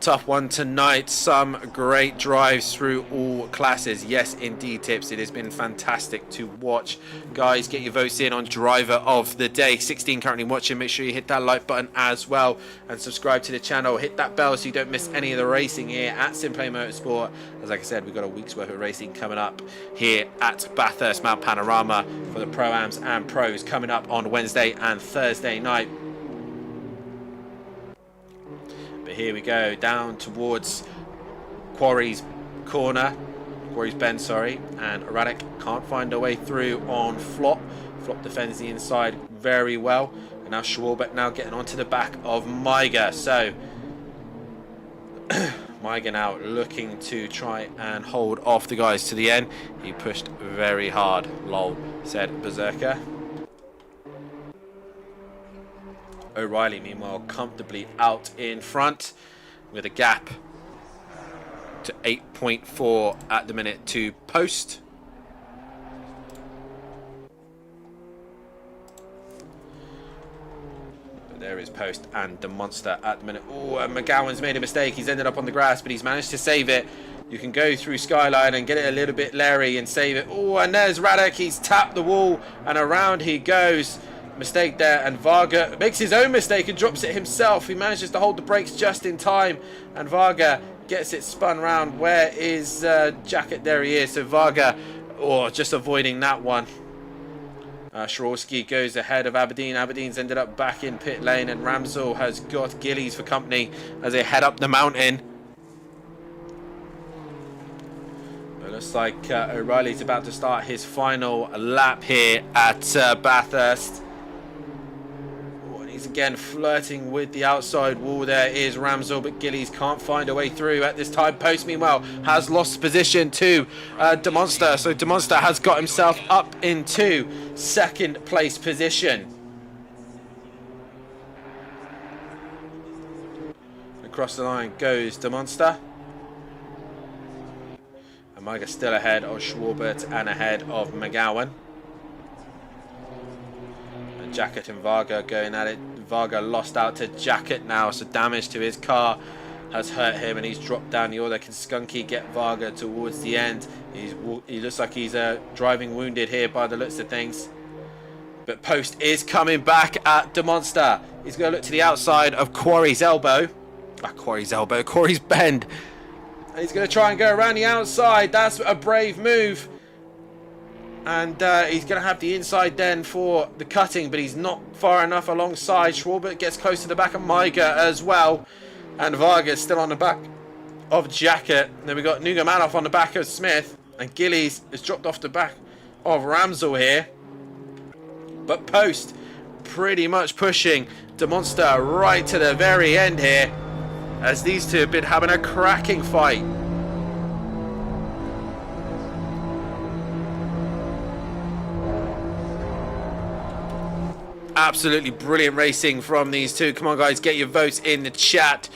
Tough one tonight. Some great drives through all classes. Yes, indeed, Tips. It has been fantastic to watch. Guys, get your votes in on Driver of the Day. 16 currently watching. Make sure you hit that like button as well and subscribe to the channel. Hit that bell so you don't miss any of the racing here at SimPlay Motorsport. As like I said, we've got a week's worth of racing coming up here at Bathurst Mount Panorama for the Pro-Ams and Pros coming up on Wednesday and Thursday night. But here we go, down towards Quarry's corner, Quarry's bend, sorry, and Radek can't find a way through on Flop. Flop defends the inside very well, and now Schwarbert now getting onto the back of Maiga. So Maiga now looking to try and hold off the guys to the end. He pushed very hard, lol, said Berserker. O'Reilly, meanwhile, comfortably out in front with a gap to 8.4 at the minute to Post. But there is Post and DeMonster at the minute. Oh, and McGowan's made a mistake. He's ended up on the grass, but he's managed to save it. You can go through Skyline and get it a little bit leery and save it. Oh, and there's Radek. He's tapped the wall, and around he goes. Mistake there, and Varga makes his own mistake and drops it himself. He manages to hold the brakes just in time, and Varga gets it spun round. Where is Jacket? There he is. So Varga, just avoiding that one. Swarovski goes ahead of Aberdeen. Aberdeen's ended up back in pit lane, and Ramsell has got Gillies for company as they head up the mountain. It looks like O'Reilly's about to start his final lap here at Bathurst. He's again flirting with the outside wall. There is Ramsell, but Gillies can't find a way through at this time. Post, meanwhile, has lost position to DeMonster. So DeMonster has got himself up into second place position. Across the line goes DeMonster. And Maiga still ahead of Schwarbert and ahead of McGowan. Jacket and Varga going at it. Varga lost out to Jacket now, so damage to his car has hurt him, and he's dropped down the order. Can Skunky get Varga towards the end? He looks like he's driving wounded here by the looks of things. But Post is coming back at DeMonster. He's going to look to the outside of Quarry's elbow. Quarry's bend. And he's going to try and go around the outside. That's a brave move. And he's going to have the inside then for the cutting, but he's not far enough alongside. Schwarbert gets close to the back of Maiga as well. And Varga's still on the back of Jacket. And then we've got Nugamanov on the back of Smith. And Gillies has dropped off the back of Ramsell here. But Post pretty much pushing DeMonster right to the very end here, as these two have been having a cracking fight. Absolutely brilliant racing from these two. Come on, guys, get your votes in the chat.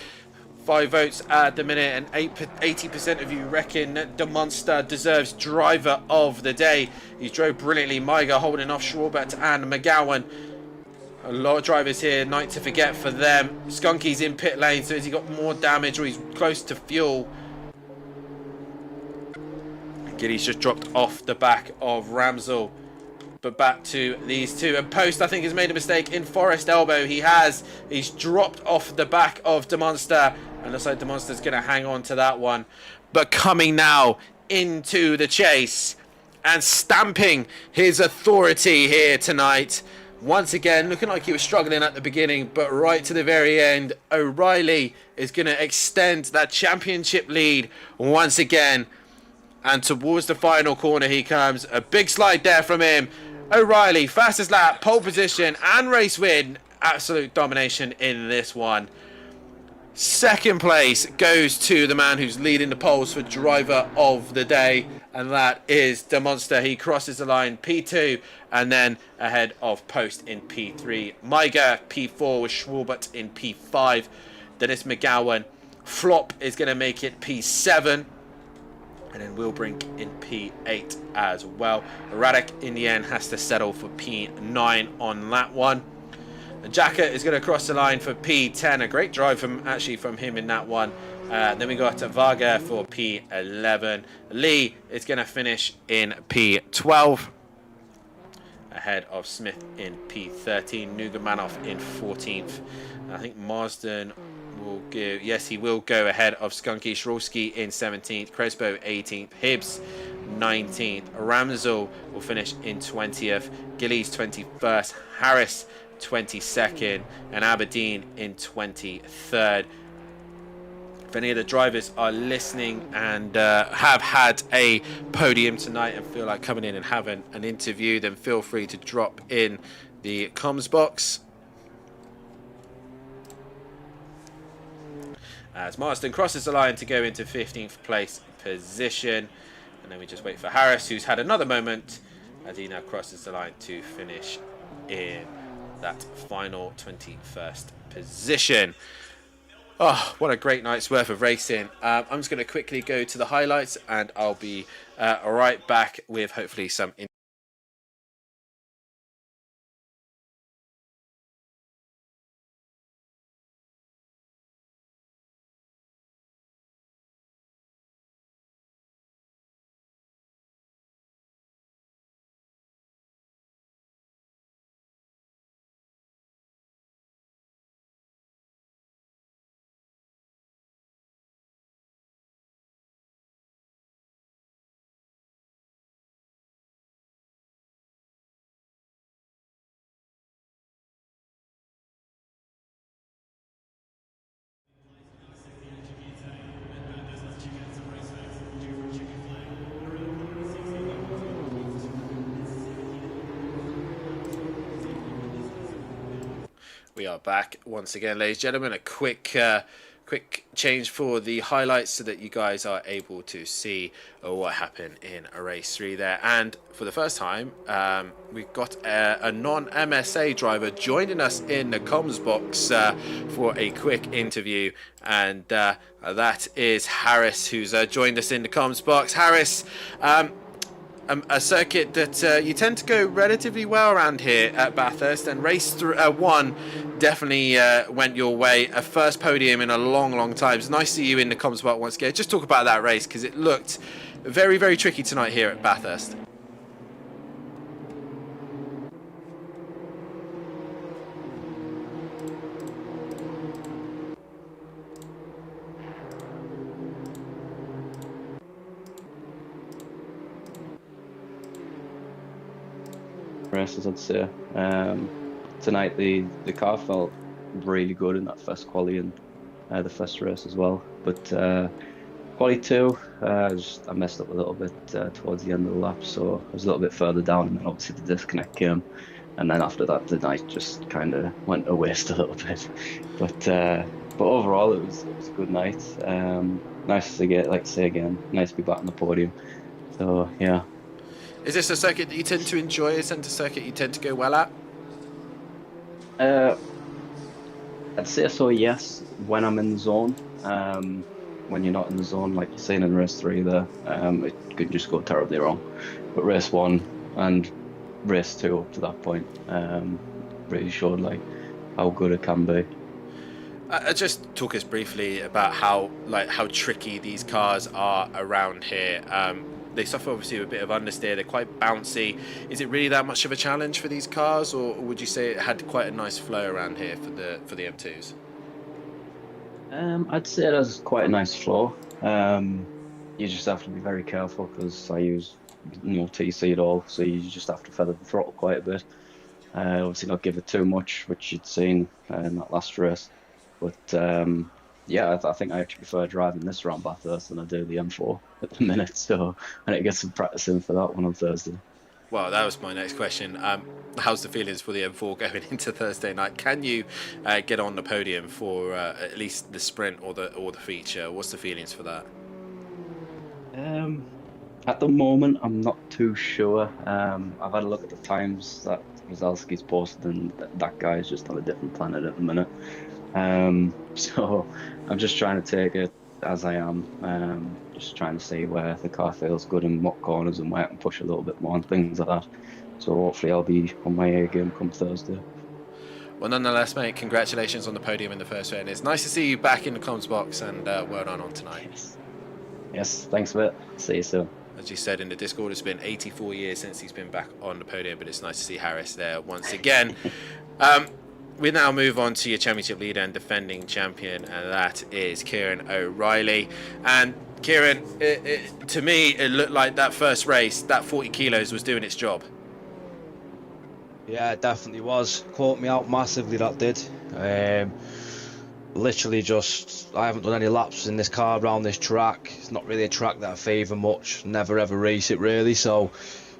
5 votes at the minute, and 80% of you reckon that DeMonster deserves Driver of the Day. He drove brilliantly. Maiga holding off Schwarbert and McGowan. A lot of drivers here, night to forget for them. Skunky's in pit lane, so has he got more damage, or he's close to fuel? Giddy's just dropped off the back of Ramsell. But back to these two. And Post, I think, has made a mistake in Forest Elbow. He has. He's dropped off the back of Demonster. And looks like Demonster's going to hang on to that one. But coming now into the chase and stamping his authority here tonight. Once again, looking like he was struggling at the beginning, but right to the very end, O'Reilly is going to extend that championship lead once again. And towards the final corner he comes. A big slide there from him. O'Reilly, fastest lap, pole position, and race win. Absolute domination in this one. Second place goes to the man who's leading the polls for driver of the day, and that is Demonster. He crosses the line P2 and then ahead of Post in P3. Maiger P4 with Schwarbert in P5. Dennis McGowan. Flop is going to make it P7. And then Wilbrink in P8 as well. Radek in the end has to settle for P9 on that one. Jacka is going to cross the line for P10. A great drive from him in that one. Then we got Varga for P11. Lee is going to finish in P12. Ahead of Smith in P13. Nugamanov in 14th. I think Marsden will go. Yes, he will go ahead of Skunky. Shrolski in 17th. Crespo 18th. Hibbs 19th. Ramsell will finish in 20th. Gillies 21st. Harris 22nd. And Aberdeen in 23rd. If any of the drivers are listening and have had a podium tonight and feel like coming in and having an interview, then feel free to drop in the comms box. As Marsden crosses the line to go into 15th place position. And then we just wait for Harris, who's had another moment, as he now crosses the line to finish in that final 21st position. Oh, what a great night's worth of racing. I'm just going to quickly go to the highlights, and I'll be right back with hopefully some... We are back once again, ladies and gentlemen. A quick change for the highlights so that you guys are able to see what happened in race 3 there. And for the first time, we've got a non-MSA driver joining us in the comms box for a quick interview. And that is Harris, who's joined us in the comms box. Harris, a circuit that you tend to go relatively well around here at Bathurst, and race 1 definitely went your way. A first podium in a long time. It's nice to see you in the comms box once again. Just talk about that race, because it looked very tricky tonight here at Bathurst. Races, I'd say. Tonight the car felt really good in that first quali and the first race as well. But quali 2, I messed up a little bit towards the end of the lap, so I was a little bit further down, and then obviously the disconnect came. And then after that, the night just kind of went to waste a little bit. But overall, it was a good night. Nice to get, like to say again, nice to be back on the podium. So yeah. Is this a circuit that you tend to enjoy? Is it a circuit you tend to go well at? I'd say so, yes, when I'm in the zone. When you're not in the zone, like you're saying in race 3 there, it could just go terribly wrong. But race 1 and race 2 up to that point really showed like how good it can be. Just talk us briefly about how tricky these cars are around here. They suffer obviously a bit of understeer. They're quite bouncy. Is it really that much of a challenge for these cars, or would you say it had quite a nice flow around here for the M2s? I'd say there's quite a nice flow. You just have to be very careful because I use no TC at all, so you just have to feather the throttle quite a bit. Obviously not give it too much, which you'd seen in that last race. But yeah, I think I actually prefer driving this around Bathurst than I do the M4 at the minute. So I need to get some practice in for that one on Thursday. Well, that was my next question. How's the feelings for the M4 going into Thursday night? Can you get on the podium for at least the sprint or the feature? What's the feelings for that? At the moment, I'm not too sure. I've had a look at the times that Wazowski's posted, and that guy is just on a different planet at the minute. So I'm just trying to take it as I am, just trying to see where the car feels good and what corners and where I can push a little bit more and things like that. So hopefully I'll be on my A game come Thursday. Well, nonetheless, mate, congratulations on the podium in the first round. It's nice to see you back in the comms box, and well done on tonight. Yes, thanks a bit. See you soon. As you said in the Discord, it's been 84 years since he's been back on the podium, but it's nice to see Harris there once again. We now move on to your championship leader and defending champion, and that is Kieran O'Reilly. And Kieran, to me, it looked like that first race, that 40 kilos was doing its job. Yeah, it definitely was. Caught me out massively, that did. Literally just, I haven't done any laps in this car around this track. It's not really a track that I favour much. Never ever race it really, so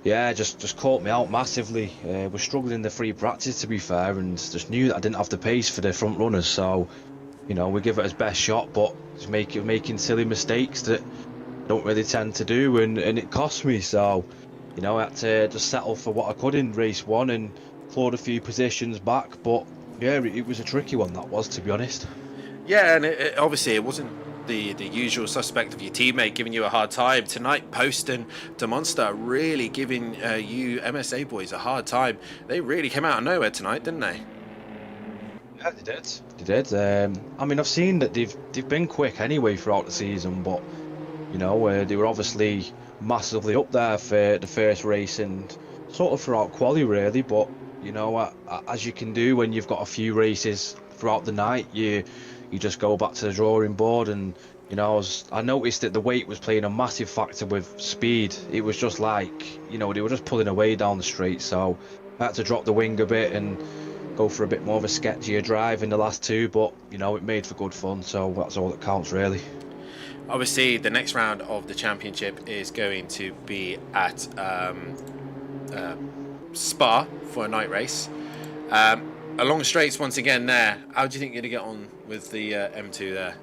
yeah, just caught me out massively. Was struggling in the free practice, to be fair, and just knew that I didn't have the pace for the front runners, so you know, we give it his best shot, but just making silly mistakes that I don't really tend to do, and it cost me. So you know, I had to just settle for what I could in race one and clawed a few positions back, but yeah, it was a tricky one, that was, to be honest. Yeah, and obviously it wasn't the usual suspect of your teammate giving you a hard time. Tonight, Post and DeMonster really giving you MSA boys a hard time. They really came out of nowhere tonight, didn't they? Yeah, they did. They did. I mean, I've seen that they've been quick anyway throughout the season, but you know, they were obviously massively up there for the first race and sort of throughout quali really. But you know, as you can do when you've got a few races throughout the night, you just go back to the drawing board. And you know, I noticed that the weight was playing a massive factor with speed. It was just like, you know, they were just pulling away down the straight, so I had to drop the wing a bit and go for a bit more of a sketchier drive in the last two, but you know, it made for good fun, so that's all that counts really. Obviously the next round of the championship is going to be at Spa for a night race. Along straights once again there. How do you think you're going to get on with the M2 there?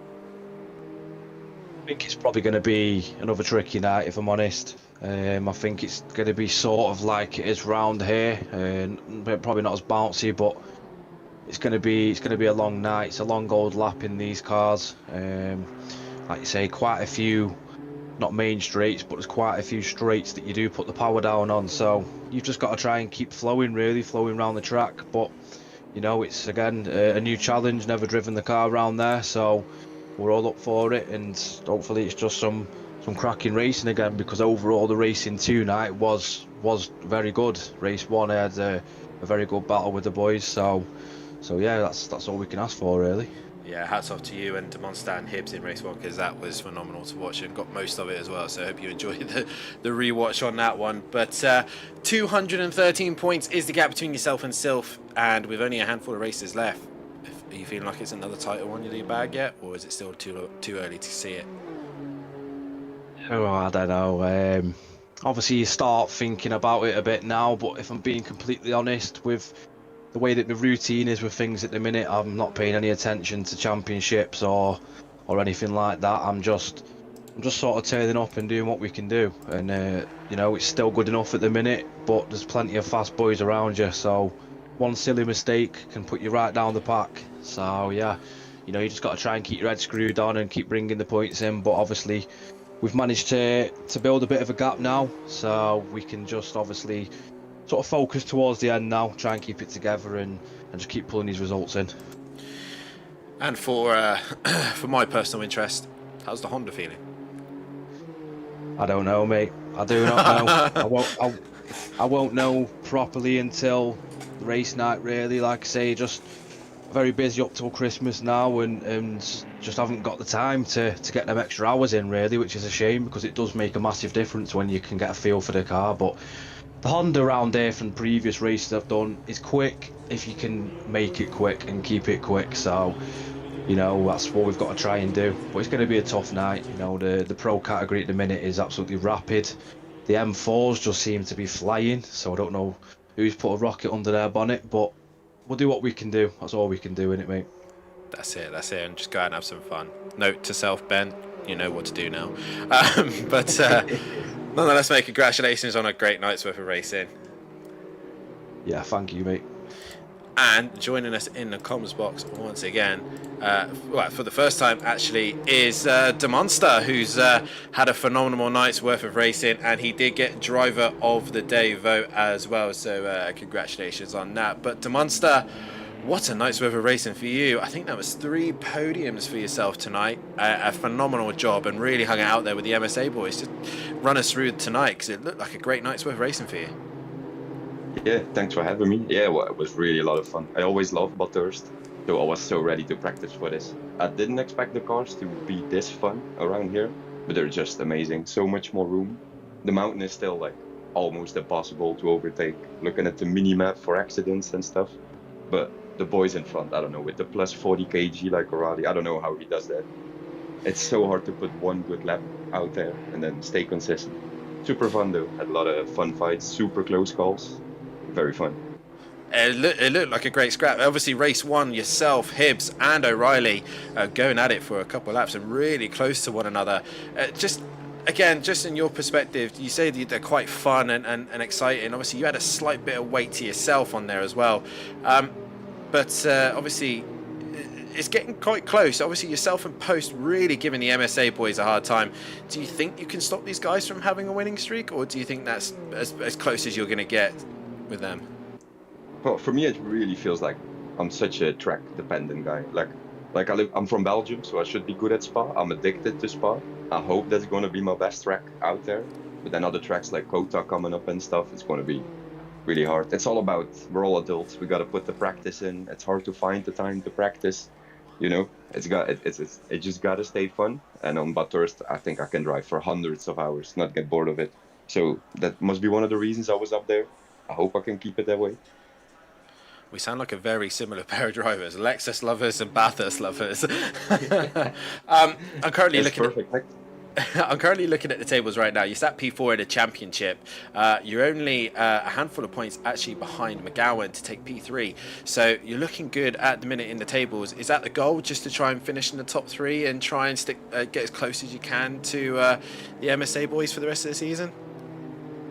I think it's probably going to be another tricky night, if I'm honest. I think it's going to be sort of like it is round here, probably not as bouncy, but it's going to be a long night. It's a long old lap in these cars. Like you say, quite a few, not main straights, but there's quite a few straights that you do put the power down on. So you've just got to try and keep flowing around the track. But you know, it's again a new challenge. Never driven the car around there, so we're all up for it, and hopefully it's just some cracking racing again, because overall the racing tonight was very good. Race one I had a very good battle with the boys, so yeah, that's all we can ask for really. Yeah, hats off to you and to Monster and Hibbs in race one, because that was phenomenal to watch and got most of it as well, so I hope you enjoyed the rewatch on that one. But 213 points is the gap between yourself and Sylph, and with only a handful of races left, are you feeling like it's another title on your bag yet, or is it still too early to see it? Oh, I don't know. Obviously you start thinking about it a bit now, but if I'm being completely honest, with the way that the routine is with things at the minute, I'm not paying any attention to championships or anything like that. I'm just sort of turning up and doing what we can do, and you know, it's still good enough at the minute, but there's plenty of fast boys around you, so one silly mistake can put you right down the pack. So yeah, you know, you just got to try and keep your head screwed on and keep bringing the points in. But obviously we've managed to build a bit of a gap now, so we can just obviously sort of focus towards the end now, try and keep it together and just keep pulling these results in. And for for my personal interest, how's the Honda feeling? I don't know, mate. I do not know. I won't know properly until the race night, really. Like I say, just very busy up till Christmas now, and just haven't got the time to get them extra hours in, really, which is a shame because it does make a massive difference when you can get a feel for the car. But the Honda around here from previous races I've done is quick if you can make it quick and keep it quick. So, you know, that's what we've got to try and do. But it's going to be a tough night. You know, the pro category at the minute is absolutely rapid. The M4s just seem to be flying, so I don't know who's put a rocket under their bonnet, but we'll do what we can do. That's all we can do, innit, mate? That's it, and just go out and have some fun. Note to self, Ben, you know what to do now. But nonetheless, mate, congratulations on a great night's worth of racing. Yeah, thank you, mate. And joining us in the comms box once again, well, for the first time actually, is Demonster, who's had a phenomenal night's worth of racing, and he did get driver of the day vote as well, so congratulations on that. But Demonster, what a night's worth of racing for you. I think that was 3 podiums for yourself tonight. A phenomenal job, and really hung out there with the MSA boys. Just run us through tonight, because it looked like a great night's worth of racing for you. Yeah, thanks for having me. Yeah, well, it was really a lot of fun. I always loved Bathurst, so I was so ready to practice for this. I didn't expect the cars to be this fun around here, but they're just amazing. So much more room. The mountain is still like almost impossible to overtake, looking at the mini-map for accidents and stuff. But the boys in front, I don't know, with the plus 40 kg like O'Reilly, I don't know how he does that. It's so hard to put one good lap out there and then stay consistent. Super fun though, had a lot of fun fights, super close calls. Very fun. It looked like a great scrap. Obviously, race 1, yourself, Hibbs, and O'Reilly going at it for a couple of laps and really close to one another. Just in your perspective, you say that they're quite fun and exciting. Obviously, you had a slight bit of weight to yourself on there as well. But obviously, it's getting quite close. Obviously, yourself and Post really giving the MSA boys a hard time. Do you think you can stop these guys from having a winning streak, or do you think that's as close as you're going to get with them? Well, for me, it really feels like I'm such a track-dependent guy. I'm from Belgium, so I should be good at Spa. I'm addicted to Spa. I hope that's going to be my best track out there. But then other tracks like Kota coming up and stuff, it's going to be really hard. It's all about, we're all adults. We got to put the practice in. It's hard to find the time to practice. You know, it just got to stay fun. And on Bathurst, I think I can drive for hundreds of hours, not get bored of it. So that must be one of the reasons I was up there. I hope I can keep it that way. We sound like a very similar pair of drivers, Lexus lovers and Bathurst lovers. I'm currently looking at the tables right now. You sat P4 in a championship. You're only a handful of points actually behind McGowan to take P3. So you're looking good at the minute in the tables. Is that the goal, just to try and finish in the top 3 and try and get as close as you can to the MSA boys for the rest of the season?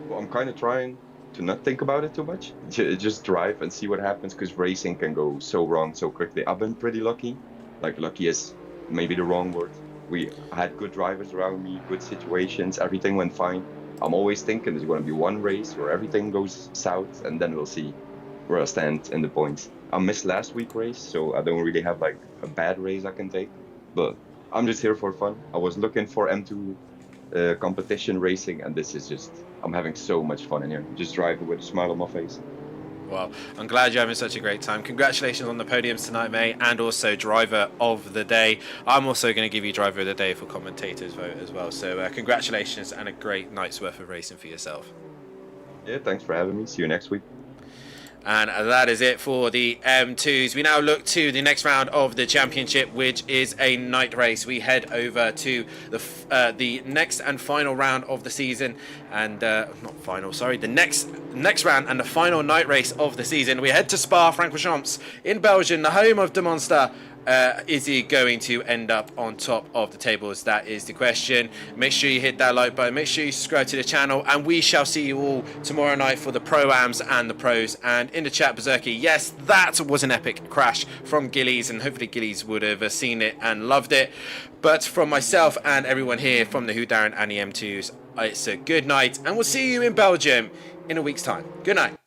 Well, I'm kind of trying to not think about it too much. Just drive and see what happens, because racing can go so wrong so quickly. I've been pretty lucky. Like, lucky is maybe the wrong word. We had good drivers around me, good situations, everything went fine. I'm always thinking there's going to be one race where everything goes south, and then we'll see where I stand in the points. I missed last week's race, so I don't really have like a bad race I can take. But I'm just here for fun. I was looking for M2 competition racing, and this is just, I'm having so much fun in here, just driving with a smile on my face. Well, I'm glad you're having such a great time. Congratulations on the podiums tonight, mate, and also driver of the day. I'm also going to give you driver of the day for commentators vote as well. So congratulations and a great night's worth of racing for yourself. Yeah, thanks for having me. See you next week. And that is it for the M2s. We now look to the next round of the championship, which is a night race. We head over to the next and final round of the season, and not final, sorry, the next round and the final night race of the season. We head to Spa-Francorchamps in Belgium, the home of Demonster. Is he going to end up on top of the tables? That is the question. Make sure you hit that like button. Make sure you subscribe to the channel, and we shall see you all tomorrow night for the Pro-Ams and the Pros. And in the chat, Berserky, yes, that was an epic crash from Gillies, and hopefully Gillies would have seen it and loved it. But from myself and everyone here from the Whodarron and the M2s, it's a good night, and we'll see you in Belgium in a week's time. Good night.